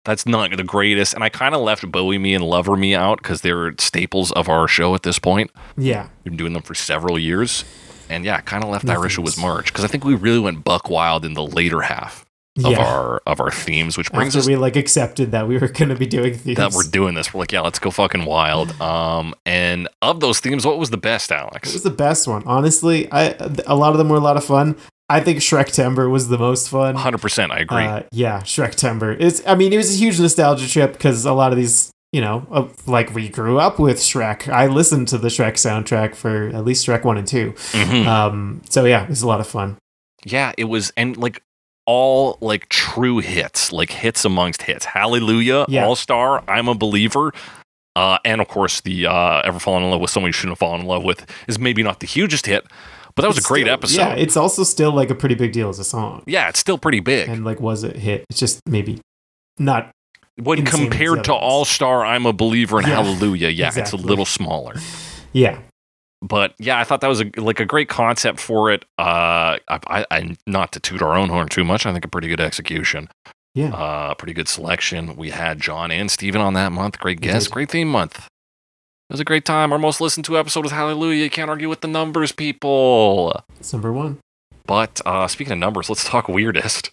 Speaker 1: That's not the greatest. And I kind of left Bowie Me and Lover Me out because they're staples of our show at this point.
Speaker 2: Yeah.
Speaker 1: We've been doing them for several years. And yeah, kind of left I Wish It Was March because I think we really went buck wild in the later half of our themes, which brings us...
Speaker 2: we accepted that we were going to be doing themes.
Speaker 1: That we're doing this. We're let's go fucking wild. And of those themes, what was the best, Alex?
Speaker 2: It was the best one. Honestly, a lot of them were a lot of fun. I think Shrek-Tember was the most fun.
Speaker 1: 100%, I agree.
Speaker 2: Yeah, Shrek-Tember. It was a huge nostalgia trip because a lot of these like we grew up with Shrek. I listened to the Shrek soundtrack for at least Shrek 1 and 2.
Speaker 1: Mm-hmm.
Speaker 2: So yeah, it was a lot of fun.
Speaker 1: Yeah, it was, and like all like true hits, like hits amongst hits. Hallelujah, All Star, I'm a Believer. And of course, the Ever Fallen in Love with Someone You Shouldn't Have Fallen in Love With is maybe not the hugest hit, but that was a great episode.
Speaker 2: Yeah, it's also still like a pretty big deal as a song.
Speaker 1: Yeah, it's still pretty big.
Speaker 2: And like, was it hit? It's just maybe not.
Speaker 1: When compared to All Star, I'm a Believer, and Hallelujah, exactly. It's a little smaller.
Speaker 2: Yeah.
Speaker 1: But yeah, I thought that was a great concept for it. I not to toot our own horn too much, I think a pretty good execution.
Speaker 2: Yeah.
Speaker 1: Pretty good selection. We had John and Steven on that month. Great guest, great theme month. It was a great time. Our most listened to episode was Hallelujah. You can't argue with the numbers, people.
Speaker 2: It's number 1.
Speaker 1: But speaking of numbers, let's talk weirdest.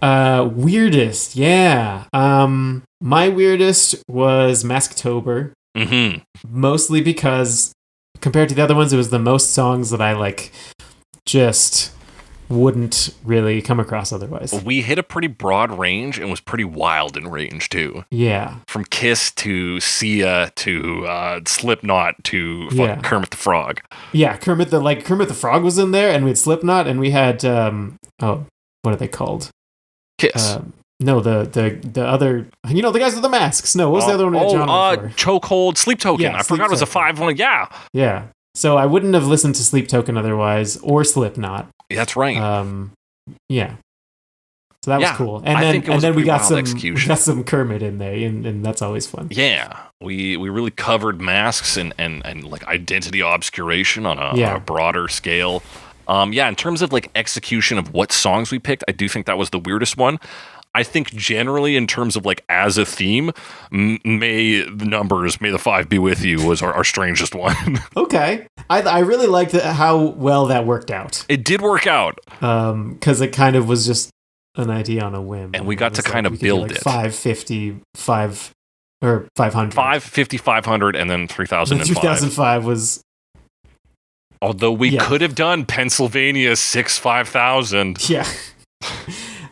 Speaker 2: Weirdest, yeah. My weirdest was Masktober.
Speaker 1: Mm-hmm.
Speaker 2: Mostly because compared to the other ones, it was the most songs that I like just wouldn't really come across otherwise.
Speaker 1: We hit a pretty broad range and was pretty wild in range too.
Speaker 2: Yeah.
Speaker 1: From Kiss to Sia to Slipknot to Kermit the Frog.
Speaker 2: Yeah, Kermit the Frog was in there, and we had Slipknot, and we had what are they called?
Speaker 1: Kiss.
Speaker 2: No, the other, the guys with the masks. No, what was the other one we had John on for?
Speaker 1: Chokehold, Sleep Token.
Speaker 2: Yeah,
Speaker 1: I forgot it was a 5-1. Yeah.
Speaker 2: Yeah. So I wouldn't have listened to Sleep Token otherwise, or Slipknot.
Speaker 1: That's right.
Speaker 2: Yeah. So that was cool. And then we got some Kermit in there, and that's always fun.
Speaker 1: Yeah. We really covered masks and like identity obscuration on a broader scale. In terms of like execution of what songs we picked, I do think that was the weirdest one. I think generally in terms of like as a theme, May the 5 be with you was our strangest one.
Speaker 2: Okay. I really liked how well that worked out.
Speaker 1: It did work out.
Speaker 2: Because it kind of was just an idea on a whim.
Speaker 1: And we got to kind of build it.
Speaker 2: 550, 5 or 500.
Speaker 1: 550, 500, and then 3005.
Speaker 2: 3005 was...
Speaker 1: Although we could have done Pennsylvania 5000.
Speaker 2: Yeah.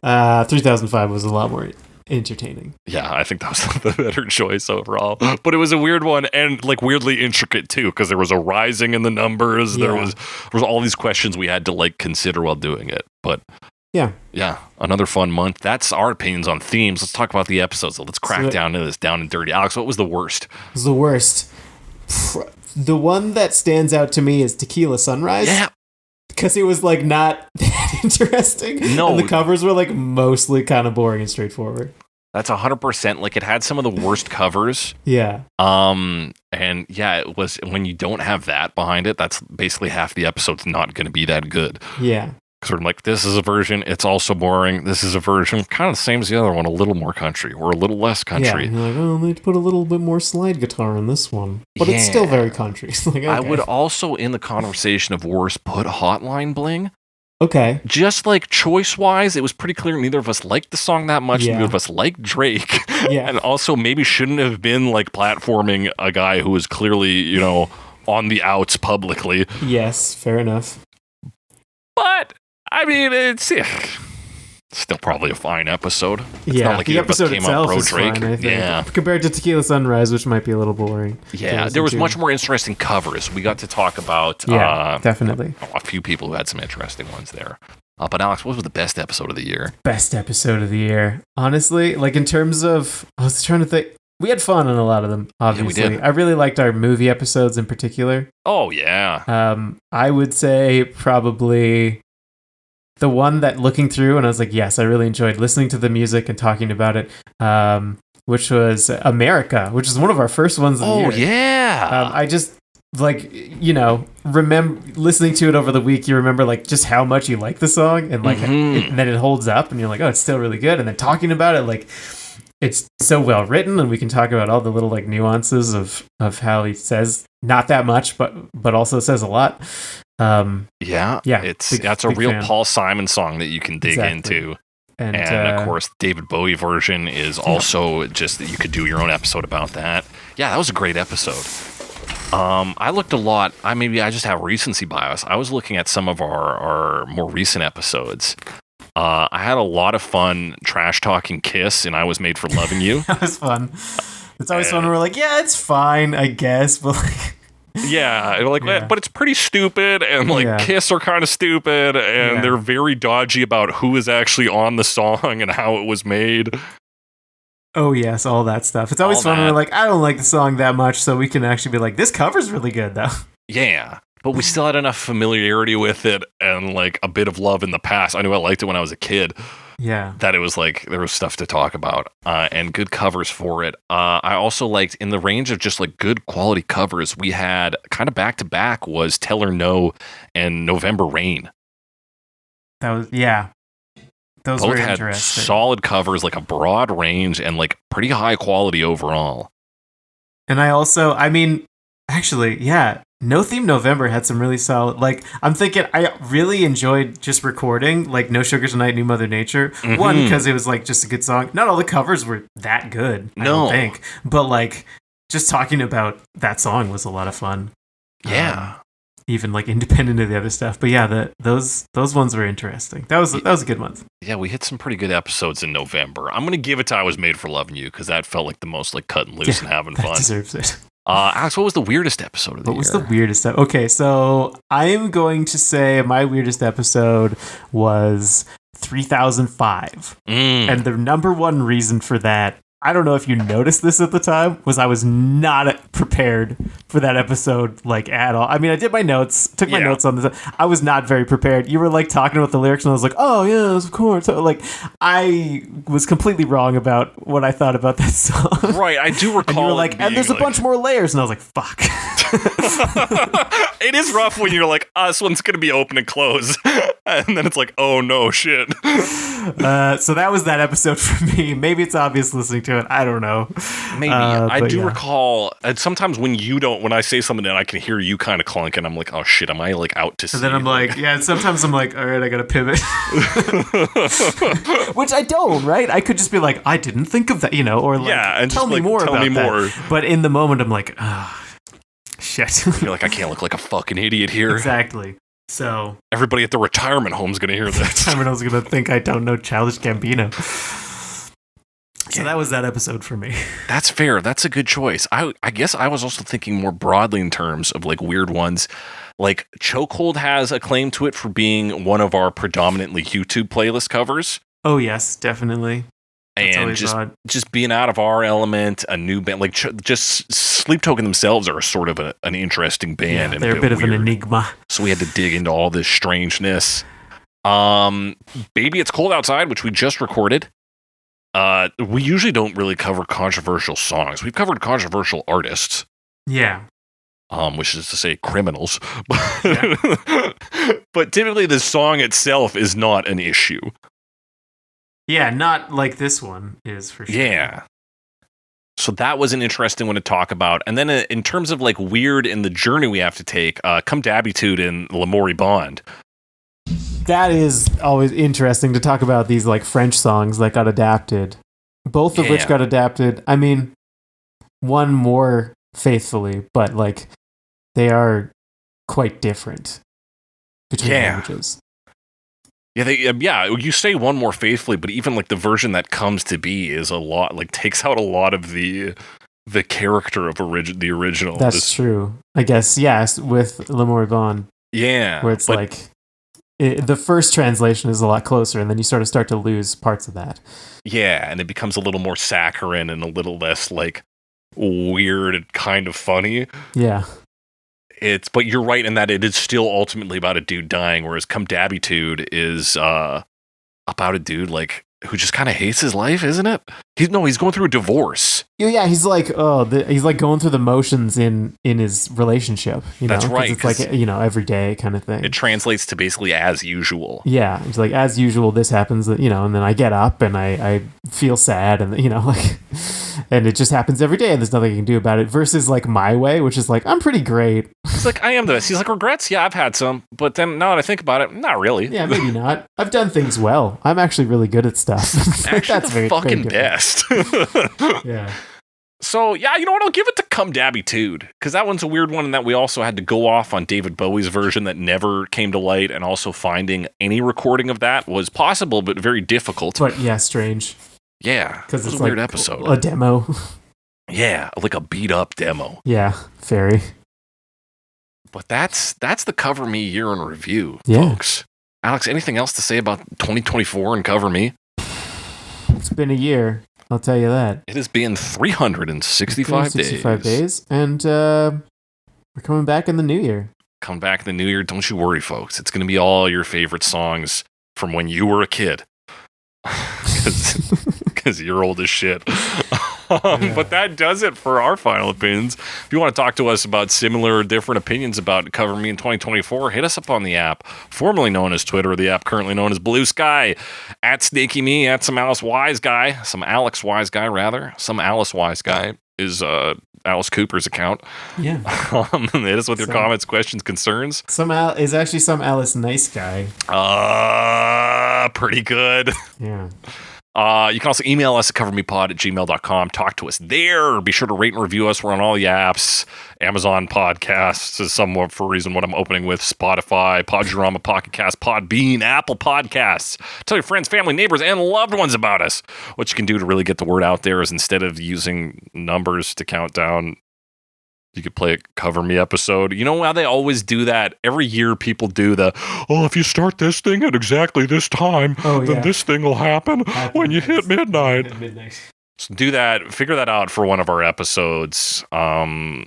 Speaker 2: 3005 was a lot more entertaining.
Speaker 1: Yeah, I think that was the better choice overall. But it was a weird one and like weirdly intricate too, because there was a rising in the numbers. Yeah. There was all these questions we had to like consider while doing it. But yeah, another fun month. That's our opinions on themes. Let's talk about the episodes. So let's crack down to this down and dirty. Alex, what was the worst?
Speaker 2: It was the worst. The one that stands out to me is Tequila Sunrise.
Speaker 1: Yeah.
Speaker 2: Because it was like not that interesting.
Speaker 1: No.
Speaker 2: And the covers were like mostly kind of boring and straightforward.
Speaker 1: That's 100%. Like it had some of the worst covers.
Speaker 2: Yeah.
Speaker 1: And yeah, it was when you don't have that behind it, that's basically half the episode's not going to be that good.
Speaker 2: Yeah.
Speaker 1: Sort of like, this is a version, it's also boring. This is a version, kind of the same as the other one, a little more country or a little less country.
Speaker 2: Yeah, you're like, oh, they put a little bit more slide guitar in this one. But it's still very country. Like, okay.
Speaker 1: I would also, in the conversation of worst, put Hotline Bling.
Speaker 2: Okay.
Speaker 1: Just like choice-wise, it was pretty clear neither of us liked the song that much. Neither of us liked Drake.
Speaker 2: Yeah.
Speaker 1: And also maybe shouldn't have been like platforming a guy who was clearly, on the outs publicly.
Speaker 2: Yes, fair enough.
Speaker 1: But I mean, it's still probably a fine episode. It's not like
Speaker 2: the episode itself is
Speaker 1: Drake.
Speaker 2: Fine, I think.
Speaker 1: Yeah.
Speaker 2: Compared to Tequila Sunrise, which might be a little boring.
Speaker 1: Yeah, there was much more interesting covers. We got to talk about
Speaker 2: definitely
Speaker 1: a few people who had some interesting ones there. But Alex, what was the best episode of the year?
Speaker 2: Best episode of the year. Honestly, like in terms of, I was trying to think. We had fun on a lot of them, obviously.
Speaker 1: Yeah, we did.
Speaker 2: I really liked our movie episodes in particular.
Speaker 1: Oh, yeah.
Speaker 2: I would say probably the one that looking through, and I was like, yes, I really enjoyed listening to the music and talking about it, which was America, which is one of our first ones of the year.
Speaker 1: Oh, yeah.
Speaker 2: I just, like, remember listening to it over the week, you remember, like, just how much you like the song, and, like, and then it holds up, and you're like, oh, it's still really good, and then talking about it, like, it's so well written, and we can talk about all the little, like, nuances of how he says not that much, but also says a lot.
Speaker 1: That's a real fan. Paul Simon song that you can dig into, and of course David Bowie version is also just that you could do your own episode about that. Yeah, that was a great episode. I looked a lot. I just have recency bias. I was looking at some of our more recent episodes. I had a lot of fun trash talking Kiss, and I Was Made for Loving You.
Speaker 2: That was fun. It's always fun when we're like, yeah, it's fine, I guess, but like...
Speaker 1: Yeah, but it's pretty stupid, and Kiss are kind of stupid, and they're very dodgy about who is actually on the song and how it was made.
Speaker 2: Oh yes, all that stuff. It's always fun when we're like, I don't like the song that much, so we can actually be like, this cover's really good though.
Speaker 1: Yeah, but we still had enough familiarity with it and like a bit of love in the past. I knew I liked it when I was a kid.
Speaker 2: Yeah.
Speaker 1: That it was like, there was stuff to talk about and good covers for it. I also liked, in the range of just like good quality covers, we had kind of back to back was Tell Her No and November Rain.
Speaker 2: That was, yeah. Those
Speaker 1: both
Speaker 2: were
Speaker 1: had
Speaker 2: interesting.
Speaker 1: Solid covers, like a broad range and like pretty high quality overall.
Speaker 2: And actually, yeah, No Theme November had some really solid, like, I'm thinking I really enjoyed just recording, like, No Sugar Tonight, New Mother Nature. Mm-hmm. One, because it was, like, just a good song. Not all the covers were that good, I don't think. But, like, just talking about that song was a lot of fun.
Speaker 1: Yeah.
Speaker 2: Even, like, independent of the other stuff. But, yeah, those ones were interesting. That was a good one.
Speaker 1: Yeah, we hit some pretty good episodes in November. I'm going to give it to I Was Made for Loving You, because that felt like the most, like, cut and loose and having fun.
Speaker 2: That deserves it.
Speaker 1: Alex, what was the weirdest episode of the year?
Speaker 2: What was the weirdest? Okay, so I'm going to say my weirdest episode was 3005. And the number one reason for that, I don't know if you noticed this at the time, was I was not prepared for that episode, like, at all. I mean, I did my notes, took my notes on this. I was not very prepared. You were, like, talking about the lyrics, and I was like, oh, yes, of course. So, like, I was completely wrong about what I thought about that song.
Speaker 1: Right, I do recall.
Speaker 2: And you were like, and there's a bunch more layers, and I was like, fuck.
Speaker 1: It is rough when you're like, this one's going to be open and close. And then it's like, oh, no, shit.
Speaker 2: So that was that episode for me. Maybe it's obvious listening to it. I don't know.
Speaker 1: Maybe. I do recall, and sometimes when I say something and I can hear you kind of clunk, I'm like, oh shit, am I like out to sea?
Speaker 2: And then I'm like, yeah, sometimes I'm like, all right, I gotta pivot. Which I don't, right? I could just be like, I didn't think of that, or like,
Speaker 1: and
Speaker 2: tell me more about that. But in the moment, I'm like, shit.
Speaker 1: You're like, I can't look like a fucking idiot here.
Speaker 2: Exactly. So
Speaker 1: everybody at the retirement home's gonna hear this.
Speaker 2: Retirement home's gonna think I don't know Childish Gambino. So that was that episode for me.
Speaker 1: That's fair. That's a good choice. I guess I was also thinking more broadly in terms of like weird ones. Like Chokehold has a claim to it for being one of our predominantly YouTube playlist covers.
Speaker 2: Oh yes, definitely. That's
Speaker 1: and just being out of our element, a new band, like just Sleep Token themselves are sort of an interesting band.
Speaker 2: Yeah, they're a bit of an enigma.
Speaker 1: So we had to dig into all this strangeness. Baby It's Cold Outside, which we just recorded. We usually don't really cover controversial songs. We've covered controversial artists.
Speaker 2: Yeah.
Speaker 1: Which is to say criminals. But typically the song itself is not an issue.
Speaker 2: Yeah, not like this one is for sure.
Speaker 1: Yeah. So that was an interesting one to talk about. And then in terms of like weird in the journey we have to take, Come Dabitude and Lamoury Bond.
Speaker 2: That is always interesting to talk about these like French songs that got adapted. Both of which got adapted. I mean, one more faithfully, but like they are quite different between languages.
Speaker 1: Yeah, you say one more faithfully, but even like the version that comes to be is a lot, like takes out a lot of the character of the original.
Speaker 2: That's true. I guess, yes, with Lamoury Bond.
Speaker 1: Yeah.
Speaker 2: Where it's like, the first translation is a lot closer, and then you sort of start to lose parts of that.
Speaker 1: Yeah, and it becomes a little more saccharine and a little less like weird and kind of funny.
Speaker 2: Yeah.
Speaker 1: But you're right in that it is still ultimately about a dude dying, whereas Come Dabitude is about a dude like who just kind of hates his life, isn't it? He's going through a divorce.
Speaker 2: Yeah, he's like he's like going through the motions in his relationship.
Speaker 1: That's right.
Speaker 2: It's like every day kind of thing.
Speaker 1: It translates to basically as usual.
Speaker 2: Yeah, it's like as usual. This happens, and then I get up and I feel sad, and like, and it just happens every day, and there's nothing I can do about it. Versus like My Way, which is like I'm pretty great.
Speaker 1: He's like I am the best. He's like regrets. Yeah, I've had some, but then now that I think about it, not really.
Speaker 2: Yeah, maybe not. I've done things well. I'm actually really good at stuff.
Speaker 1: Actually, that's the fucking best.
Speaker 2: Yeah.
Speaker 1: So, yeah, you know what? I'll give it to Come Dabitude, because that one's a weird one, and that we also had to go off on David Bowie's version that never came to light, and also finding any recording of that was possible, but very difficult.
Speaker 2: But, yeah, strange.
Speaker 1: Yeah,
Speaker 2: because it's
Speaker 1: a weird
Speaker 2: like
Speaker 1: episode.
Speaker 2: A demo.
Speaker 1: Yeah, like a beat up demo.
Speaker 2: Yeah, very.
Speaker 1: But that's the Cover Me year in review,
Speaker 2: Yeah.
Speaker 1: folks. Alex, anything else to say about 2024 and Cover Me?
Speaker 2: It's been a year, I'll tell you that.
Speaker 1: It has been 365
Speaker 2: days. And we're coming back in the new year.
Speaker 1: Come back in the new year. Don't you worry, folks. It's going to be all your favorite songs from when you were a kid. Because you're old as shit. But that does it for our final opinions. If you want to talk to us about similar or different opinions about Cover Me in 2024, hit us up on the app, formerly known as Twitter, or the app currently known as Blue Sky, at Snaky Me, at Some Alice Wise Guy, Some Alex Wise Guy, rather. Some Alice Wise Guy is Alice Cooper's account.
Speaker 2: Yeah.
Speaker 1: Hit us with your comments, questions, concerns.
Speaker 2: Is actually Some Alice Nice Guy.
Speaker 1: Pretty good.
Speaker 2: Yeah.
Speaker 1: You can also email us at covermepod@gmail.com. Talk to us there. Be sure to rate and review us. We're on all the apps. Amazon Podcasts is somewhat for a reason what I'm opening with. Spotify, Podurama, Pocket Cast, Podbean, Apple Podcasts. Tell your friends, family, neighbors, and loved ones about us. What you can do to really get the word out there is instead of using numbers to count down, you could play a Cover Me episode. You know how they always do that? Every year people do if you start this thing at exactly this time, then this thing will happen when you hit midnight. So do that. Figure that out for one of our episodes. Figure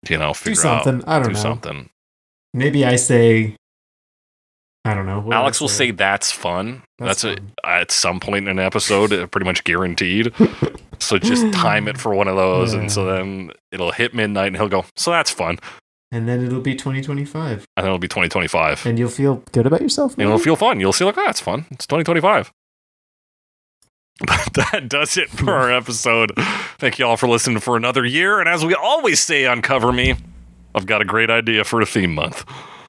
Speaker 2: do something.
Speaker 1: out.
Speaker 2: I don't know.
Speaker 1: Something.
Speaker 2: Maybe I say, I don't know.
Speaker 1: Alex will say that's fun. That's
Speaker 2: fun.
Speaker 1: At some point in an episode, pretty much guaranteed. So just time it for one of those, and so then it'll hit midnight, and he'll go, so that's fun.
Speaker 2: And then it'll be 2025.
Speaker 1: And then it'll be 2025.
Speaker 2: And you'll feel good about yourself, maybe?
Speaker 1: And it'll feel fun. You'll see, that's fun. It's 2025. But that does it for our episode. Thank you all for listening for another year. And as we always say on Cover Me, I've got a great idea for a theme month.